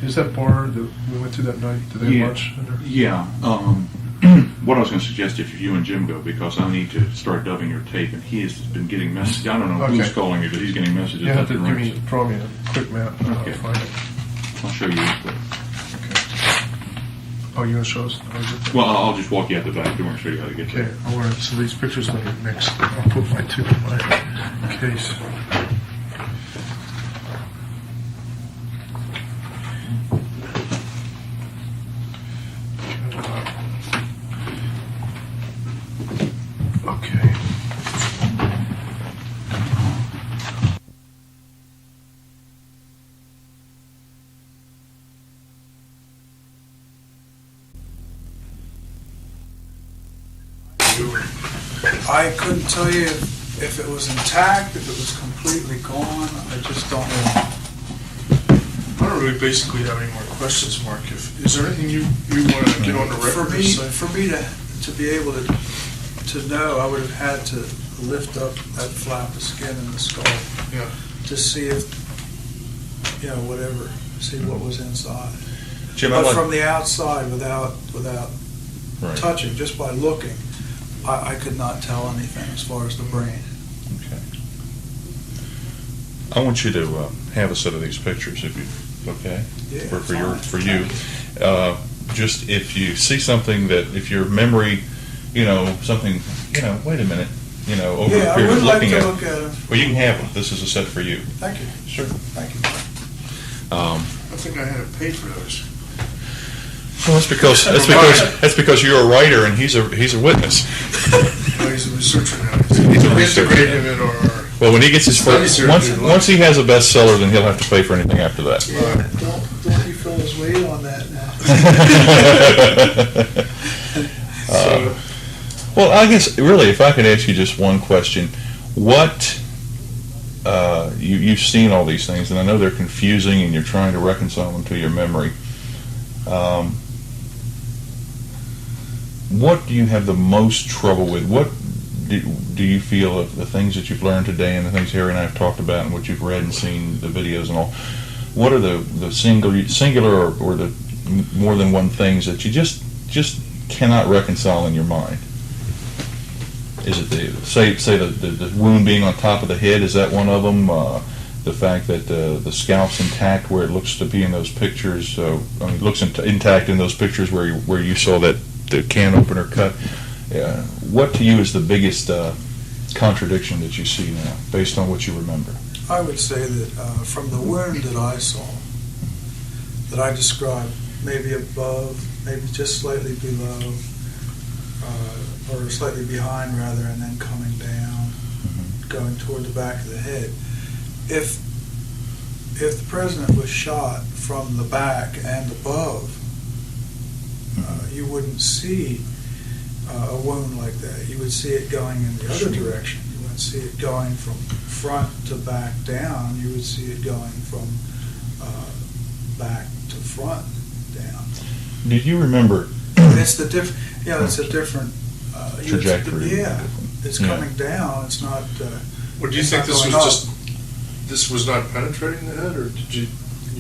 Is that bar that we went to that night? Did they have lunch in there? Yeah. What I was going to suggest, if you and Jim go, because I need to start dubbing your tape, and he has been getting messages. I don't know who's calling you, but he's getting messages. You have to give me probably a quick map. Okay. I'll find it. I'll show you real quick. Okay. Oh, you want to show us? Well, I'll just walk you out the back door and show you how to get there. Okay. So these pictures don't get mixed. I'll put my two in my case. Okay. I couldn't tell you if it was intact, if it was completely gone. I just don't know. I don't really basically have any more questions, Mark. Is there anything you want to get on the record? For me to be able to know, I would have had to lift up that flap of skin in the skull Yeah. to see if, whatever, see what was inside. Jim, But from the outside, without Right. touching, just by looking, I could not tell anything as far as the brain. Okay. I want you to have a set of these pictures, if you, okay? Yeah, For you. Just if you see something that, if your memory, something, wait a minute, over Yeah, a I period would of like looking to at. look at them. Well, you can have them. This is a set for you. Thank you. Sure. Thank you. I think I had to pay for those. Well, that's because you're a writer and he's a witness. Oh, he's a researcher now. He's a We researcher. integrate him in our. Well, when he gets his Studies first, are once good. once he has a bestseller, then he'll have to pay for anything after that. Don't you feel his weight on that now? Well, I guess really, if I could ask you just one question, what you've seen all these things, and I know they're confusing, and you're trying to reconcile them to your memory. What do you have the most trouble with? What do you feel of the things that you've learned today, and the things Harry and I have talked about, and what you've read and seen, the videos and all? What are the singular or the more than one things that you just cannot reconcile in your mind? Is it the wound being on top of the head? Is that one of them? The fact that the scalp's intact, where it looks to be in those pictures. It looks intact in those pictures where you saw that the can opener cut. What to you is the biggest contradiction that you see now, based on what you remember? I would say that from the wound that I saw, that I described, maybe above, maybe just slightly below, or slightly behind rather, and then coming down, going toward the back of the head. If the president was shot from the back and above, you wouldn't see a wound like that. You would see it going in the other direction. You wouldn't see it going from front to back down. You would see it going from back to front down. Did you remember? It's the diff. Yeah, it's a different trajectory. Yeah, it's coming down. It's not. Well, do you it's think not this was going up. this was not penetrating the head, or did you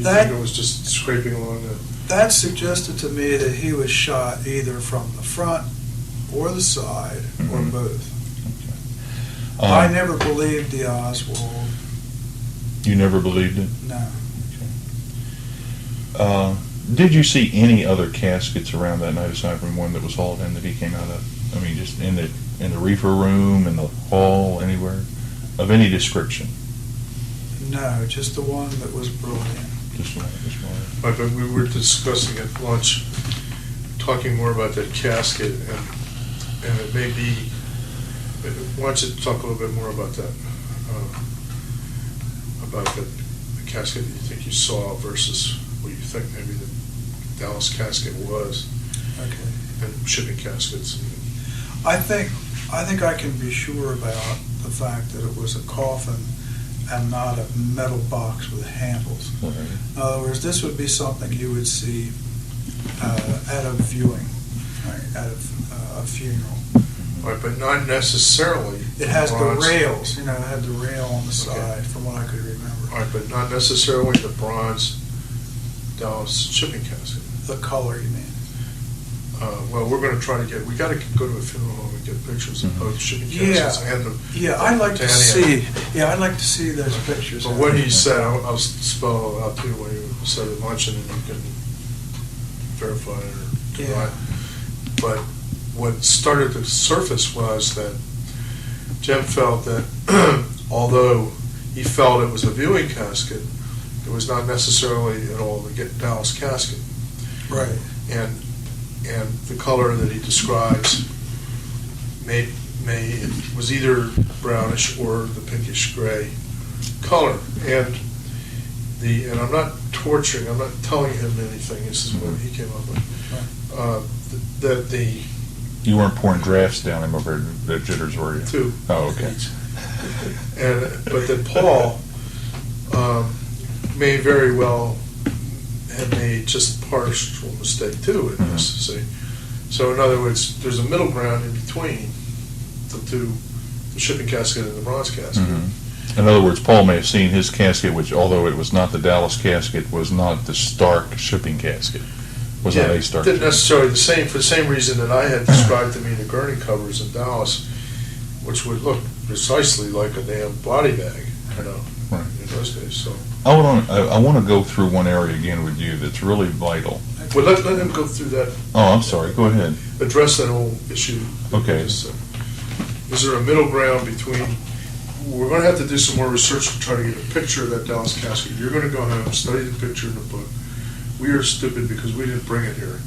That- think it was just scraping along the? That suggested to me that he was shot either from the front or the side or both. I never believed the Oswald. You never believed it? No. Did you see any other caskets around that night aside from one that was hauled in that he came out of? I mean, just in the reefer room, in the hall, anywhere of any description? No, just the one that was brought in. Just one. Right, but we were discussing at lunch, talking more about that casket, and it may be. Why don't you talk a little bit more about that? About the casket that you think you saw versus what you think maybe the Dallas casket was, Okay. and shipping caskets. I think I can be sure about the fact that it was a coffin and not a metal box with handles. Right. In other words, this would be something you would see at a viewing, right, at a funeral. Right, but not necessarily. It has the bronze. rails, it had the rail on the side, from what I could remember. Right, but not necessarily the bronze Dallas shipping casket. The color, you mean? Well, we're going to try to we got to go to a funeral home and get pictures of both shipping caskets and the. Yeah, I'd like to Titanium. I'd like to see those pictures. But what he said, I'll spell it out to you when you said at lunch, and then you can verify it or deny it. But what started to surface was that Jim felt that although he felt it was a viewing casket, it was not necessarily at all the Dallas casket. Right. And the color that he describes it was either brownish or the pinkish gray color. And I'm not torturing, I'm not telling him anything, this is what he came up with. You weren't pouring drafts down him over the jitters, were you? Two. Oh, okay. But that Paul may very well have made just a partial mistake too in this. See, so in other words, there's a middle ground in between the the shipping casket and the bronze casket. In other words, Paul may have seen his casket, which, although it was not the Dallas casket, was not the Stark shipping casket. Was not a Stark. Didn't necessarily the same for the same reason that I had described to me the gurney covers in Dallas, which would look precisely like a damn body bag, you know, Right. in those days. So, I want to go through one area again with you that's really vital. well, let him go through that. Oh, I'm sorry. Go ahead. Address that whole issue. Okay. Is there a middle ground between? We're going to have to do some more research to try to get a picture of that Dallas casket. You're going to go home, study the picture in the book. We are stupid because we didn't bring it here.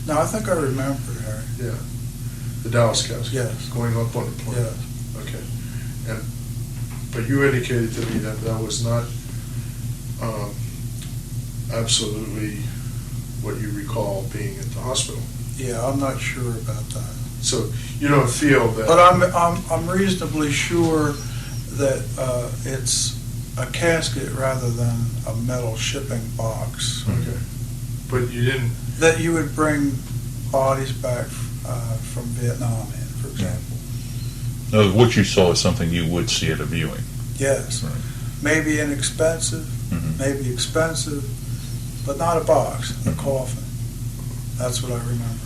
No, I think I remember, Harry. Yeah, the Dallas casket. Yes. Going up on the plane. Yes. Okay. But you indicated to me that that was not absolutely what you recall being at the hospital. Yeah, I'm not sure about that. So you don't feel that. But I'm reasonably sure that it's a casket rather than a metal shipping box. Okay. But you didn't. That you would bring bodies back from Vietnam in, for example. No, what you saw is something you would see at a viewing. Yes. Right. Maybe inexpensive, maybe expensive, but not a box, a coffin. That's what I remember.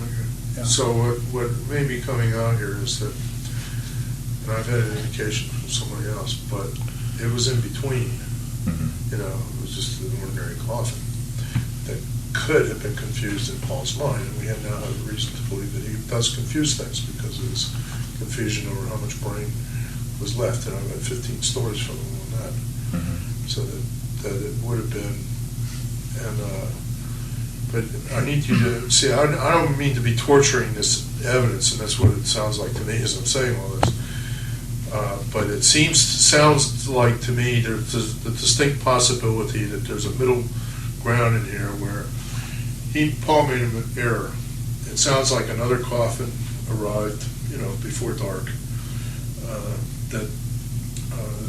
Okay. Yeah. So what may be coming out here is that, and I've had an indication from somebody else, but it was in between. You know, it was just an ordinary coffin that could have been confused in Paul's mind, and we have now have a reason to believe that he does confuse things because of his confusion over how much brain was left, and I've had 15 stories from him on that. So that it would have been, and but I need you to see. I don't mean to be torturing this evidence, and that's what it sounds like to me as I'm saying all this. But it sounds like to me there's the distinct possibility that there's a middle ground in here where Paul made an error. It sounds like another coffin arrived, you know, before dark. That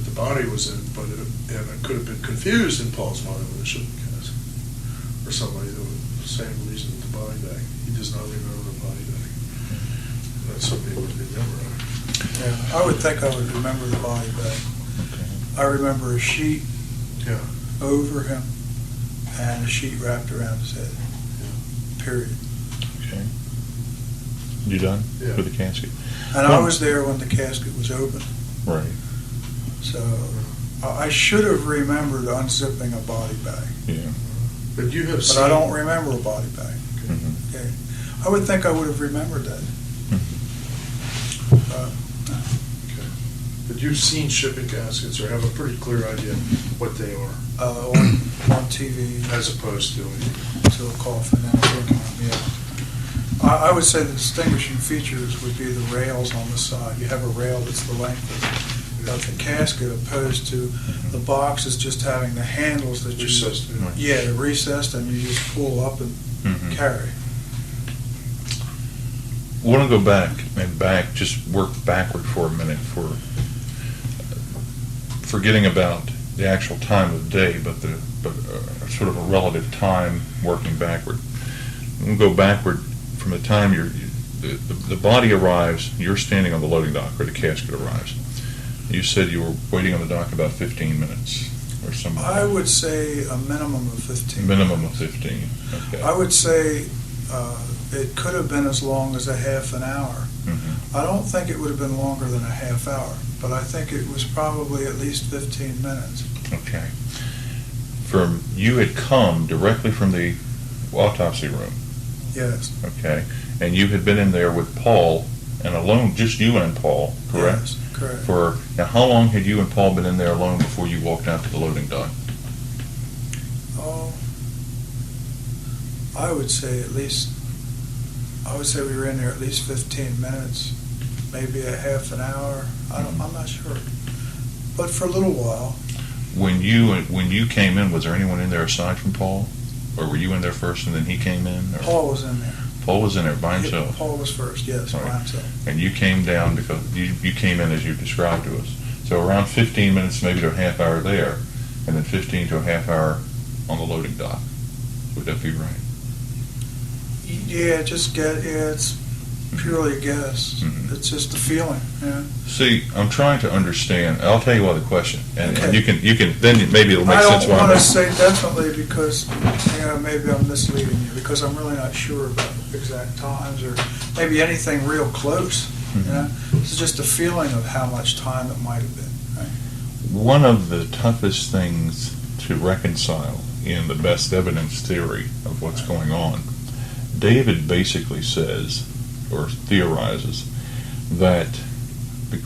the body was in, but it could have been confused in Paul's mind with a shipping casket or somebody that was the same reason with the body bag. He does not remember the body bag. That's something he would remember. Yeah, I would think I would remember the body bag. I remember a sheet Yeah. over him and a sheet wrapped around his head. Period. Okay. You done Yeah. with the casket? And I was there when the casket was open. Right. So I should have remembered unzipping a body bag. Yeah. But you have But seen. I don't remember a body bag. Mhm. Okay. I would think I would have remembered that. But you've seen shipping caskets or have a pretty clear idea what they are, On TV as opposed to. to a coffin and a room, yeah. I would say the distinguishing features would be the rails on the side. You have a rail that's the length of the casket opposed to the box is just having the handles that you... Recessed, yeah. Yeah, they're recessed and you just pull up and carry. I want to go back, just work backward for a minute for forgetting about the actual time of day, but sort of a relative time working backward. We'll go backward from the time the body arrives. You're standing on the loading dock, or the casket arrives. You said you were waiting on the dock about 15 minutes or something. I would say a minimum of 15. Minimum of 15. Okay. I would say it could have been as long as a half an hour. I don't think it would have been longer than a half hour, but I think it was probably at least 15 minutes. Okay. You had come directly from the autopsy room. Yes. Okay. And you had been in there with Paul and alone, just you and Paul, correct? Yes, correct. Now, how long had you and Paul been in there alone before you walked out to the loading dock? Oh, I would say we were in there at least 15 minutes, maybe a half an hour. I'm not sure. But for a little while. When you came in, was there anyone in there aside from Paul? Or were you in there first and then he came in? Or? Paul was in there. Paul was in there by himself. Paul was first, yes, Right. by himself. And you came down because you came in as you described to us. So around 15 minutes, maybe to a half hour there, and then 15 to a half hour on the loading dock. Would that be right? Yeah, it's purely a guess. Mhm. It's just a feeling, yeah. See, I'm trying to understand. I'll tell you why the question, and Okay. you can then maybe it'll make I sense don't why I'm want to asking. say definitely because, maybe I'm misleading you, because I'm really not sure about exact times, or maybe anything real close, It's just a feeling of how much time it might have been, right? One of the toughest things to reconcile in the best evidence theory of what's going on, David basically says, or theorizes, that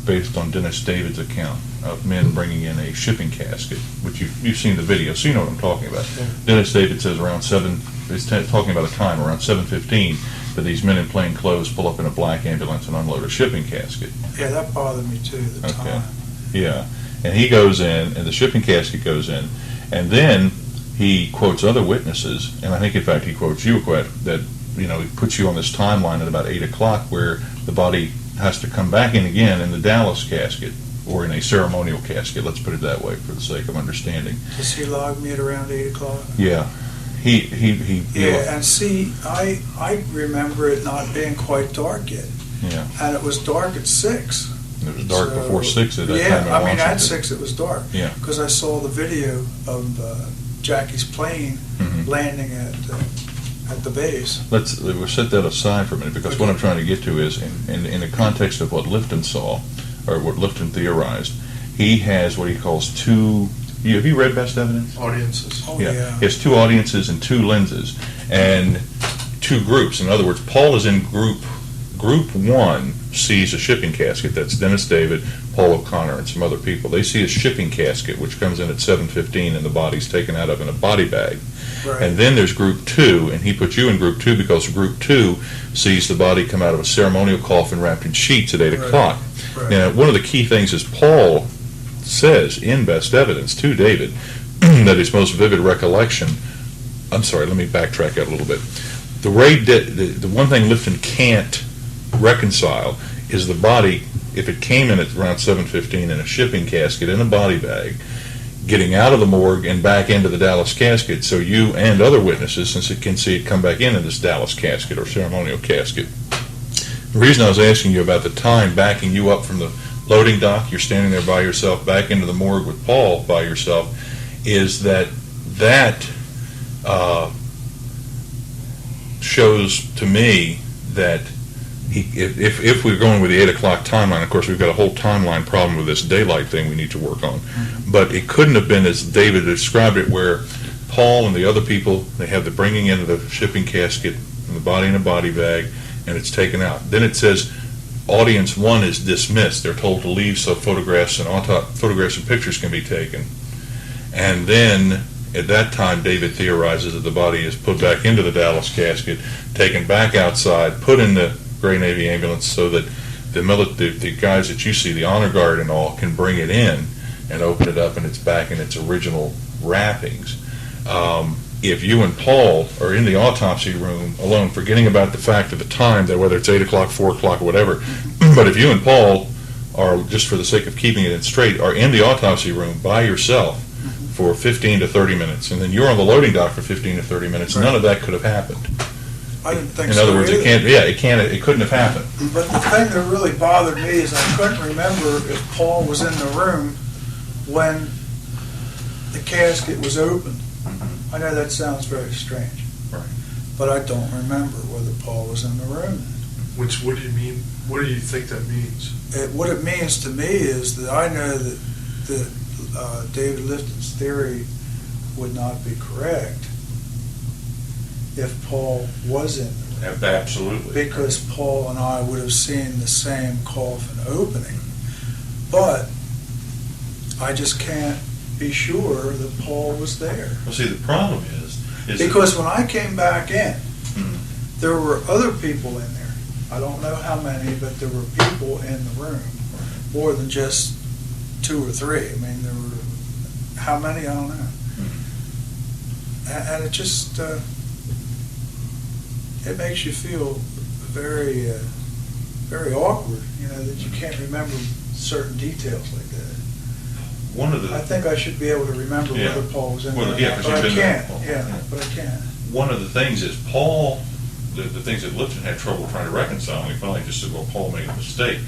based on Dennis David's account of men bringing in a shipping casket, which you've seen the video, so you know what I'm talking about. Yeah. Dennis David says around 7, he's talking about a time around 7:15 that these men in plain clothes pull up in a black ambulance and unload a shipping casket. Yeah, that bothered me too, the Okay. time. Yeah, and he goes in, and the shipping casket goes in, and then he quotes other witnesses, and I think in fact he quotes you, that he puts you on this timeline at about 8 o'clock where the body has to come back in again in the Dallas casket, or in a ceremonial casket, let's put it that way for the sake of understanding. Does he log me at around 8 o'clock? Yeah, he Yeah, and see, I remember it not being quite dark yet, yeah, and it was dark at 6. it was dark So, before 6 at that yeah, time in I mean, Washington. at 6 it was dark. Yeah. Because I saw the video of Jackie's plane Mhm. landing at the base. We'll set that aside for a minute, because what I'm trying to get to is, in the context of what Lifton saw, or what Lifton theorized, he has what he calls two. Have you read Best Evidence? Audiences. Oh, yeah. He has two audiences and two lenses, and two groups. In other words, Paul is in group 1 sees a shipping casket. That's Dennis David, Paul O'Connor, and some other people. They see a shipping casket, which comes in at 7:15, and the body's taken out of in a body bag. Right. And then there's group 2, and he put you in group 2 because group 2 sees the body come out of a ceremonial coffin wrapped in sheets at 8 Right. o'clock. Right. Now, one of the key things is Paul says in Best Evidence to David that his most vivid recollection. I'm sorry, let me backtrack out a little bit. The one thing Lifton can't reconcile is the body, if it came in at around 7:15 in a shipping casket in a body bag, getting out of the morgue and back into the Dallas casket, so you and other witnesses, since it can see it come back in this Dallas casket or ceremonial casket. The reason I was asking you about the time backing you up from the loading dock, you're standing there by yourself, back into the morgue with Paul by yourself, is that shows to me that if we're going with the 8 o'clock timeline, of course we've got a whole timeline problem with this daylight thing we need to work on. But it couldn't have been as David described it, where Paul and the other people, they have the bringing in of the shipping casket and the body in a body bag, and it's taken out. Then it says audience 1 is dismissed. They're told to leave so photographs and pictures can be taken. And then at that time, David theorizes that the body is put back into the Dallas casket, taken back outside, put in the Gray Navy ambulance so that the guys that you see, the honor guard and all, can bring it in and open it up, and it's back in its original wrappings. If you and Paul are in the autopsy room alone, forgetting about the fact of the time, that whether it's 8 o'clock, 4 o'clock, or whatever, but if you and Paul are, just for the sake of keeping it straight, are in the autopsy room by yourself for 15 to 30 minutes, and then you're on the loading dock for 15 to 30 minutes, none of that could have happened. I didn't think In so other words, either. it couldn't have happened. But the thing that really bothered me is I couldn't remember if Paul was in the room when the casket was opened. I know that sounds very strange. Right. But I don't remember whether Paul was in the room. What do you mean? What do you think that means? What it means to me is that I know that David Lifton's theory would not be correct if Paul was in the room. Absolutely. Because Paul and I would have seen the same coffin opening. But I just can't be sure that Paul was there. Well, see, the problem is Because when I came back in, Mhm. there were other people in there. I don't know how many, but there were people in the room, more than just 2 or 3. I mean, there were, how many, I don't know. And it just, it makes you feel very, very awkward, that you can't remember certain details like that. one of the I think I should be able to remember Yeah. whether Paul was in Well, there or yeah, not, 'cause but you've I been there, can't. Paul. Yeah, Yeah. but I can't. one of the things is Paul the things that Lifton had trouble trying to reconcile, and he finally just said, well, Paul made a mistake.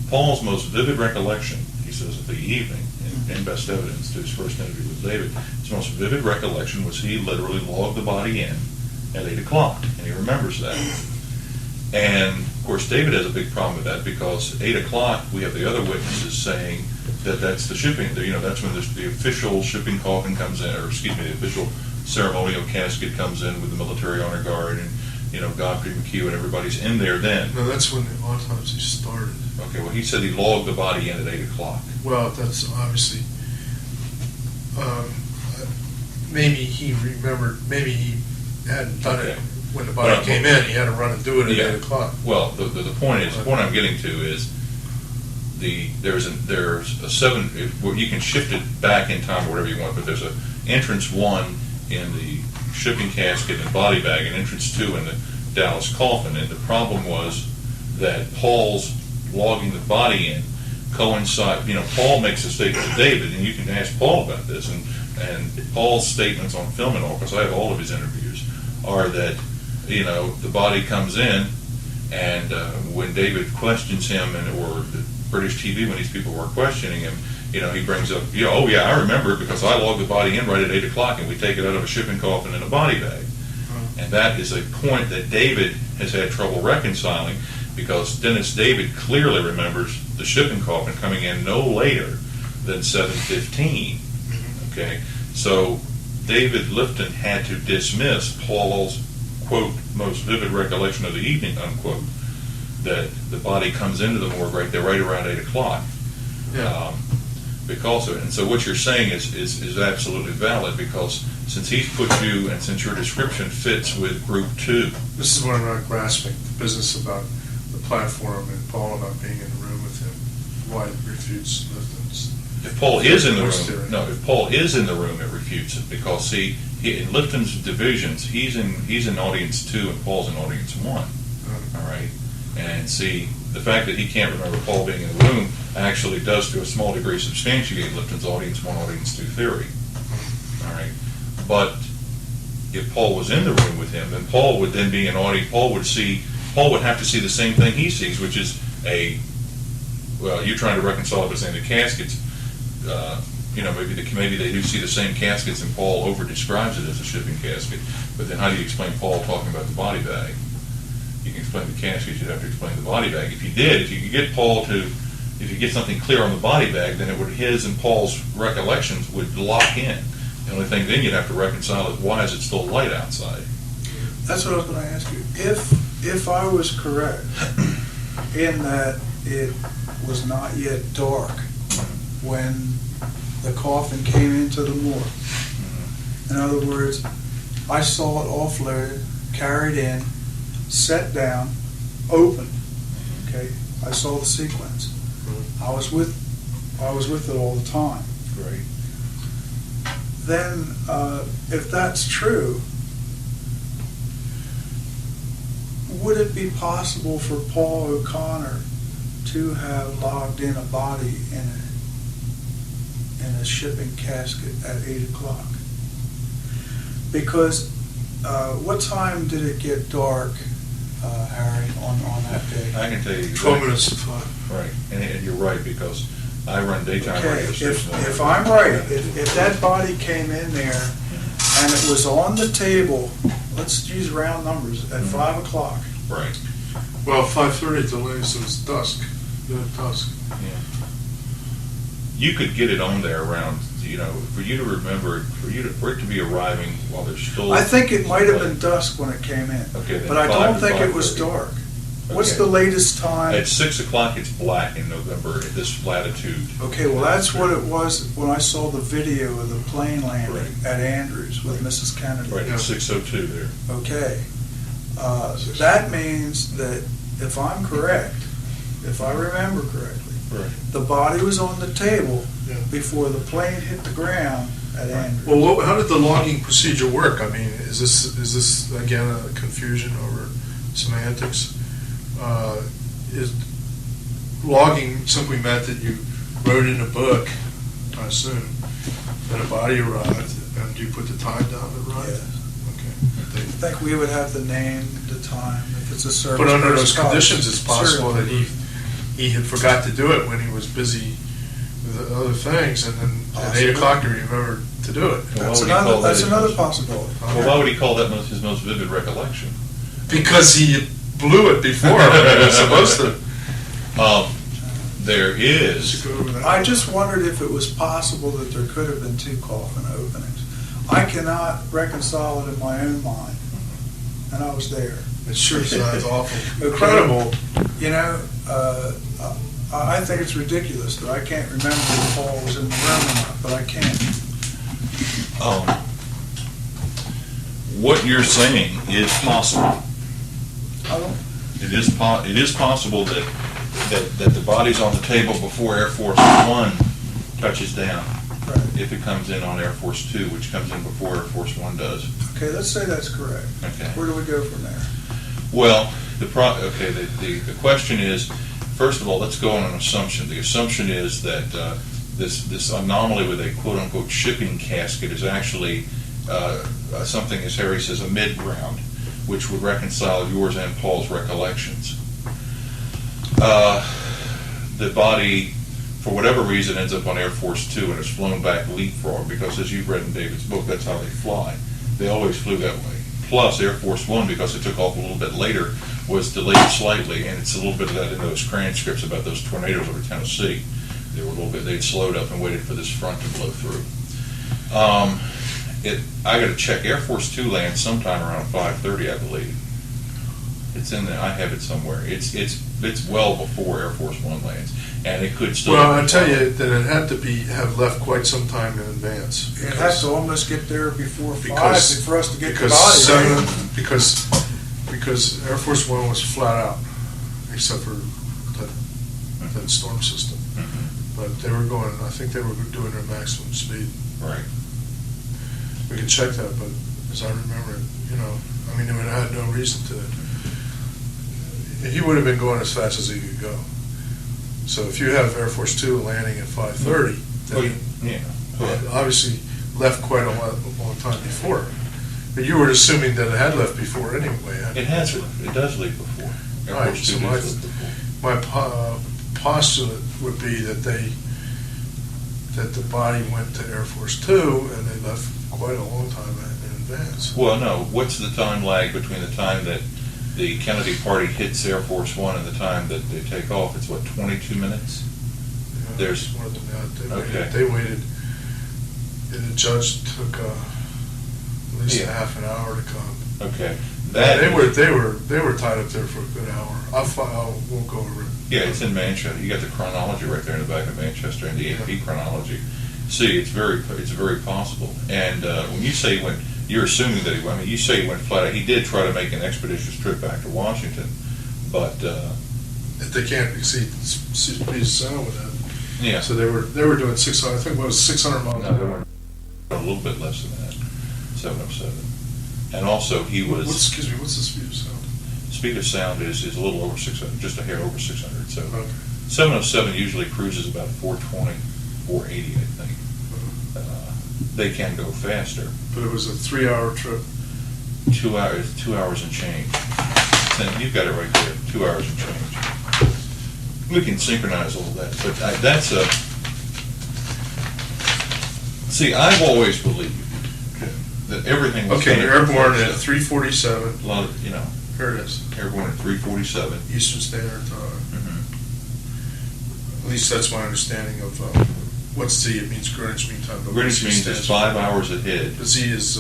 Paul's most vivid recollection, he says, of the evening, in best evidence to his first interview with David, his most vivid recollection was he literally logged the body in at 8 o'clock, and he remembers that. And, of course, David has a big problem with that because 8 o'clock, we have the other witnesses saying that that's the shipping, that's when the official shipping coffin comes in, or excuse me, the official ceremonial casket comes in with the military honor guard and, Godfrey McHugh and everybody's in there then. No, that's when the autopsy started. Okay, well, he said he logged the body in at 8 o'clock. Well, that's obviously, maybe he remembered, maybe he hadn't done it when the body came in. He had to run and do it at 8 o'clock. Well, the point I'm getting to is there's a 7, where you can shift it back in time or whatever you want, but there's a entrance 1 in the shipping casket and body bag, and entrance 2 in the Dallas coffin. And the problem was that Paul's logging the body in coincide. Paul makes a statement to David, and you can ask Paul about this. And Paul's statements on film and all, because I have all of his interviews, are that the body comes in, and when David questions him, or the British TV, when these people were questioning him, he brings up, oh yeah, I remember because I logged the body in right at 8 o'clock, and we take it out of a shipping coffin in a body bag. And that is a point that David has had trouble reconciling, because Dennis David clearly remembers the shipping coffin coming in no later than 7:15. Okay, so David Lifton had to dismiss Paul's, quote, most vivid recollection of the evening, unquote, that the body comes into the morgue right around 8 o'clock. Yeah. Because of it. And so what you're saying is absolutely valid, because since he's put you, and since your description fits with group 2. This is what I'm not grasping, the business about the platform and Paul about being in the room with him. Why it refutes Lifton's. If Paul is in the theory. room, no, if Paul is in the room, it refutes it, because see, in Lifton's divisions, he's in audience 2 and Paul's in audience 1. All right, and see, the fact that he can't remember Paul being in the room actually does, to a small degree, substantiate Lifton's audience 1, audience 2 theory. All right, but if Paul was in the room with him, then Paul would then be an audience. Paul would have to see the same thing he sees, which is you're trying to reconcile it by saying the caskets. Maybe they do see the same caskets, and Paul over describes it as a shipping casket. But then how do you explain Paul talking about the body bag? You can explain the caskets, you'd have to explain the body bag. If you could get Paul to, if you get something clear on the body bag, then his and Paul's recollections would lock in. The only thing then you'd have to reconcile is, why is it still light outside? That's what I was going to ask you. If I was correct in that it was not yet dark when the coffin came into the morgue. In other words, I saw it offloaded, carried in, set down, open. Okay, I saw the sequence. I was with it all the time. Right. Then, if that's true, would it be possible for Paul O'Connor to have logged in a body in a shipping casket at 8 o'clock? Because what time did it get dark, Harry, on that day? I can tell you exactly. 12 minutes to 5. Right, and you're right, because I run daytime Okay, radio stations. if I'm right, if that body came in there and it was on the table, let's use round numbers, at 5 o'clock. Right. Well, 5:30 at the latest, so it's dusk. Dusk. Yeah. You could get it on there around, for you to remember, for it to be arriving while there's still. I think it might have been dusk when it came in, Okay, then but I 5 don't to think it was 5:30. dark. What's Okay. the latest time? At 6 o'clock, it's black in November at this latitude. Okay, well, that's what it was when I saw the video of the plane landing Right. at Andrews with Mrs. Kennedy. Right, Yeah. at 6:02 there. Okay. That means that if I'm correct, if I remember correctly, Right. the body was on the table Yeah. before the plane hit the ground at Andrews. Well, how did the logging procedure work? I mean, is this again a confusion over semantics? Is logging simply meant that you wrote in a book, I assume, that a body arrived, and you put the time down that arrived? Yes. They- I think we would have to name the time if it's a service. But under those first call, conditions, it's possible that serial. he had forgot to do it when he was busy with other things, and then at Possibly. 8 o'clock he remembered to do it. Well, That's why would he call another, that that's his another most- possibility. Well, why would he call that his most vivid recollection? Because he blew it before he was supposed to. There is, I just wondered if it was possible that there could have been 2 coffin openings. I cannot reconcile it in my own mind, and I was there. It sure sounds awful. Okay. Incredible. You know, I think it's ridiculous that I can't remember if Paul was in the room or not, but I can. what you're saying is possible. I don't, It is possible that the body's on the table before Air Force One touches down. right. If it comes in on Air Force Two, which comes in before Air Force One does. Okay, let's say that's correct. Okay. Where do we go from there? Well, the question is, first of all, let's go on an assumption. The assumption is that this anomaly with a quote-unquote shipping casket is actually something, as Harry says, a mid-ground, which would reconcile yours and Paul's recollections. The body, for whatever reason, ends up on Air Force Two and is flown back leapfrog, because as you've read in David's book, that's how they fly. They always flew that way. Plus, Air Force One, because it took off a little bit later, was delayed slightly, and it's a little bit of that in those transcripts about those tornadoes over Tennessee. They were a little bit, they'd slowed up and waited for this front to blow through. I got to check. Air Force Two lands sometime around 5:30, I believe. It's in there. I have it somewhere. It's well before Air Force One lands, and it could still. Well, I tell you that it had to have left quite some time in advance. It has to almost get there before 5 because- for us to get the Because body, right? because Air Force One was flat out, except for that storm system. But they were going, I think they were doing their maximum speed. Right. We can check that, but as I remember it, I mean, it had no reason to. He would have been going as fast as he could go. So if you have Air Force Two landing at 5:30, then obviously left quite a long time before. But you were assuming that it had left before anyway. It has. It does leave before. Air Right, Force Two so does leave before. My postulate would be that the body went to Air Force Two and they left quite a long time in advance. Well, no. What's the time lag between the time that the Kennedy party hits Air Force One and the time that they take off? It's what, 22 minutes? There's- More than that. Okay. They waited. And the judge took at least a half an hour to come. Okay. They were tied up there for a good hour. I won't go over it. Yeah, it's in Manchester. You got the chronology right there in the back of Manchester and the AP chronology. See, it's very possible. And when you say you're assuming that you say he went flat out. He did try to make an expeditious trip back to Washington, but If they can't exceed speed of sound with that. yeah, So they were doing 600. I think it was 600 miles no, an they hour. weren't. A little bit less than that, 707. And also he was What's the speed of sound? speed of sound is a little over 600, just a hair over 600. So Okay. 707 usually cruises about 420, 480, I think. They can go faster. But it was a 3-hour trip. 2 hours and change. And you've got it right there, 2 hours and change. We can synchronize all that, but that's a. See, I've always believed that everything was Okay, done airborne at 3:47. a lot of, Here it is. airborne at 3:47. Eastern Standard Time. At least that's my understanding of what's Z. It means Greenwich Mean Time. but Greenwich what's Z means stands it's for? 5 hours ahead, The Z is.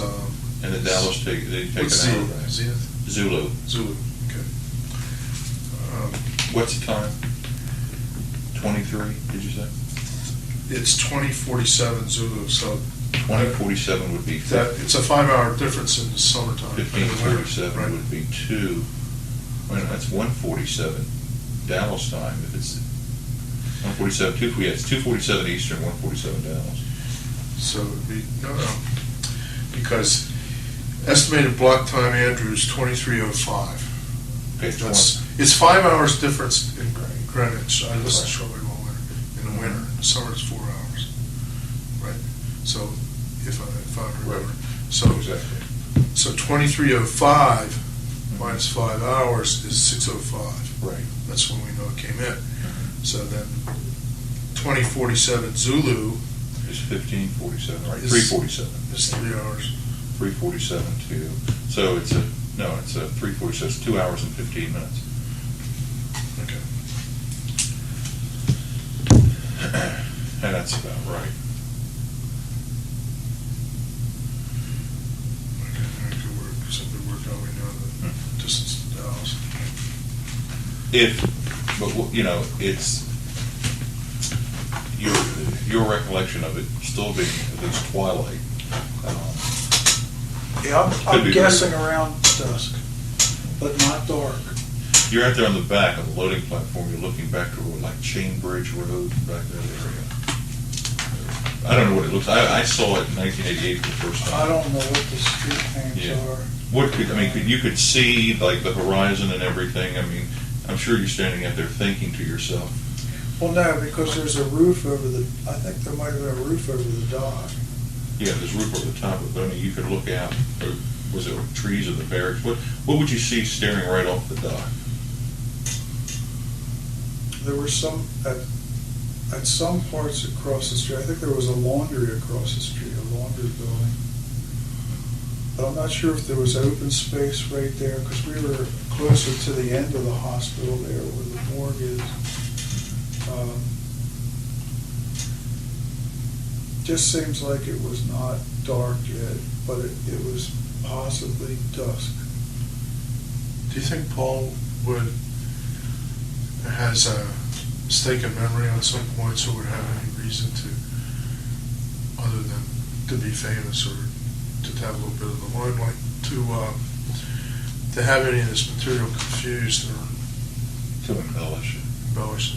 and the Dallas they take What's an Z? hour back. Zenith? Zulu. Zulu. Okay. What's the time? 23, did you say? It's 20:47 Zulu, so 20:47 would be it's a 5-hour difference in the summertime. 15:47 Right. would be 2. Wait a minute, that's 1:47 Dallas time. If it's 1:47, it's 2:47 Eastern, 1:47 Dallas. So it would be, no, because estimated block time, Andrew, is 23:05. Okay, It's 5 hours difference in Greenwich. I listen to shortwave all winter. In the winter, in the summer it's 4 hours, right? So if I remember, so exactly. So 23:05 minus 5 hours is 6:05. Right. That's when we know it came in. So then 2047 Zulu It's 15:47, right? Is- 3:47. is 3 hours. 3:47 to, so it's a 3:47, it's 2 hours and 15 minutes. Okay. And that's about right. Okay, very good work. Some good work how we know the distance to Dallas. It's your recollection of it still being at least twilight. Yeah, Could I'm be guessing around dusk, but not dark. You're out there on the back of the loading platform, you're looking back toward like Chain Bridge Road, back that area. I don't know what it looks like. I saw it in 1988 for the first time. I don't know what the street names Yeah. are. You could see like the horizon and everything. I mean, I'm sure you're standing out there thinking to yourself, Well, no, because there's a roof over I think there might have been a roof over the dock. yeah, there's roof over the top of it, but I mean, you could look out, or was it trees in the barracks? What would you see staring right off the dock? There were some, at some parts across the street, I think there was a laundry across the street, a laundry building. But I'm not sure if there was open space right there, because we were closer to the end of the hospital there where the morgue is. Just seems like it was not dark yet, but it was possibly dusk. Do you think Paul has a mistaken memory on some points, or would have any reason to, other than to be famous or to have a little bit of the limelight, to have any of this material confused or To embellish it. embellished?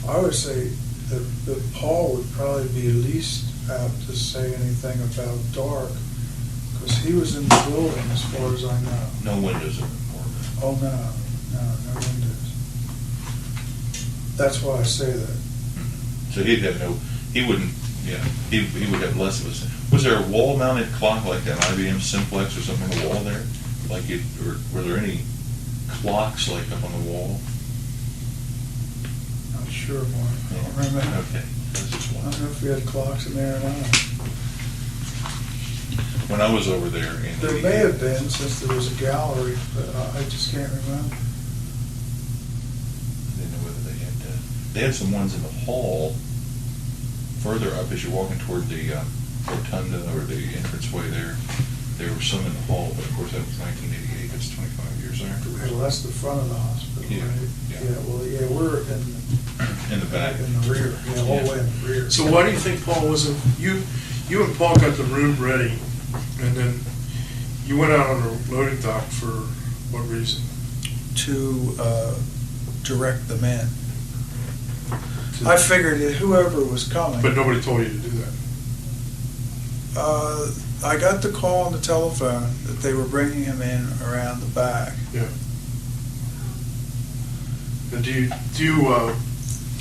I would say that Paul would probably be least apt to say anything about dark, because he was in the building as far as I know. No windows in the morgue. Oh, no windows. That's why I say that. So he would have less of a. Was there a wall-mounted clock like an IBM Simplex or something on the wall there? Or were there any clocks like up on the wall? Not sure, Mark. I don't remember. Okay, that's just I one. don't know if we had clocks in there or not. When I was over there There may have been, since there was a gallery, but I just can't remember. I didn't know whether they had some ones in the hall further up as you're walking toward the rotunda or the entranceway there. There were some in the hall, but of course that was 1988. That's 25 years after. Well, that's the front of the hospital, Yeah, right? yeah. We're In the back. in the rear, all the way in the rear. So why do you think Paul wasn't, you and Paul got the room ready, and then you went out on a loading dock for what reason? To direct the men. I figured that whoever was coming. But nobody told you to do that. I got the call on the telephone that they were bringing him in around the back. Yeah. And do you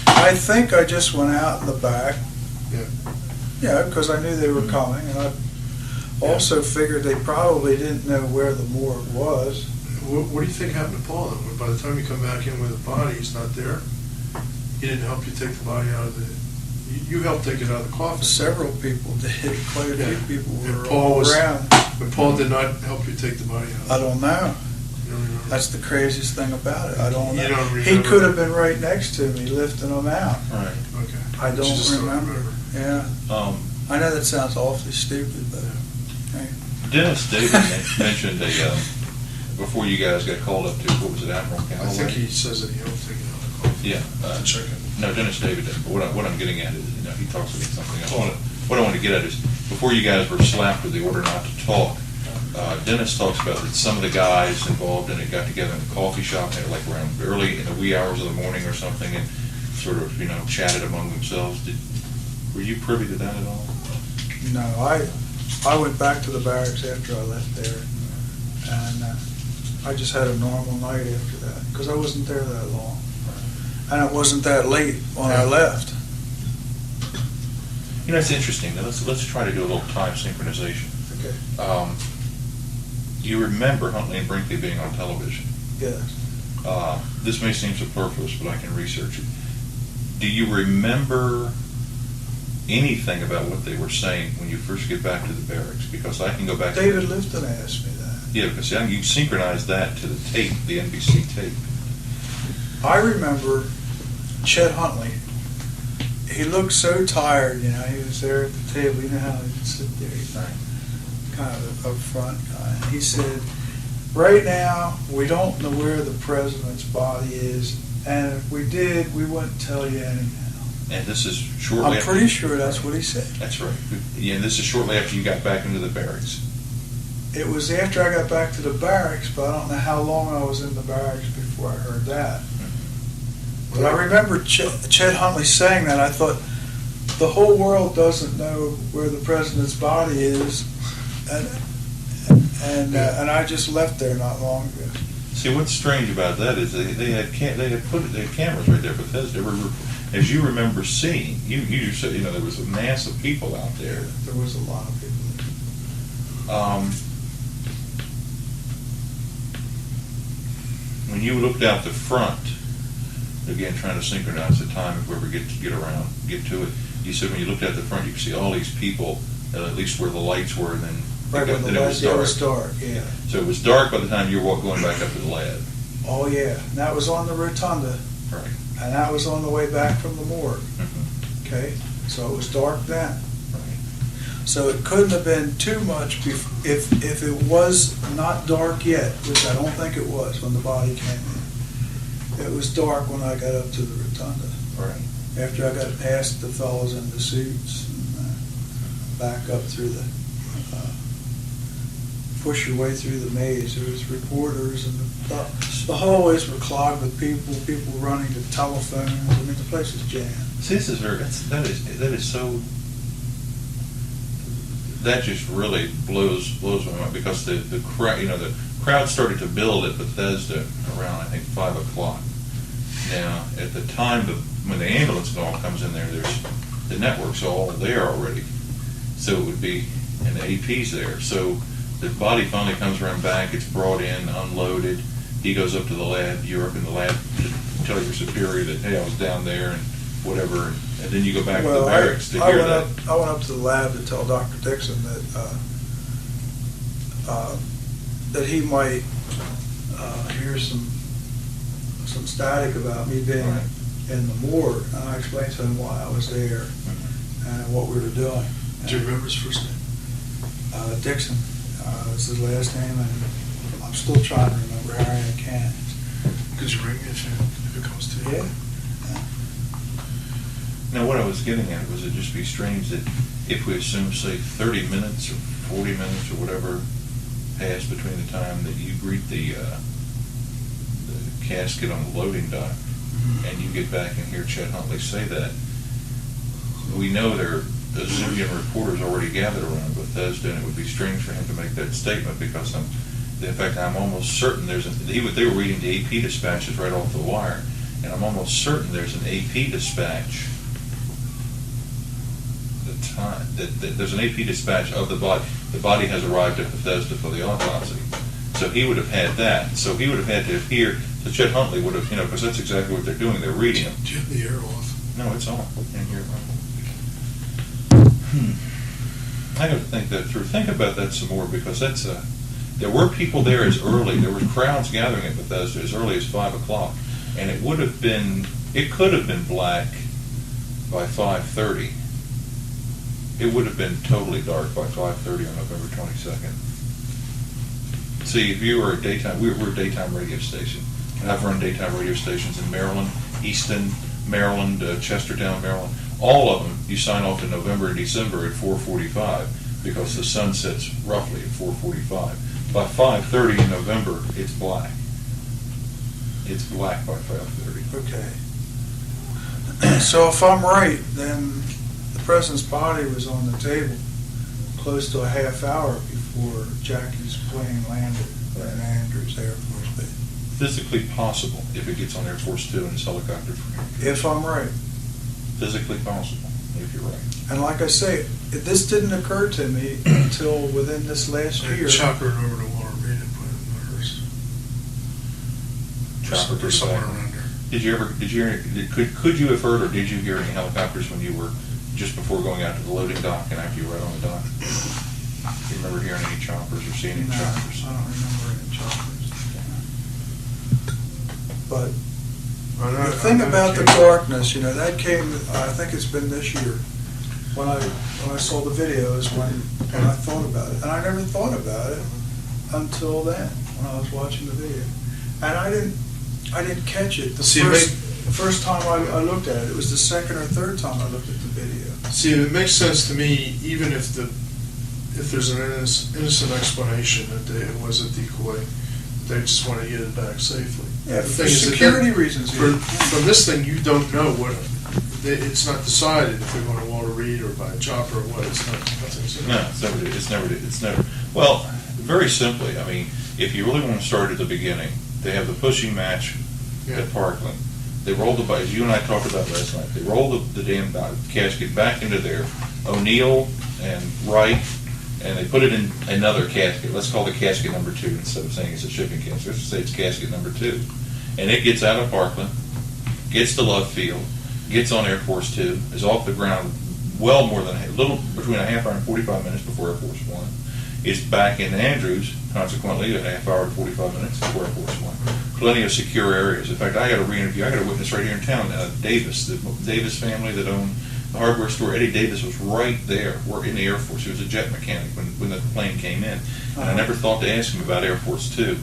I think I just went out in the back. Yeah. Yeah, because I knew they were coming, and I also figured they probably didn't know where the morgue was. what do you think happened to Paul then? By the time you come back in with the body, he's not there? He didn't help you take the body out of the, you helped take it out of the coffin. Several people did. Quite a few people And were Paul all was- around. But Paul did not help you take the body out. I don't know. You don't remember? That's the craziest thing about it. I don't You know. don't He remember? could have been right next to me lifting them out. Right. Okay. I You don't just remember. Yeah. I know that sounds awfully stupid, but hey. Dennis David mentioned before you guys got called up to, what was it, Admiral Callaway? I think he says that he helped take it out of the coffin. Yeah. To check it. No, Dennis David didn't, but what I'm getting at is, he talks about something else. What I want to get at is, before you guys were slapped with the order not to talk, Dennis talks about that some of the guys involved in it got together in the coffee shop, and they were like around early in the wee hours of the morning or something, and sort of, chatted among themselves. Were you privy to that at all? No, I went back to the barracks after I left there, and I just had a normal night after that, because I wasn't there that long. And it wasn't that late when I left. It's interesting. Now, let's try to do a little time synchronization. Okay. You remember Huntley and Brinkley being on television. Yes. This may seem superfluous, but I can research it. Do you remember anything about what they were saying when you first get back to the barracks? Because I can go back David to Lifton asked me that. Yeah, because you synchronized that to the tape, the NBC tape. I remember Chet Huntley. He looked so tired, you know. He was there at the table. You know how he would sit there. He's kind of up front guy. And he said, right now, we don't know where the president's body is, and if we did, we wouldn't tell you anyhow. And this is shortly I'm after... pretty sure that's what he said. That's right. Yeah, and this is shortly after you got back into the barracks. It was after I got back to the barracks, but I don't know how long I was in the barracks before I heard that. But I remember Chet Huntley saying that. I thought, the whole world doesn't know where the president's body is, and I just left there not long ago. See, what's strange about that is they had cameras right there, Bethesda. As you remember seeing, you said, you know, there was a mass of people out there. There was a lot of people there. When you looked out the front, again trying to synchronize the time if we ever get to it, you said when you looked out the front, you could see all these people, at least where the lights were, and then Right when the lights, it was dark, yeah. So it was dark by the time you were going back up to the lab. Oh, yeah. And that was on the rotunda. Right. And that was on the way back from the morgue. Mm-hmm. Okay? So it was dark then. Right. So it couldn't have been too much if it was not dark yet, which I don't think it was when the body came in. It was dark when I got up to the rotunda. Right. After I got past the fellows in the suits and back up through the, push your way through the maze. There was reporters and the hallways were clogged with people running to telephones. I mean, the place was jammed. See, this is that is so. That just really blows my mind because the crowd, you know, the crowd started to build at Bethesda around I think 5 o'clock. Now, at the time when the ambulance and all comes in there, there's the network's all there already, so it would be and the AP's there. So the body finally comes around back. It's brought in, unloaded. He goes up to the lab. You're up in the lab to tell your superior that hey, I was down there and whatever. And then you go back to the barracks to hear that. I went up to the lab to tell Dr. Dixon that he might hear some static about me being in the morgue, and I explained to him why I was there and what we were doing. Do you remember his first name? Dixon is his last name, and I'm still trying to remember Harry. I can't. Could you ring if it comes to you? Yeah. Now, what I was getting at was it'd just be strange that if we assume, say, 30 minutes or 40 minutes or whatever passed between the time that you greet the casket on the loading dock and you get back and hear Chet Huntley say that, we know there are a zillion reporters already gathered around Bethesda, and it would be strange for him to make that statement because in fact, I'm almost certain they were reading the AP dispatches right off the wire, and I'm almost certain there's an AP dispatch. There's an AP dispatch of the body. The body has arrived at Bethesda for the autopsy. So he would have had that. So he would have had to hear. So Chet Huntley would have, because that's exactly what they're doing. They're reading them. Do you have the air off? No, it's on. In here. I got to think that through. Think about that some more because that's there were people there as early. There were crowds gathering at Bethesda as early as 5 o'clock, and it would have been. It could have been black by 5:30. It would have been totally dark by 5:30 on November 22nd. See, if you were a daytime, we're a daytime radio station. And I've run daytime radio stations in Maryland, Easton, Maryland, Chestertown, Maryland. All of them, you sign off in November and December at 4:45 because the sun sets roughly at 4:45. By 5:30 in November, it's black. It's black by 5:30. Okay. So if I'm right, then the president's body was on the table close to a half hour before Jackie's plane landed at Andrews Air Force Base. Physically possible if it gets on Air Force 2 and it's helicoptered from here. If I'm right. Physically possible, if you're right. And like I say, this didn't occur to me until within this last year. Chopper over to Walter Reed. chopper to the somewhere back. around there. Did you could you have heard or did you hear any helicopters when you were just before going out to the loading dock and after you were right on the dock? Do you remember hearing any choppers or seeing any No, choppers? I don't remember any choppers. But the thing about the darkness, that came, I think it's been this year, when I saw the videos, when I thought about it. And I never thought about it until then, when I was watching the video. And I didn't catch it the first time I looked at it. It was the second or third time I looked at the video. See, it makes sense to me, even if there's an innocent explanation that it was a decoy, they just want to get it back safely. Yeah, The for thing is that security reasons. From this thing, you don't know what, it's not decided if they're going to Walter Reed or by a chopper or what. It's not, nothing's in No, it. it's never. Well, very simply, I mean, if you really want to start at the beginning, they have the pushing match at Parkland. They roll the, as you and I talked about last night, they roll the damn casket back into there. O'Neill and Wright, and they put it in another casket. Let's call it casket number 2 instead of saying it's a shipping casket. Let's just say it's casket number 2. And it gets out of Parkland, gets to Love Field, gets on Air Force 2, is off the ground well more than a little between a half hour and 45 minutes before Air Force 1. It's back in Andrews, consequently, a half hour to 45 minutes before Air Force 1. Plenty of secure areas. In fact, I got a re-interview. I got a witness right here in town, Davis, the Davis family that owned the hardware store. Eddie Davis was right there. We're in the Air Force. He was a jet mechanic when the plane came in. And I never thought to ask him about Air Force 2.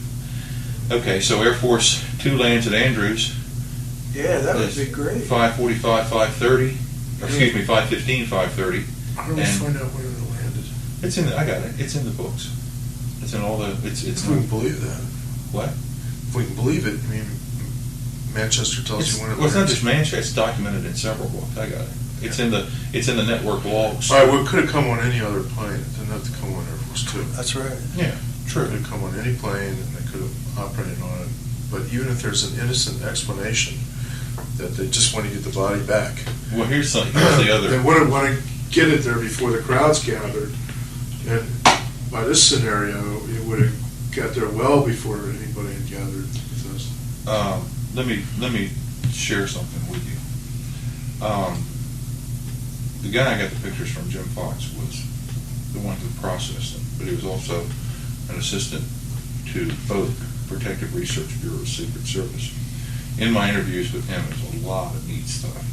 Okay, so Air Force 2 lands at Andrews. Yeah, that would be great. 5:45, 5:30. Excuse me, 5:15, 5:30. How do we find out where they landed? It's in the, I got it. It's in the books. It's in all the, it's If we can believe that. what? If we can believe it, I mean, Manchester tells you when it Well, it's not lands. just Manchester. It's documented in several books. I got it. It's in the network logs. All right, well, it could have come on any other plane. It didn't have to come on Air Force 2. That's right. Yeah, It true. could have come on any plane, and they could have operated on it. But even if there's an innocent explanation that they just want to get the body back, Well, here's the other. they wouldn't want to get it there before the crowds gathered. And by this scenario, it would have got there well before anybody had gathered with us. Let me share something with you. The guy I got the pictures from, Jim Fox, was the one who processed them, but he was also an assistant to both Protective Research Bureau, Secret Service. In my interviews with him, there's a lot of neat stuff.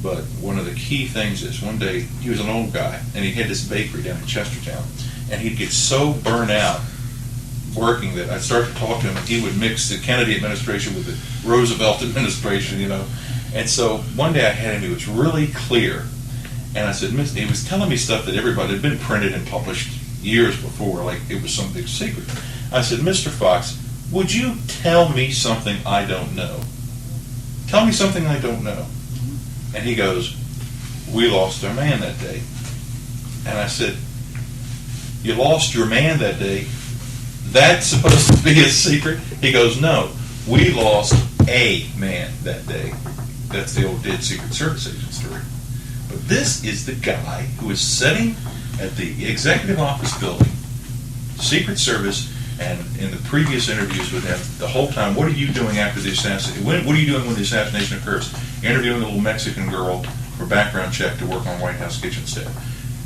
But one of the key things is one day, he was an old guy, and he had this bakery down in Chestertown, and he'd get so burnt out working that I'd start to talk to him, and he would mix the Kennedy administration with the Roosevelt administration, And so one day I had him, he was really clear, and I said, he was telling me stuff that everybody had been printed and published years before, like it was some big secret. I said, Mr. Fox, would you tell me something I don't know? Tell me something I don't know. And he goes, we lost our man that day. And I said, you lost your man that day? That's supposed to be a secret? He goes, no, we lost a man that day. That's the old dead Secret Service agent story. But this is the guy who is sitting at the executive office building, Secret Service, and in the previous interviews with him, the whole time, what are you doing after the assassination? What are you doing when the assassination occurs? Interviewing a little Mexican girl for background check to work on White House kitchen staff.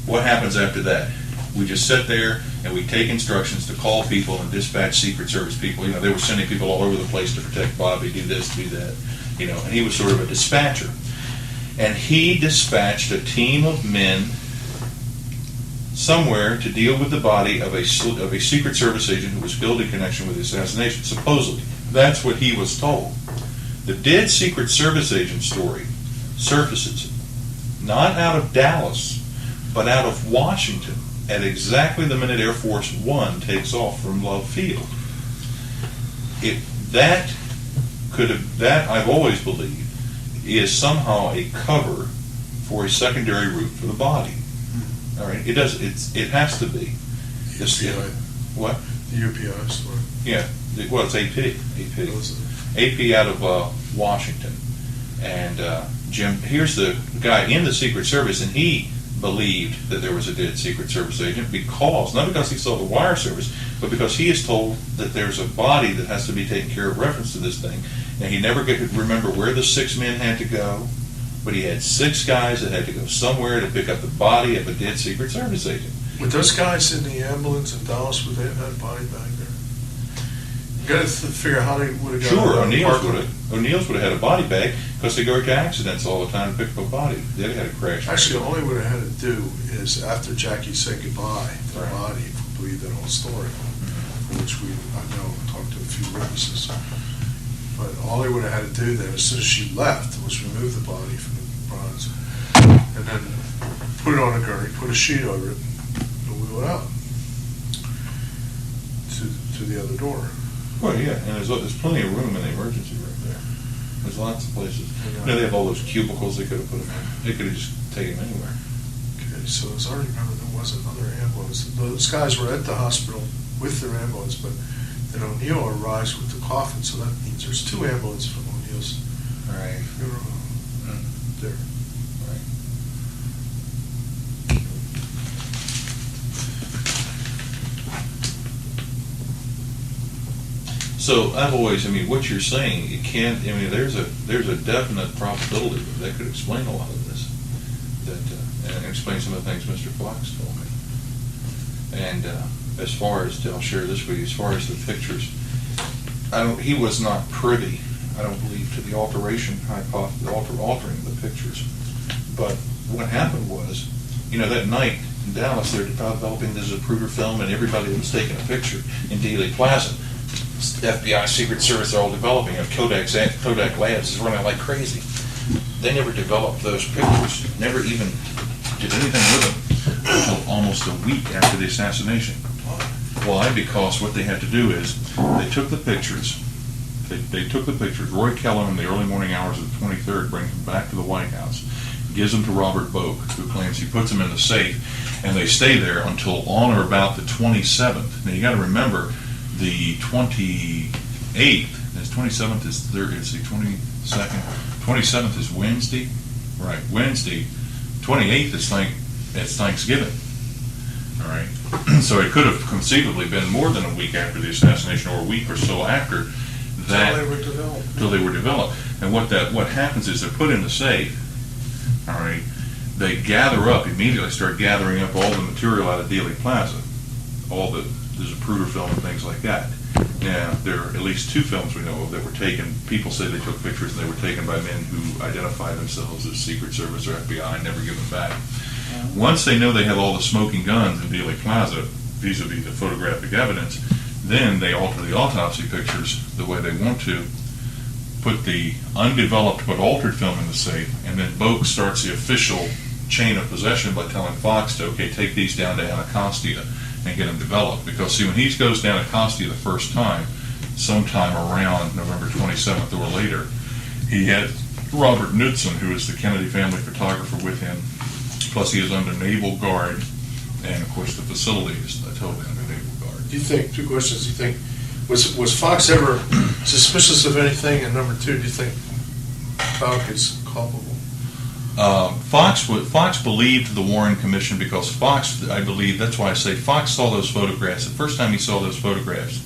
What happens after that? We just sit there and we take instructions to call people and dispatch Secret Service people. They were sending people all over the place to protect Bobby, do this, do that. And he was sort of a dispatcher. And he dispatched a team of men somewhere to deal with the body of a Secret Service agent who was killed in connection with the assassination, supposedly. That's what he was told. The dead Secret Service agent story surfaces not out of Dallas, but out of Washington at exactly the minute Air Force One takes off from Love Field. That I've always believed is somehow a cover for a secondary route for the body. All right, it has to be. The UPI. What? The UPI story. Yeah. Well, it's AP. AP out of Washington. And Jim, here's the guy in the Secret Service, and he believed that there was a dead Secret Service agent not because he saw the wire service, but because he is told that there's a body that has to be taken care of reference to this thing. And he never could remember where the 6 men had to go, but he had 6 guys that had to go somewhere to pick up the body of a dead Secret Service agent. With those guys in the ambulance in Dallas, would they have had a body back there? You got to figure out how they would have got Sure, out of the park. O'Neill's would have had a body bag because they go to accidents all the time to pick up a body. They'd have had a crash. Actually, all they would have had to do is, after Jackie said goodbye to the Right. body, if we believe that whole story, for which I know, talked to a few witnesses. But all they would have had to do then, as soon as she left, was remove the body from the bronze, and then put it on a gurney, put a sheet over it, and wheel it out to the other door. Well, yeah, and there's plenty of room in the emergency room there. There's lots of places. They have all those cubicles they could have put them in. They could have just taken them anywhere. Okay, so as I remember, there was another ambulance. Those guys were at the hospital with their ambulance, but then O'Neill arrives with the coffin, so that means there's 2 ambulances from O'Neill's Right. funeral there. Right. So I've always, what you're saying, it can't. There's a definite probability that could explain a lot of this, and explain some of the things Mr. Fox told me. And as far as I'll share this with you, as far as the pictures, he was not privy, I don't believe, to the altering the pictures. But what happened was, that night in Dallas, they're developing this Zapruder film, and everybody was taking a picture in Dealey Plaza. FBI, Secret Service are all developing it. Kodak Labs is running like crazy. They never developed those pictures, never even did anything with them until almost a week after the assassination. Why? Because what they had to do is they took the pictures. They took the pictures. Roy Kellum in the early morning hours of the 23rd brings them back to the White House, gives them to Robert Boak, who claims he puts them in the safe, and they stay there until on or about the 27th. Now you got to remember, the 28th, the 27th is the 22nd, 27th is Wednesday, right? Wednesday, 28th is Thanksgiving. All right, so it could have conceivably been more than a week after the assassination, or a week or so after that. Till they were developed. And what happens is they're put in the safe. All right, they immediately start gathering up all the material out of Dealey Plaza, all the Zapruder film and things like that. Now, there are at least 2 films we know of that were taken. People say they took pictures and they were taken by men who identify themselves as Secret Service or FBI and never give them back. Once they know they have all the smoking guns in Dealey Plaza, vis-a-vis the photographic evidence, then they alter the autopsy pictures the way they want to, put the undeveloped but altered film in the safe, and then Boak starts the official chain of possession by telling Fox to, take these down to Anacostia and get them developed. Because, see, when he goes down to Anacostia the first time, sometime around November 27th or later, he had Robert Knudsen, who is the Kennedy family photographer, with him. Plus, he is under naval guard, and of course, the facility is totally under naval guard. Do you think, 2 questions, do you think, was Fox ever suspicious of anything? And number 2, do you think Falk is culpable? Fox believed the Warren Commission because Fox, I believe, that's why I say Fox saw those photographs. The first time he saw those photographs,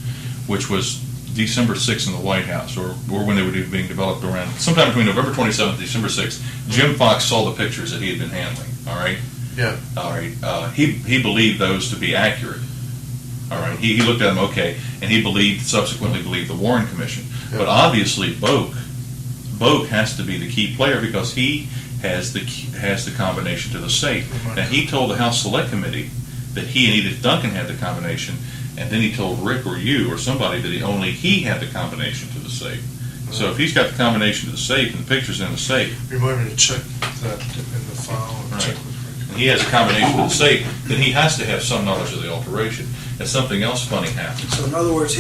which was December 6th in the White House, or when they were being developed around, sometime between November 27th and December 6th, Jim Fox saw the pictures that he had been handling, all right? Yeah. All right. He believed those to be accurate. All right. He looked at them, and he subsequently believed the Warren Commission. Yeah. But obviously, Boak has to be the key player because he has the combination to the safe. Now, he told the House Select Committee that he and Edith Duncan had the combination, and then he told Rick or you or somebody that only he had the combination to the safe. So if he's got the combination to the safe and the picture's in the safe, Remind me to check that in the file and check with Rick. and he has a combination to the safe, then he has to have some knowledge of the alteration. And something else funny happened. So in other words,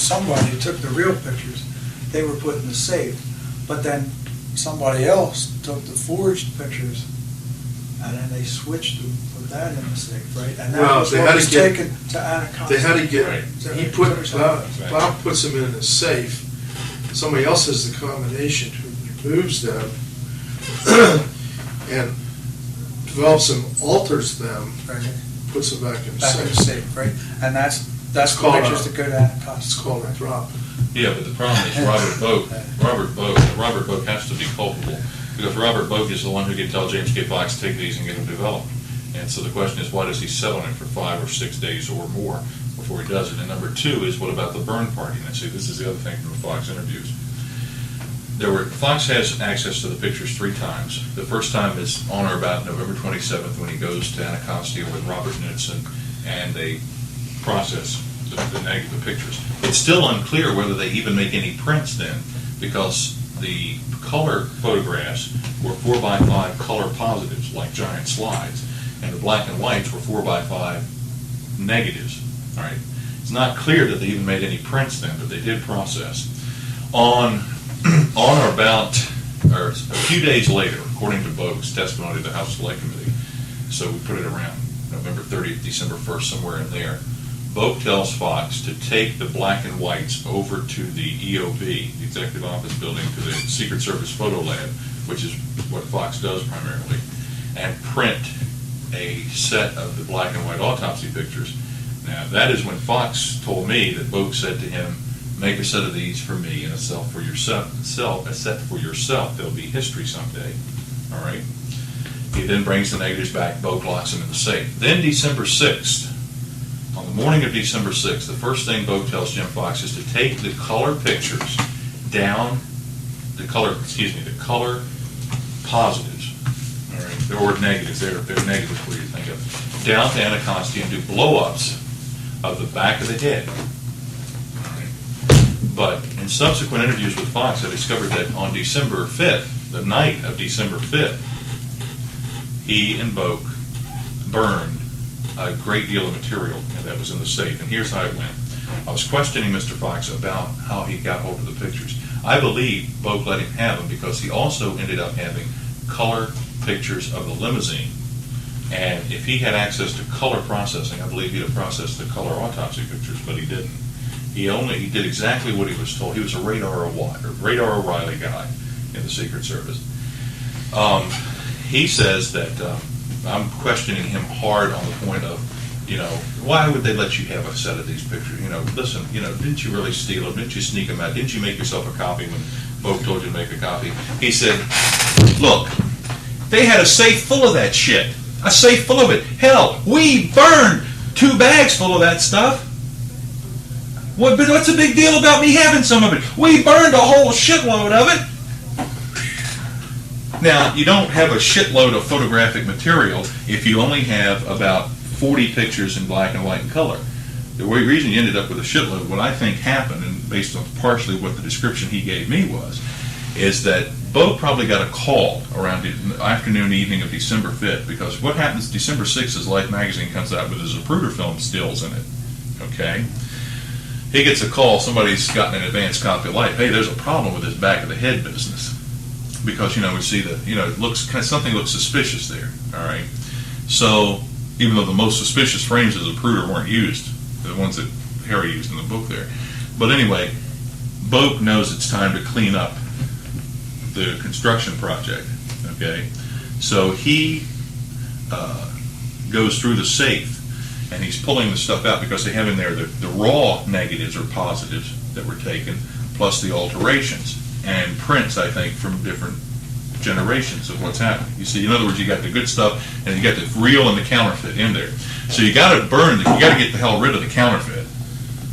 somebody took the real pictures, they were put in the safe, but then somebody else took the forged pictures, and then they switched them, put that in the safe, right? And that was what was taken to Anacostia. They had to get, Right. Bob puts them in a safe, somebody else has the combination who removes them, and develops them, alters them, Right. puts them back in the Back in the safe. safe, right? And that's It's the called pictures a- that go to Anacostia. It's called a drop. Yeah, but the problem is Robert Boak has to be culpable, because Robert Boak is the one who can tell James K. Fox, take these and get them developed. And so the question is, why does he settle on it for 5 or 6 days or more before he does it? And number two is, what about the burn party? And I see, this is the other thing from the Fox interviews. Fox has access to the pictures 3 times. The first time is on or about November 27th, when he goes to Anacostia with Robert Knudsen, and they process the pictures. It's still unclear whether they even make any prints then, because the color photographs were 4x5 color positives, like giant slides, and the black and whites were 4x5 negatives. All right, it's not clear that they even made any prints then, but they did process. On or about, or a few days later, according to Boak's testimony to the House Select Committee, so we put it around November 30th, December 1st, somewhere in there, Boak tells Fox to take the black and whites over to the EOB, the Executive Office Building, to the Secret Service Photo Lab, which is what Fox does primarily, and print a set of the black and white autopsy pictures. Now, that is when Fox told me that Boak said to him, make a set of these for me and a set for yourself. There'll be history someday. All right. He then brings the negatives back. Boak locks them in the safe. Then December 6th, on the morning of December 6th, the first thing Boak tells Jim Fox is to take the color pictures down, the color positives, all right, or negatives, they're negatives, what do you think of, down to Anacostia and do blow-ups of the back of the head. But in subsequent interviews with Fox, I discovered that on December 5th, the night of December 5th, he and Boak burned a great deal of material that was in the safe. And here's how it went. I was questioning Mr. Fox about how he got hold of the pictures. I believe Boak let him have them because he also ended up having color pictures of the limousine. And if he had access to color processing, I believe he'd have processed the color autopsy pictures, but he didn't. He did exactly what he was told. He was a Radar O'Reilly guy in the Secret Service. He says that I'm questioning him hard on the point of, why would they let you have a set of these pictures? Listen, didn't you really steal them? Didn't you sneak them out? Didn't you make yourself a copy when Boak told you to make a copy? He said, look, they had a safe full of that shit. A safe full of it. Hell, we burned 2 bags full of that stuff. But what's the big deal about me having some of it? We burned a whole shitload of it. Now, you don't have a shitload of photographic material if you only have about 40 pictures in black and white and color. The reason you ended up with a shitload, what I think happened, and based on partially what the description he gave me was, is that Boak probably got a call around the afternoon, evening of December 5th, because what happens December 6th is Life magazine comes out with his Zapruder film stills in it, okay? He gets a call, somebody's gotten an advanced copy of Life. Hey, there's a problem with this back of the head business. Because, we see that, it looks, something looks suspicious there, all right? So, even though the most suspicious frames of Zapruder weren't used, the ones that Harry used in the book there. But anyway, Boak knows it's time to clean up the construction project, okay? So he goes through the safe, and he's pulling the stuff out because they have in there the raw negatives or positives that were taken, plus the alterations, and prints, I think, from different generations of what's happening. You see, in other words, you got the good stuff, and you got the real and the counterfeit in there. So you got to you got to get the hell rid of the counterfeit.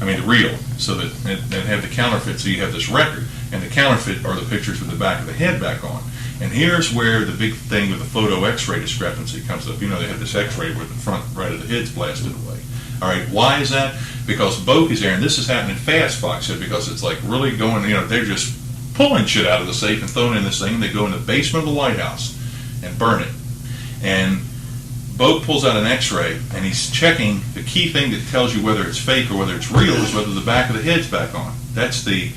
I mean, the real, so that and have the counterfeit, so you have this record, and the counterfeit are the pictures with the back of the head back on. And here's where the big thing with the photo X-ray discrepancy comes up. They have this X-ray where the front right of the head's blasted away. All right, why is that? Because Boak is there, and this is happening fast, Fox said, because it's like really going, they're just pulling shit out of the safe and throwing in this thing, and they go in the basement of the White House and burn it. And Boak pulls out an X-ray, and he's checking the key thing that tells you whether it's fake or whether it's real is whether the back of the head's back on. That's the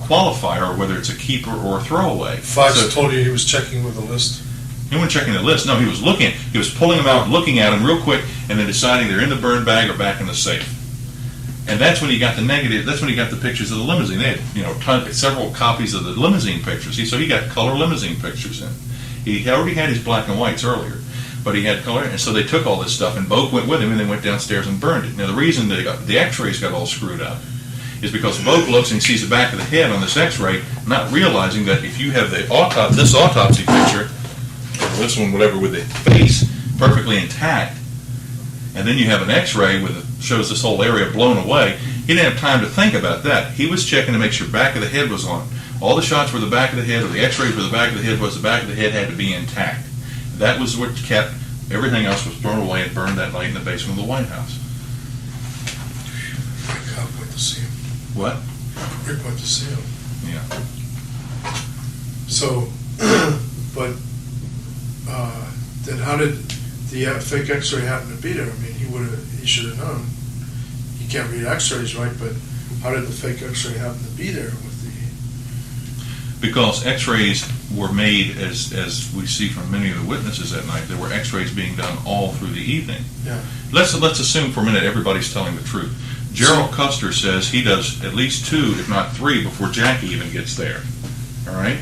qualifier, or whether it's a keeper or a throwaway. Fox told you he was checking with the list? He wasn't checking the list. No, he was looking. He was pulling them out, looking at them real quick, and then deciding they're in the burn bag or back in the safe. And that's when he got the negative. That's when he got the pictures of the limousine. They had, several copies of the limousine pictures. So he got color limousine pictures in. He already had his black and whites earlier. but he had color, and so they took all this stuff, and Boak went with him, and they went downstairs and burned it. Now, the reason the x-rays got all screwed up is because Boak looks and he sees the back of the head on this x-ray, not realizing that if you have this autopsy picture, or this one, whatever, with the face perfectly intact, and then you have an x-ray shows this whole area blown away, he didn't have time to think about that. He was checking to make sure back of the head was on. All the shots were the back of the head, or the x-rays were the back of the head, the back of the head had to be intact. That was what kept, everything else was thrown away and burned that night in the basement of the White House. I can't wait to see him. What? Rick went to see him. Yeah. So, but then how did the fake X-ray happen to be there? I mean, he should have known. He can't read X-rays, right? But how did the fake X-ray happen to be there with the? Because X-rays were made, as we see from many of the witnesses that night, there were X-rays being done all through the evening. Yeah. Let's assume for a minute everybody's telling the truth. Gerald Custer says he does at least 2, if not 3, before Jackie even gets there. All right?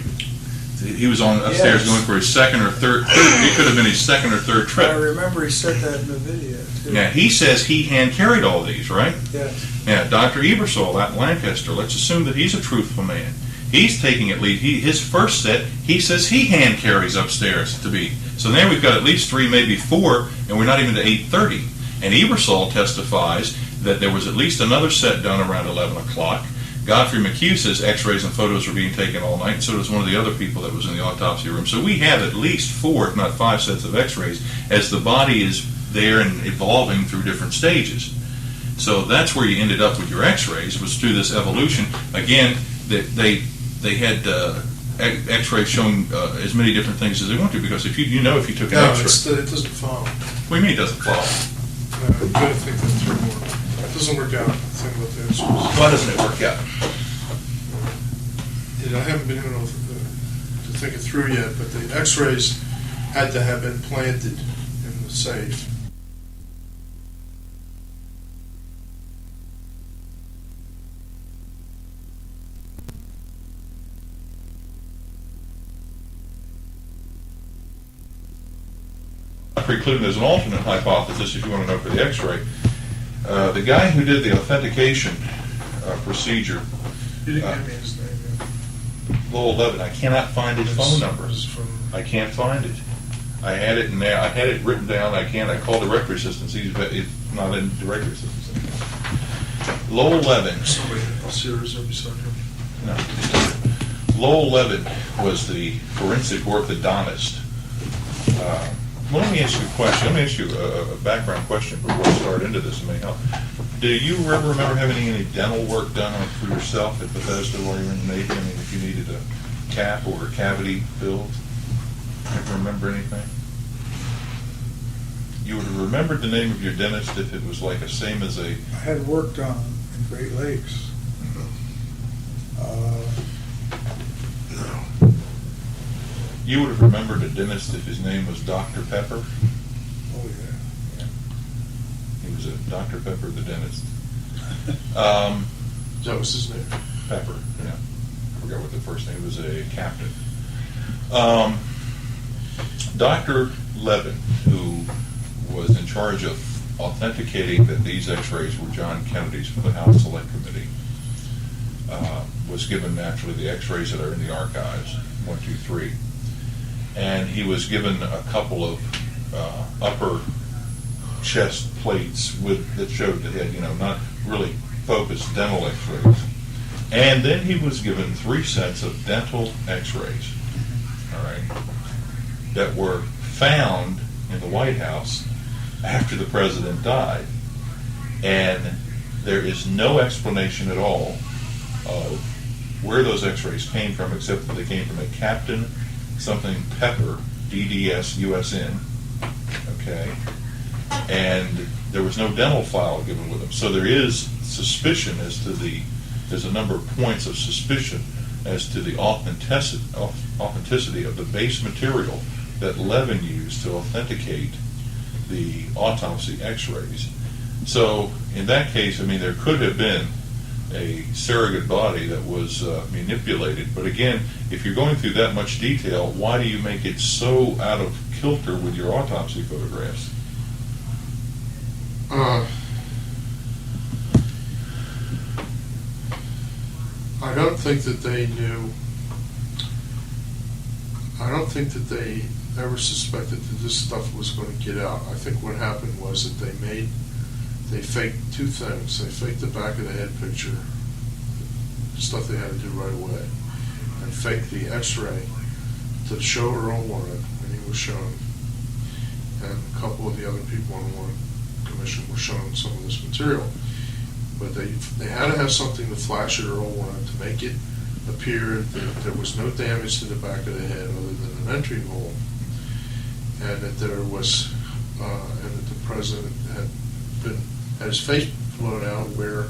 He was on upstairs going for his second or third. It could have been his second or third trip. I remember he said that in the video, too. Yeah, he says he hand carried all these, right? Yes. Yeah, Dr. Ebersol out in Lancaster, let's assume that he's a truthful man. He's taking at least, his first set, he says he hand carries upstairs to be. So now we've got at least 3, maybe 4, and we're not even to 8:30. And Ebersol testifies that there was at least another set done around 11 o'clock. Godfrey McHugh says x-rays and photos were being taken all night, and so does one of the other people that was in the autopsy room. So we have at least 4, if not 5 sets of x-rays as the body is there and evolving through different stages. So that's where you ended up with your x-rays, was through this evolution. Again, they had x-rays showing as many different things as they want to, because if you took an x-ray... it doesn't follow. What do you mean it doesn't follow? You got to think that through more. It doesn't work out, the thing about the X-rays. Why doesn't it work out? I haven't been able to think it through yet, but the X-rays had to have been planted in the safe. Precluding there's an alternate hypothesis if you want to know for the x-ray. The guy who did the authentication procedure, You didn't give me his name yet. Lowell Levin, I cannot find his phone number. I can't find it. I had it now. I had it written down. I called directory assistance. It's not in directory assistance anymore. Lowell Levin. Somebody serious up beside him. No. Lowell Levin was the forensic orthodontist. Well, let me ask you a question. Let me ask you a background question before we start into this. It may help. Do you ever remember having any dental work done for yourself at Bethesda while you were in the Navy? I mean, if you needed a cap or a cavity filled? Ever remember anything? You would have remembered the name of your dentist if it was like the same as a... I had worked on in Great Lakes. No. You would have remembered a dentist if his name was Dr. Pepper? Oh, yeah. He was a Dr. Pepper, the dentist. That was his name. Pepper, yeah. I forgot what the first name was. A captain. Dr. Levin, who was in charge of authenticating that these x-rays were John Kennedy's for the House Select Committee, was given naturally the x-rays that are in the archives, 1, 2, 3. And he was given a couple of upper chest plates that showed the head, not really focused dental x-rays. And then he was given 3 sets of dental x-rays, all right, that were found in the White House after the president died. And there is no explanation at all of where those x-rays came from, except that they came from a Captain something Pepper, DDS-USN, okay? And there was no dental file given with them. So there is suspicion there's a number of points of suspicion as to the authenticity of the base material that Levin used to authenticate the autopsy x-rays. So in that case, there could have been a surrogate body that was manipulated. But again, if you're going through that much detail, why do you make it so out of kilter with your autopsy photographs? I don't think that they knew. I don't think that they ever suspected that this stuff was going to get out. I think what happened was that they faked two things. They faked the back of the head picture, stuff they had to do right away, and faked the x-ray to show Earl Warren, and he was shown, and a couple of the other people on the Warren Commission were shown some of this material. But they had to have something to flash at Earl Warren to make it appear that there was no damage to the back of the head other than an entry hole, and that there was, and that the president had his face blown out where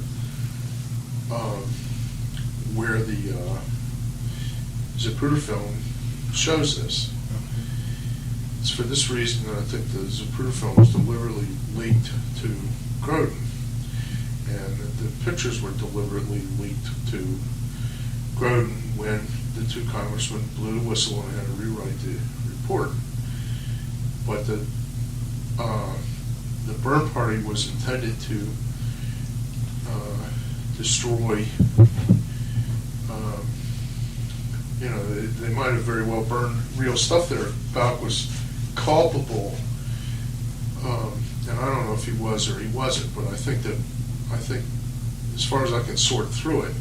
the Zapruder film shows this. It's for this reason that I think the Zapruder film was deliberately leaked to Groden, and the pictures were deliberately leaked to Groden when the two congressmen blew the whistle and had to rewrite the report. But the burn party was intended to destroy. They might have very well burned real stuff there. Balk was culpable, and I don't know if he was or he wasn't, but I think as far as I can sort through it,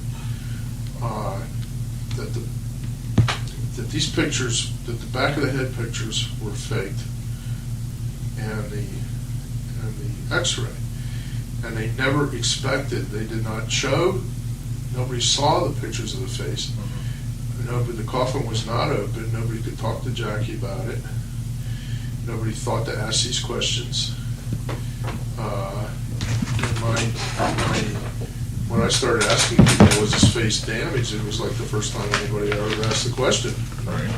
that these pictures, that the back of the head pictures were faked, and the X-ray, and they never expected. They did not show. Nobody saw the pictures of the face. Nobody. The coffin was not open. Nobody could talk to Jackie about it. Nobody thought to ask these questions. When I started asking people, was his face damaged, it was like the first time anybody ever asked the question. Right.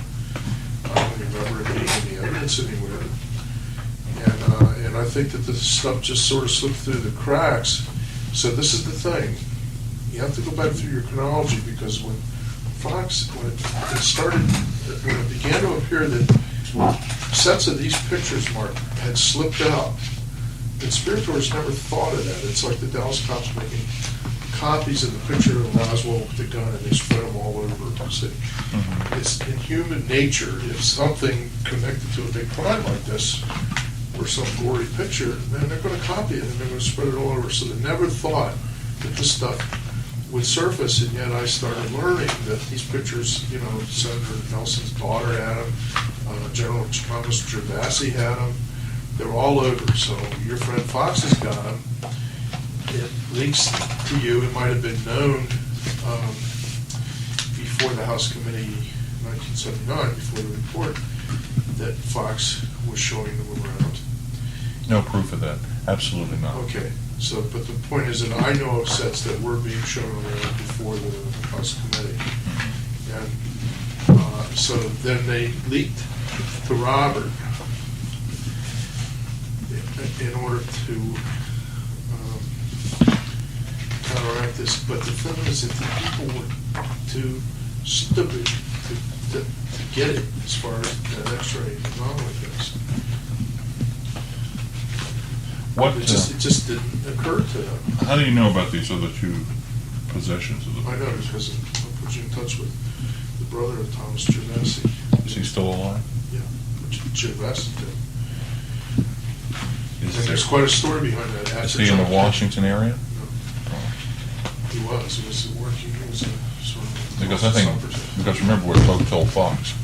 I don't remember it being any evidence anywhere. And I think that this stuff just sort of slipped through the cracks. So this is the thing. You have to go back through your chronology, because when it began to appear that sets of these pictures, Mark, had slipped out, conspirators never thought of that. It's like the Dallas cops making copies of the picture of Roswell with the gun, and they spread them all over the city. It's in human nature, if something connected to a big crime like this, or some gory picture, then they're going to copy it and they're going to spread it all over. So they never thought that this stuff would surface, and yet I started learning that these pictures, Senator Nelson's daughter had them, General Thomas Gervasi had them. They're all over. So your friend Fox has got them. It links to you. It might have been known before the House Committee in 1979, before the report, that Fox was showing them around. No proof of that. Absolutely not. Okay. So, but the point is that I know of sets that were being shown around before the House Committee. And so then they leaked to Robert in order to counteract this. But the thing is that the people were too stupid to get it as far as that X-ray anomaly goes. It just didn't occur to them. How do you know about these other two possessions of the I know, because I'll put you in touch with the brother of Thomas Gervasi. Is he still alive? Yeah, Gervasi did. Is And there's quite a story behind that. Is he in the Washington area? No. He was working, he was a sort of... Because remember what Pope told Fox.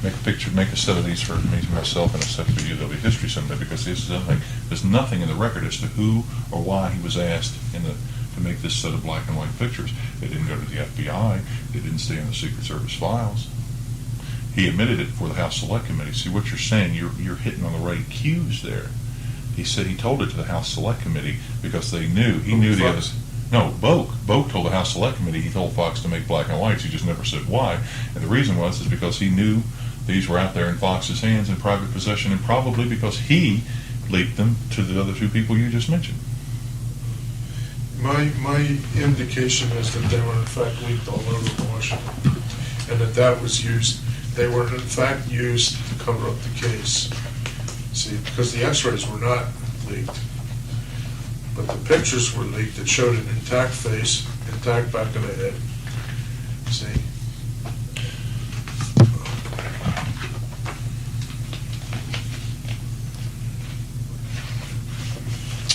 Make a set of these for me, myself, and a set for you. There'll be history someday, because there's nothing in the record as to who or why he was asked to make this set of black and white pictures. It didn't go to the FBI. It didn't stay in the Secret Service files. He admitted it for the House Select Committee. See what you're saying? You're hitting on the right cues there. He said he told it to the House Select Committee because they knew. He knew the others. No, Boak told the House Select Committee he told Fox to make black and whites. He just never said why. And the reason was because he knew these were out there in Fox's hands in private possession, and probably because he leaked them to the other two people you just mentioned. My indication is that they were in fact leaked all over Washington, and that was used, they were in fact used to cover up the case. See, because the x-rays were not leaked, but the pictures were leaked that showed an intact face, intact back of the head. See?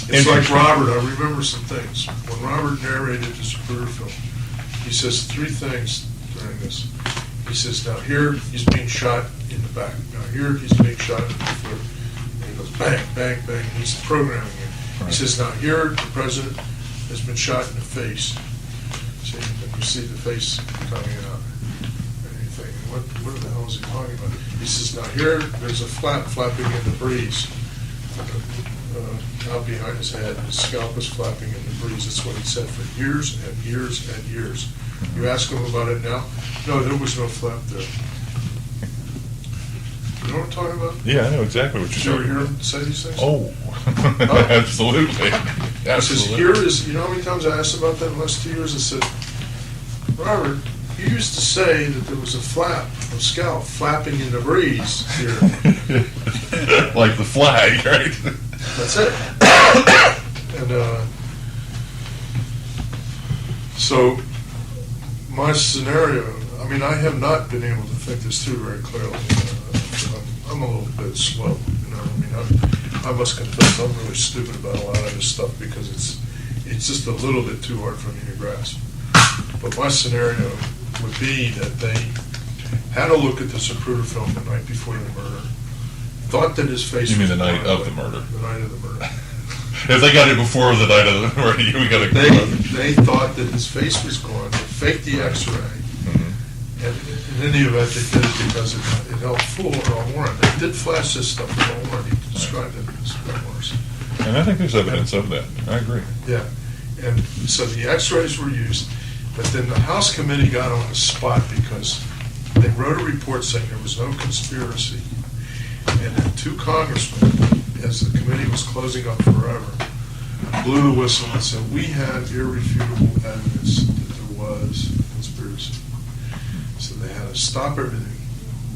It's like Robert, I remember some things. When Robert narrated the Zapruder film, he says three things during this. He says, now here he's being shot in the back. Now here he's being shot in the foot. And he goes bang, bang, bang. He's programming it. He says, now here the president has been shot in the face. See, and you see the face coming out. And you think, what the hell is he talking about? He says, now here there's a flapping in the breeze. Out behind his head, his scalp was flapping in the breeze. That's what he said for years and years and years. You ask him about it now, no, there was no flap there. You know what I'm talking about? Yeah, I know exactly what Did you're you ever saying. hear him say these things? Oh, absolutely. He says, Absolutely. here is, you know how many times I asked about that in the last 2 years? I said, Robert, you used to say that there was a flap, a scalp flapping in the breeze here. Like the flag, right? That's it. And so my scenario, I mean, I have not been able to think this through very clearly. I'm a little bit slow, you know. I mean, I must confess I'm really stupid about a lot of this stuff because it's just a little bit too hard for me to grasp. But my scenario would be that they had a look at the Zapruder film the night before the murder, thought that his face You mean was the night blown of the away. murder? The night of the murder. If they got it before the night of the murder, we got to go. They thought that his face was gone. They faked the X-ray, and in any event, they did it because it helped fool Earl Warren. They did flash this stuff to Earl Warren. He described it as memoirs. And I think there's evidence of that. I agree. Yeah, and so the X-rays were used, but then the House committee got on the spot because they wrote a report saying there was no conspiracy, and then two congressmen, as the committee was closing up forever, blew the whistle and said, we have irrefutable evidence that there was a conspiracy. So they had to stop everything,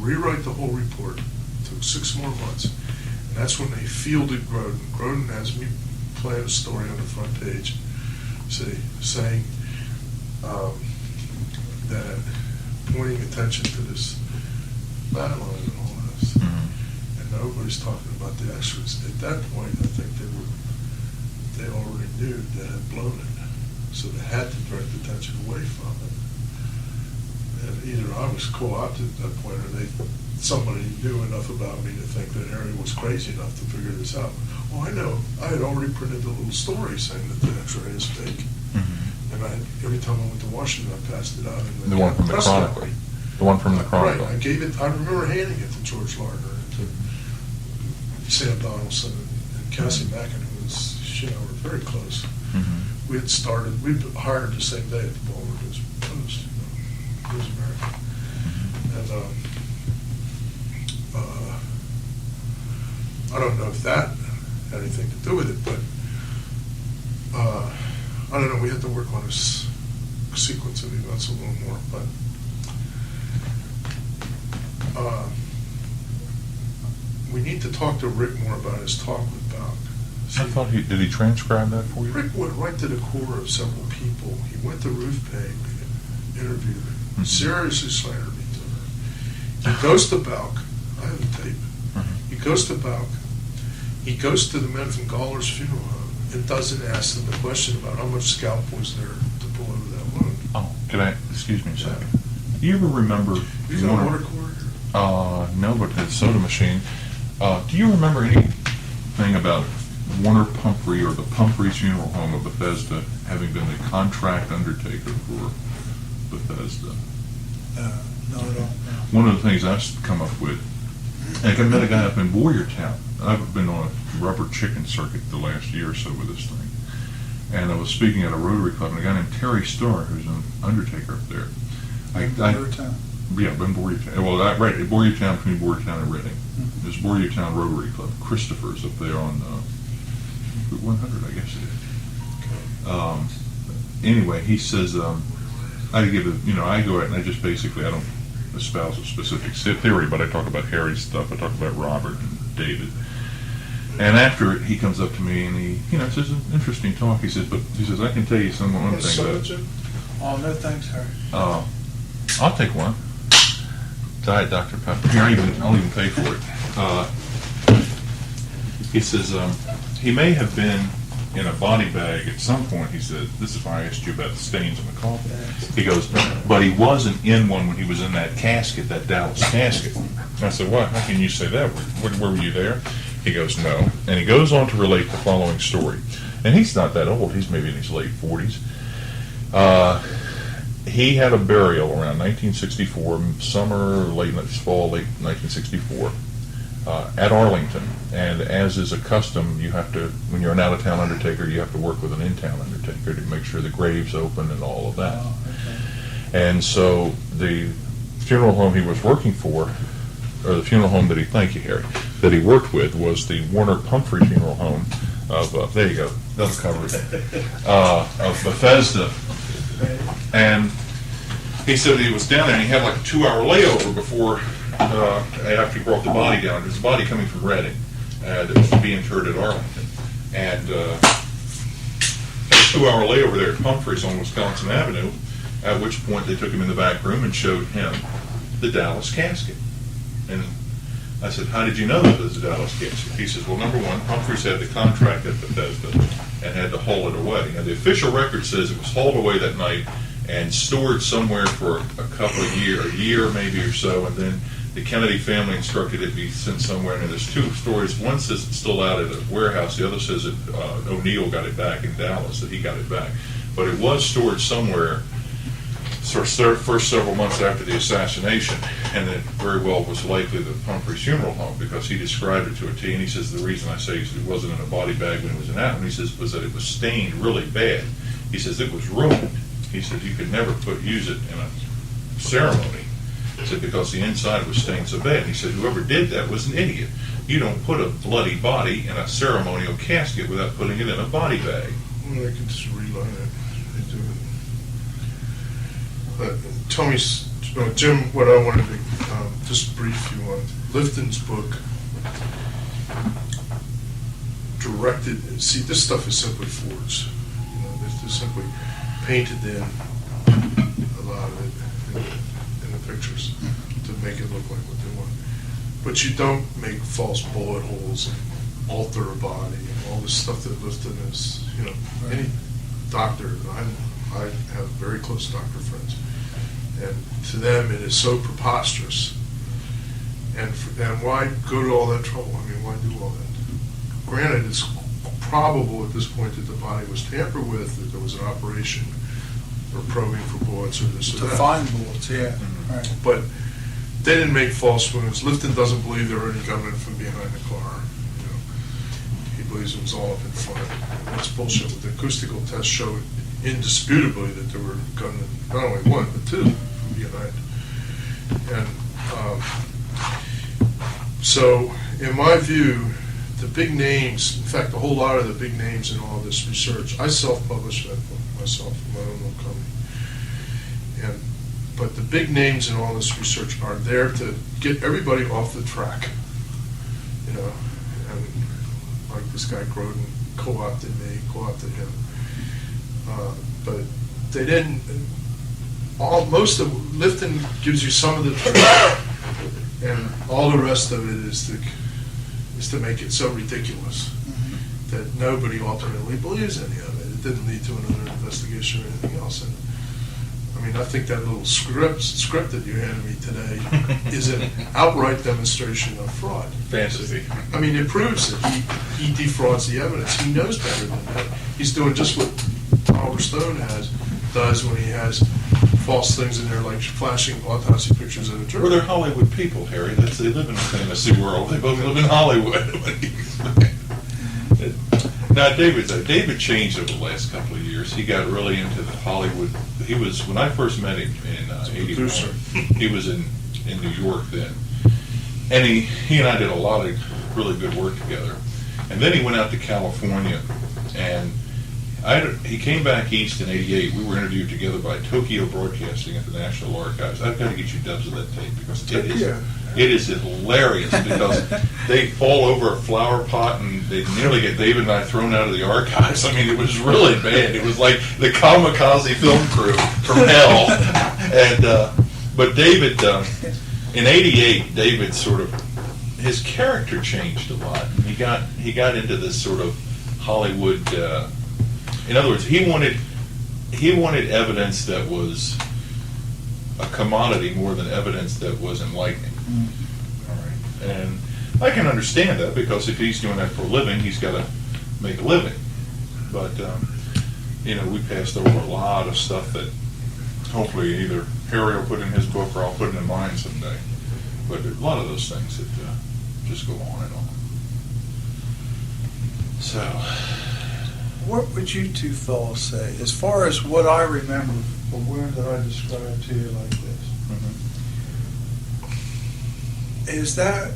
rewrite the whole report. It took 6 more months. And that's when they fielded Grodin. Grodin has me play a story on the front page, saying that pointing attention to this battle and all this. And nobody's talking about the X-rays. At that point, I think they already knew they had blown it. So they had to direct attention away from it. And either I was co-opted at that point, or somebody knew enough about me to think that Harry was crazy enough to figure this out. Oh, I know. I had already printed a little story saying that the X-ray is fake. And every time I went to Washington, I passed it out. In The one from the press Chronicle. copy. The one from the Chronicle. Right. I gave it. I remember handing it to George Lardner and to Sam Donaldson and Cassie Mackin, who was, were very close. We had started. We hired the same day at the Baltimore News Post. News America, and I don't know if that had anything to do with it, but I don't know. We had to work on this sequence of events a little more, but. We need to talk to Rick more about his talk with Balk. I thought did he transcribe that for you? Rick went right to the core of several people. He went to Ruth Payne and interviewed her, seriously slandered me to her. He goes to Balk. I have the tape. He goes to Balk. He goes to the men from Galler's funeral home and doesn't ask them the question about how much scalp was there to pull over that wound. Oh, excuse me a second. Do you ever remember? You got a water cooler? No, but the soda machine. Do you remember anything about Warner Pumphrey or the Pumphrey Funeral Home of Bethesda having been the contract undertaker for Bethesda? No, I don't. One of the things I've come up with, I met a guy up in Boyertown. I've been on a rubber chicken circuit the last year or so with this thing. And I was speaking at a Rotary Club, and a guy named Terry Starr, who's an undertaker up there. Boyertown. Yeah, in Boyertown. Well, right, Boyertown, between Boyertown and Reading. There's Boyertown Rotary Club. Christopher's up there on Route 100, I guess it is. Anyway, he says, I give it, I go out and I just basically, I don't espouse a specific theory, but I talk about Harry's stuff, I talk about Robert and David. And after it, he comes up to me and he, says, an interesting talk. He says, I can tell you one thing that, Oh, no thanks, Harry. I'll take one. Diet Dr. Pepper. Here, I'll even pay for it. He says, he may have been in a body bag at some point. He said, this is why I asked you about the stains on the coffin. He goes, but he wasn't in one when he was in that casket, that Dallas casket. I said, what? How can you say that? Where were you there? He goes, no. And he goes on to relate the following story. And he's not that old. He's maybe in his late 40s. He had a burial around 1964, late 1964, at Arlington. And as is a custom, you have to, when you're an out-of-town undertaker, you have to work with an in-town undertaker to make sure the grave's open and all of that. Oh, okay. And so the funeral home he was working for, or the funeral home that thank you, Harry, that he worked with was the Warner Pumphrey Funeral Home of, there you go, that'll cover it, of Bethesda. And he said he was down there and he had like a 2-hour layover before, after he brought the body down. There's a body coming from Reading that was to be interred at Arlington. And had a 2-hour layover there at Pumphrey's on Wisconsin Avenue, at which point they took him in the back room and showed him the Dallas casket. And I said, how did you know that it was a Dallas casket? He says, well, number one, Humphreys had the contract at Bethesda and had to haul it away. Now, the official record says it was hauled away that night and stored somewhere for a couple of years, a year maybe or so, and then the Kennedy family instructed it be sent somewhere. And there's two stories. One says it's still out at a warehouse. The other says that O'Neill got it back in Dallas, that he got it back. But it was stored somewhere first several months after the assassination, and it very well was likely the Pumphrey's funeral home, because he described it to a T, and he says the reason I say it wasn't in a body bag when it was in that one, he says, was that it was stained really bad. He says it was ruined. He said you could never use it in a ceremony. He said because the inside was stained so bad. He said whoever did that was an idiot. You don't put a bloody body in a ceremonial casket without putting it in a body bag. Well, I can just reline it. Tell me, Jim, what I wanted to just brief you on. Lifton's book directed. See, this stuff is simply forged. They're simply painted in a lot of it in the pictures to make it look like what they want. But you don't make false bullet holes and alter a body and all this stuff that Lifton is. Any doctor. I have very close doctor friends. And to them, it is so preposterous. And why go to all that trouble? I mean, why do all that? Granted, it's probable at this point that the body was tampered with, that there was an operation or probing for bullets or this or To that. find bullets, yeah. Right. But they didn't make false wounds. Lifton doesn't believe there were any gunmen from behind the car. He believes it was all up in front. And that's bullshit. The acoustical test showed indisputably that there were gunmen, not only one, but two from behind. And so, in my view, the big names, in fact, a whole lot of the big names in all this research, I self-published that book myself in my own little company. But the big names in all this research are there to get everybody off the track, and like this guy Grodin co-opted me, co-opted him. But they didn't. Most of Lifton gives you some of the truth, and all the rest of it is to make it so ridiculous that nobody ultimately believes any of it. It didn't lead to another investigation or anything else. And I mean, I think that little script that you handed me today is an outright demonstration of fraud. Fantasy. I mean, it proves that he defrauds the evidence. He knows better than that. He's doing just what Oliver Stone does when he has false things in there, like flashing autopsy pictures of a jury. Well, they're Hollywood people, Harry. They live in a fantasy world. They both live in Hollywood. Now, David changed over the last couple of years. He got really into the Hollywood. He was, when I first met him in '81, he was in New York then. And he and I did a lot of really good work together. And then he went out to California, and He came back east in '88. We were interviewed together by Tokyo Broadcasting at the National Archives. I've got to get you dubs of that tape because it is hilarious because they fall over a flower pot and they nearly get David and I thrown out of the archives. I mean, it was really bad. It was like the kamikaze film crew from hell. And but David, in '88, David sort of, his character changed a lot. He got into this sort of Hollywood. In other words, he wanted evidence that was a commodity more than evidence that was enlightening. All right, and I can understand that because if he's doing that for a living, he's got to make a living. But we passed over a lot of stuff that hopefully either Harry will put in his book or I'll put in mine someday. But a lot of those things that just go on and on. So. What would you two fellows say, as far as what I remember, the wound that I described to you like this? Is that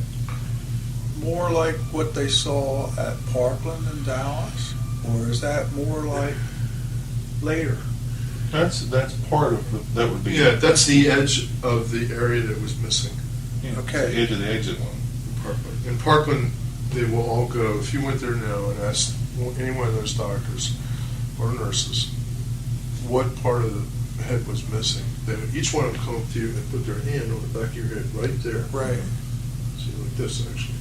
more like what they saw at Parkland and Dallas, or is that more like later? That's part of that would be. Yeah, that's the edge of the area that was missing. Yeah, Okay. The edge of the exit one. In Parkland, they will all go. If you went there now and asked any one of those doctors or nurses what part of the head was missing, they would, each one of them come up to you and put their hand on the back of your head right there. Right. See, like this actually.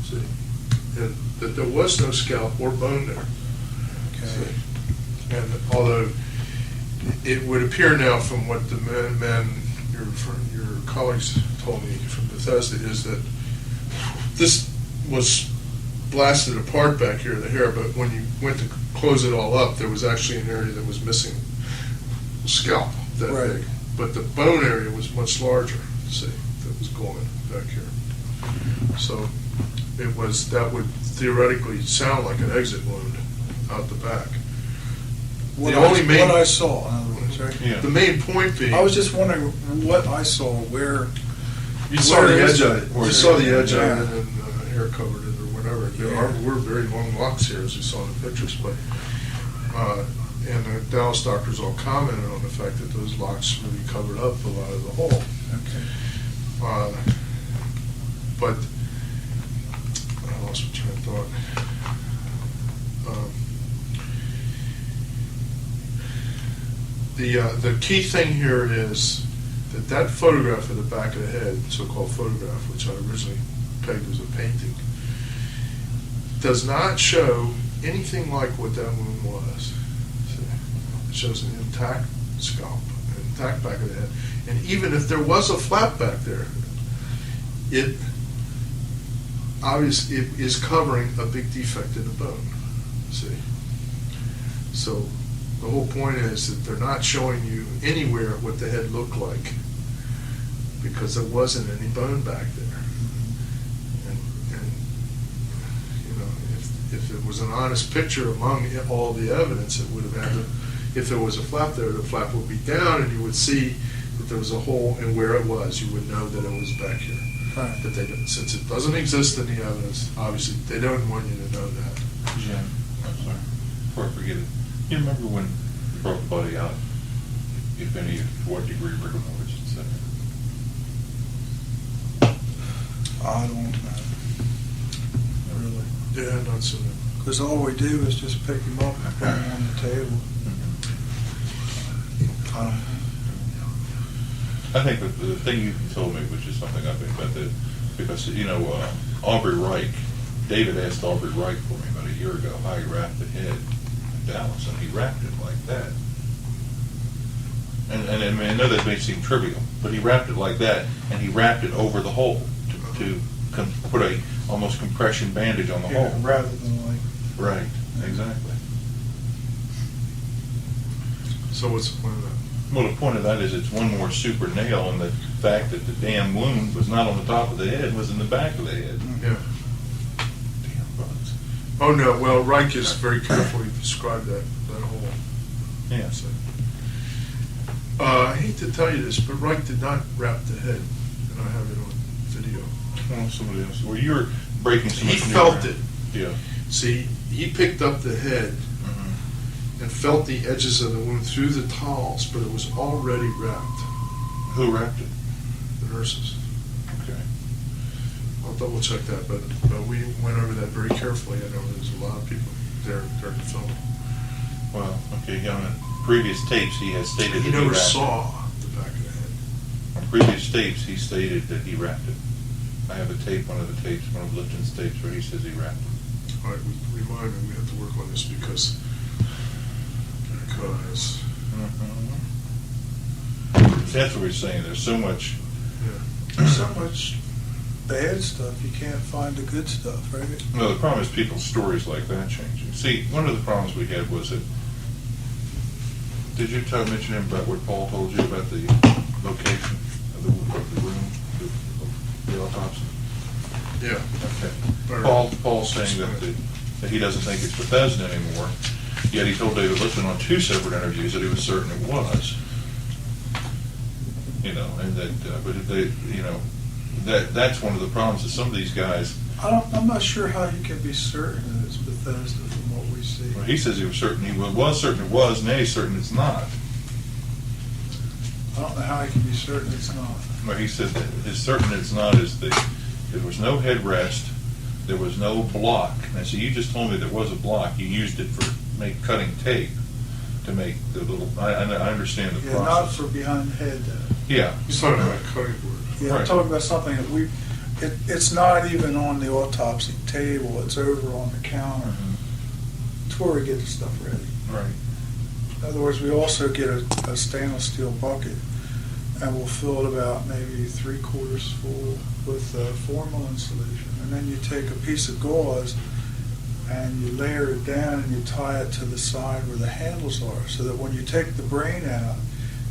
See, and that there was no scalp or bone there. Okay. See? And although it would appear now from what the men your colleagues told me from Bethesda is that this was blasted apart back here, the hair, but when you went to close it all up, there was actually an area that was missing scalp that Right. big. But the bone area was much larger, see, that was going back here. So that would theoretically sound like an exit wound out the back. What I saw, in other words, right? Yeah. The main point being, I was just wondering what I saw, where. you saw the where edge is of it? it. You saw the edge Yeah. of it and hair covered it or whatever. There were very long locks here, as you saw in the pictures, but and the Dallas doctors all commented on the fact that those locks really covered up a lot of the hole. Okay. But I lost my train of thought. The key thing here is that photograph of the back of the head, so-called photograph, which I originally pegged as a painting, does not show anything like what that wound was. See? It shows an intact scalp, an intact back of the head, and even if there was a flap back there, it obviously it is covering a big defect in the bone. See, so the whole point is that they're not showing you anywhere what the head looked like because there wasn't any bone back there. And if it was an honest picture among all the evidence, it would have had to, if there was a flap there, the flap would be down and you would see that there was a hole, and where it was, you would know that it was back here. Right. But they don't, since it doesn't exist in the evidence, obviously they don't want you to know that. Jim, I'm sorry, before I forget it, you remember when you brought the body out, if any, to what degree rigor mortis, et cetera? I don't know. Really. Yeah, not so. Because all we do is just pick him up and put him on the table. I don't know. I think that the thing you told me, which is something I think about that, because, Aubrey Reich, David asked Aubrey Reich for me about a year ago how he wrapped the head in Dallas, and he wrapped it like that. And I mean, I know that may seem trivial, but he wrapped it like that, and he wrapped it over the hole to put a almost compression bandage on the hole. Rather than like. Right, exactly. So what's the point of that? Well, the point of that is it's one more super nail in the fact that the damn wound was not on the top of the head, it was in the back of the head. Yeah. Damn bugs. Oh no. Well, Reich has very carefully described that hole. Yeah. So, I hate to tell you this, but Reich did not wrap the head, and I have it on video. Well, somebody else. Well, you were breaking so He much new felt ground. it. Yeah. See, he picked up the head, and felt the edges of the wound through the towels, but it was already wrapped. Who wrapped it? The nurses. Okay. I'll double check that, but we went over that very carefully. I know there's a lot of people there during the film. Well, okay, on the previous tapes, he has stated He that he never wrapped saw the back of the head. it. On previous tapes, he stated that he wrapped it. I have a tape, one of the tapes, one of Lipton's tapes, where he says he wrapped it. All right, remind me, we have to work on this because That's what we're saying, there's so much, There's so much bad stuff, you can't find the good stuff, right? no, the problem is people's stories like that changing. See, one of the problems we had was that, did you mention him about what Paul told you about the location of the room, the autopsy? yeah. Okay. Paul's saying that he doesn't think it's Bethesda anymore, yet he told David Lipton on 2 separate interviews that he was certain it was. You know, and that, but they, you know, that's one of the problems, is some of these guys. I'm not sure how you can be certain that it's Bethesda from what we see. Well, he says he was certain was certain it was, and now he's certain it's not. I don't know how you can be certain it's not. Well, he said that his certain it's not is there was no headrest, there was no block. And so you just told me there was a block. You used it for cutting tape to make the little. I understand the Yeah, not process. for behind the head though. Yeah. He's talking about a cutting board. Yeah, I'm Right. talking about something that it's not even on the autopsy table, it's over on the counter. It's where we get the stuff ready. Right. In other words, we also get a stainless steel bucket, and we'll fill it about maybe 3/4 full with formalin solution. And then you take a piece of gauze and you layer it down and you tie it to the side where the handles are, so that when you take the brain out,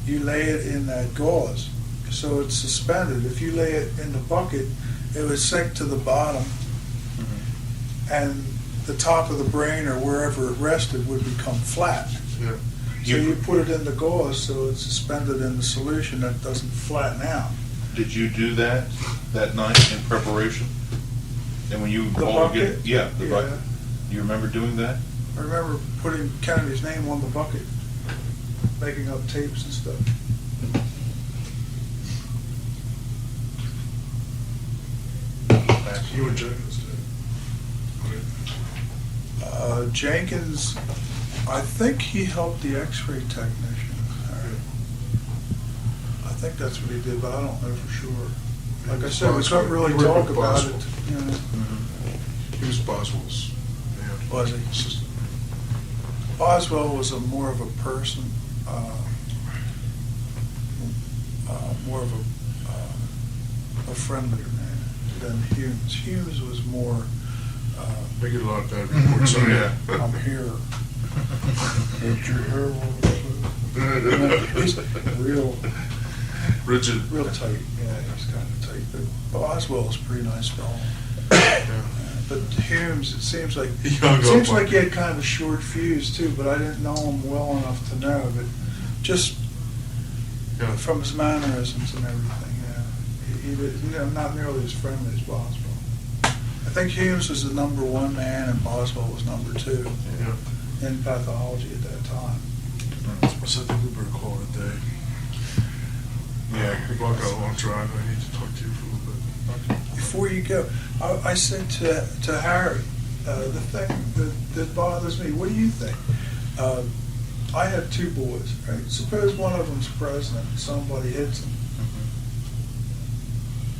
you lay it in that gauze. So it's suspended. If you lay it in the bucket, it would sink to the bottom, and the top of the brain or wherever it rested would become flat. Yeah. So you put it in the gauze so it's suspended in the solution that doesn't flatten out. Did you do that night in preparation? And when you The all bucket? get the Yeah. bucket. You remember doing that? I remember putting Kennedy's name on the bucket, making up tapes and stuff. You and Jenkins did. Jenkins, I think he helped the x-ray technician. I think that's what he did, but I don't know for sure. Like I said, we couldn't really He worked talk with about it. Boswell. You know. He was Boswell's man. Was he? Assistant. Boswell was more of a person, more of a friendlier man than Humes. Humes was more, They get a lot of bad reports on Yeah. I'm here. Did you hear what I said? He's real Rigid. tight. Yeah, he's kind of tight. But Boswell's a pretty nice fellow. Yeah. But Humes, it seems like He hung up on he had kind of a short fuse too. But I didn't know him well enough to know. But just Yeah. from his mannerisms and everything, he was, not nearly as friendly as Boswell. I think Humes was the #1 man, and Boswell was #2 Yeah. in pathology at that time. So I think we better call it a day. Yeah. We've all got a long drive. I need to talk to you for a little bit. Before you go, I said to Harry, the thing that bothers me, what do you think? I have 2 boys, right? Suppose one of them's president and somebody hits him.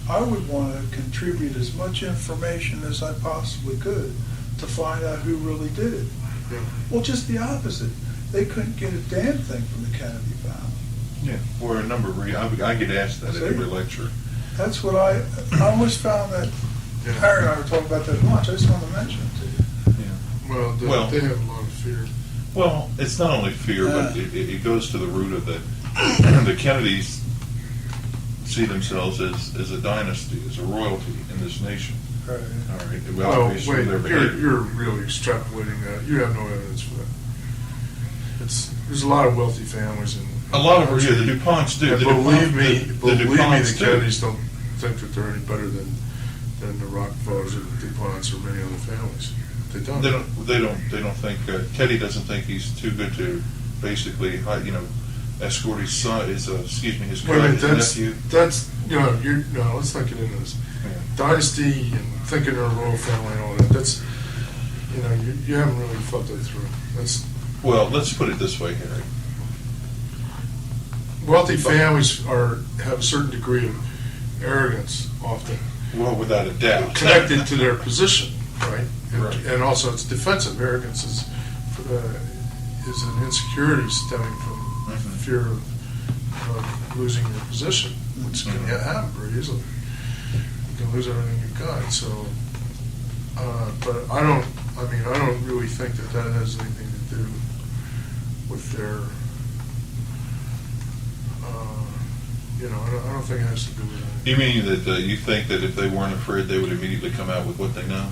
I would want to contribute as much information as I possibly could to find out who really did it. Yeah. Well, just the opposite. They couldn't get a damn thing from the Kennedy family. Yeah. For a number of reasons. I get asked that at See? every lecture. That's what I always found that. Yeah. Harry and I were talking about that lunch. I just wanted to mention it to you. Well, they have a lot of fear. Well, it's not only fear, but it goes to the root of the Kennedys see themselves as a dynasty, as a royalty in this nation. Right. All right. Well, Obviously, wait, their behavior. you're really extrapolating that. You have no evidence for that. There's a lot of wealthy families and A lot of the DuPonts do. And The believe me, DuPonts the do. Kennedys don't think that they're any better than the Rockefellers or the DuPonts or many other families. They don't. They don't think, Teddy doesn't think he's too good to basically, escort his son, his Wait a cousin, minute, his nephew. that's, no, let's not get into this. Yeah. Dynasty and thinking they're a royal family and all that, that's, you haven't really thought that through. That's, Well, let's put it this way, Harry. wealthy families have a certain degree of arrogance often, Well, without a doubt. connected to their position, right? Right. And also it's defensive. Arrogance is an insecurity stemming from fear of losing your position, which can happen very easily. You can lose everything you've got. So, but I don't really think that has anything to do with their. I don't think it has to do with that. You mean that you think that if they weren't afraid, they would immediately come out with what they know?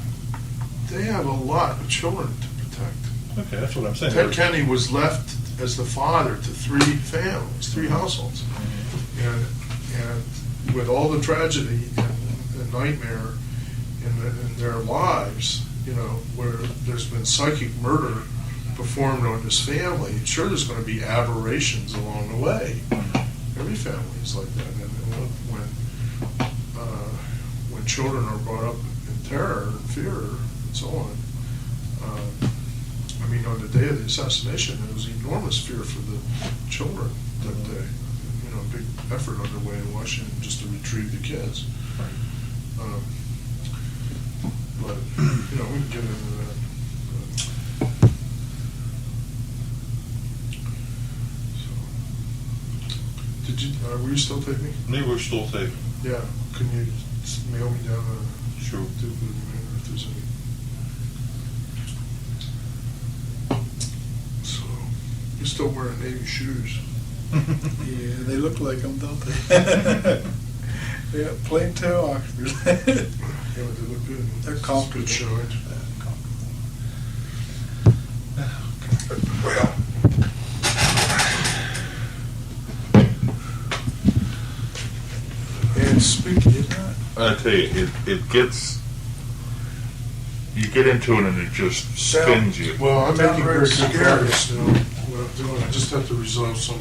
They have a lot of children to protect. Okay, that's what I'm saying. Ted Kennedy was left as the father to 3 families, 3 households. And with all the tragedy and nightmare in their lives, where there's been psychic murder performed on this family, sure there's going to be aberrations along the way. Every family is like that. And when children are brought up in terror and fear and so on, on the day of the assassination, there was enormous fear for the children that day. A big effort underway in Washington just to retrieve the kids. But we can get into that. Were you still taping? Maybe we're still taping. Yeah. Can you mail me down Sure. if there's any? So, you're still wearing Navy shoes. Yeah, they look like them, don't they? Yeah, plain toe Oxford. Yeah, they look good. They're It's comfortable. good showing. Well, And speaking of that, I tell you, you get into it and it just spins you. well, I'm Sound making very very good scary. progress now. What I'm doing, I just have to resolve some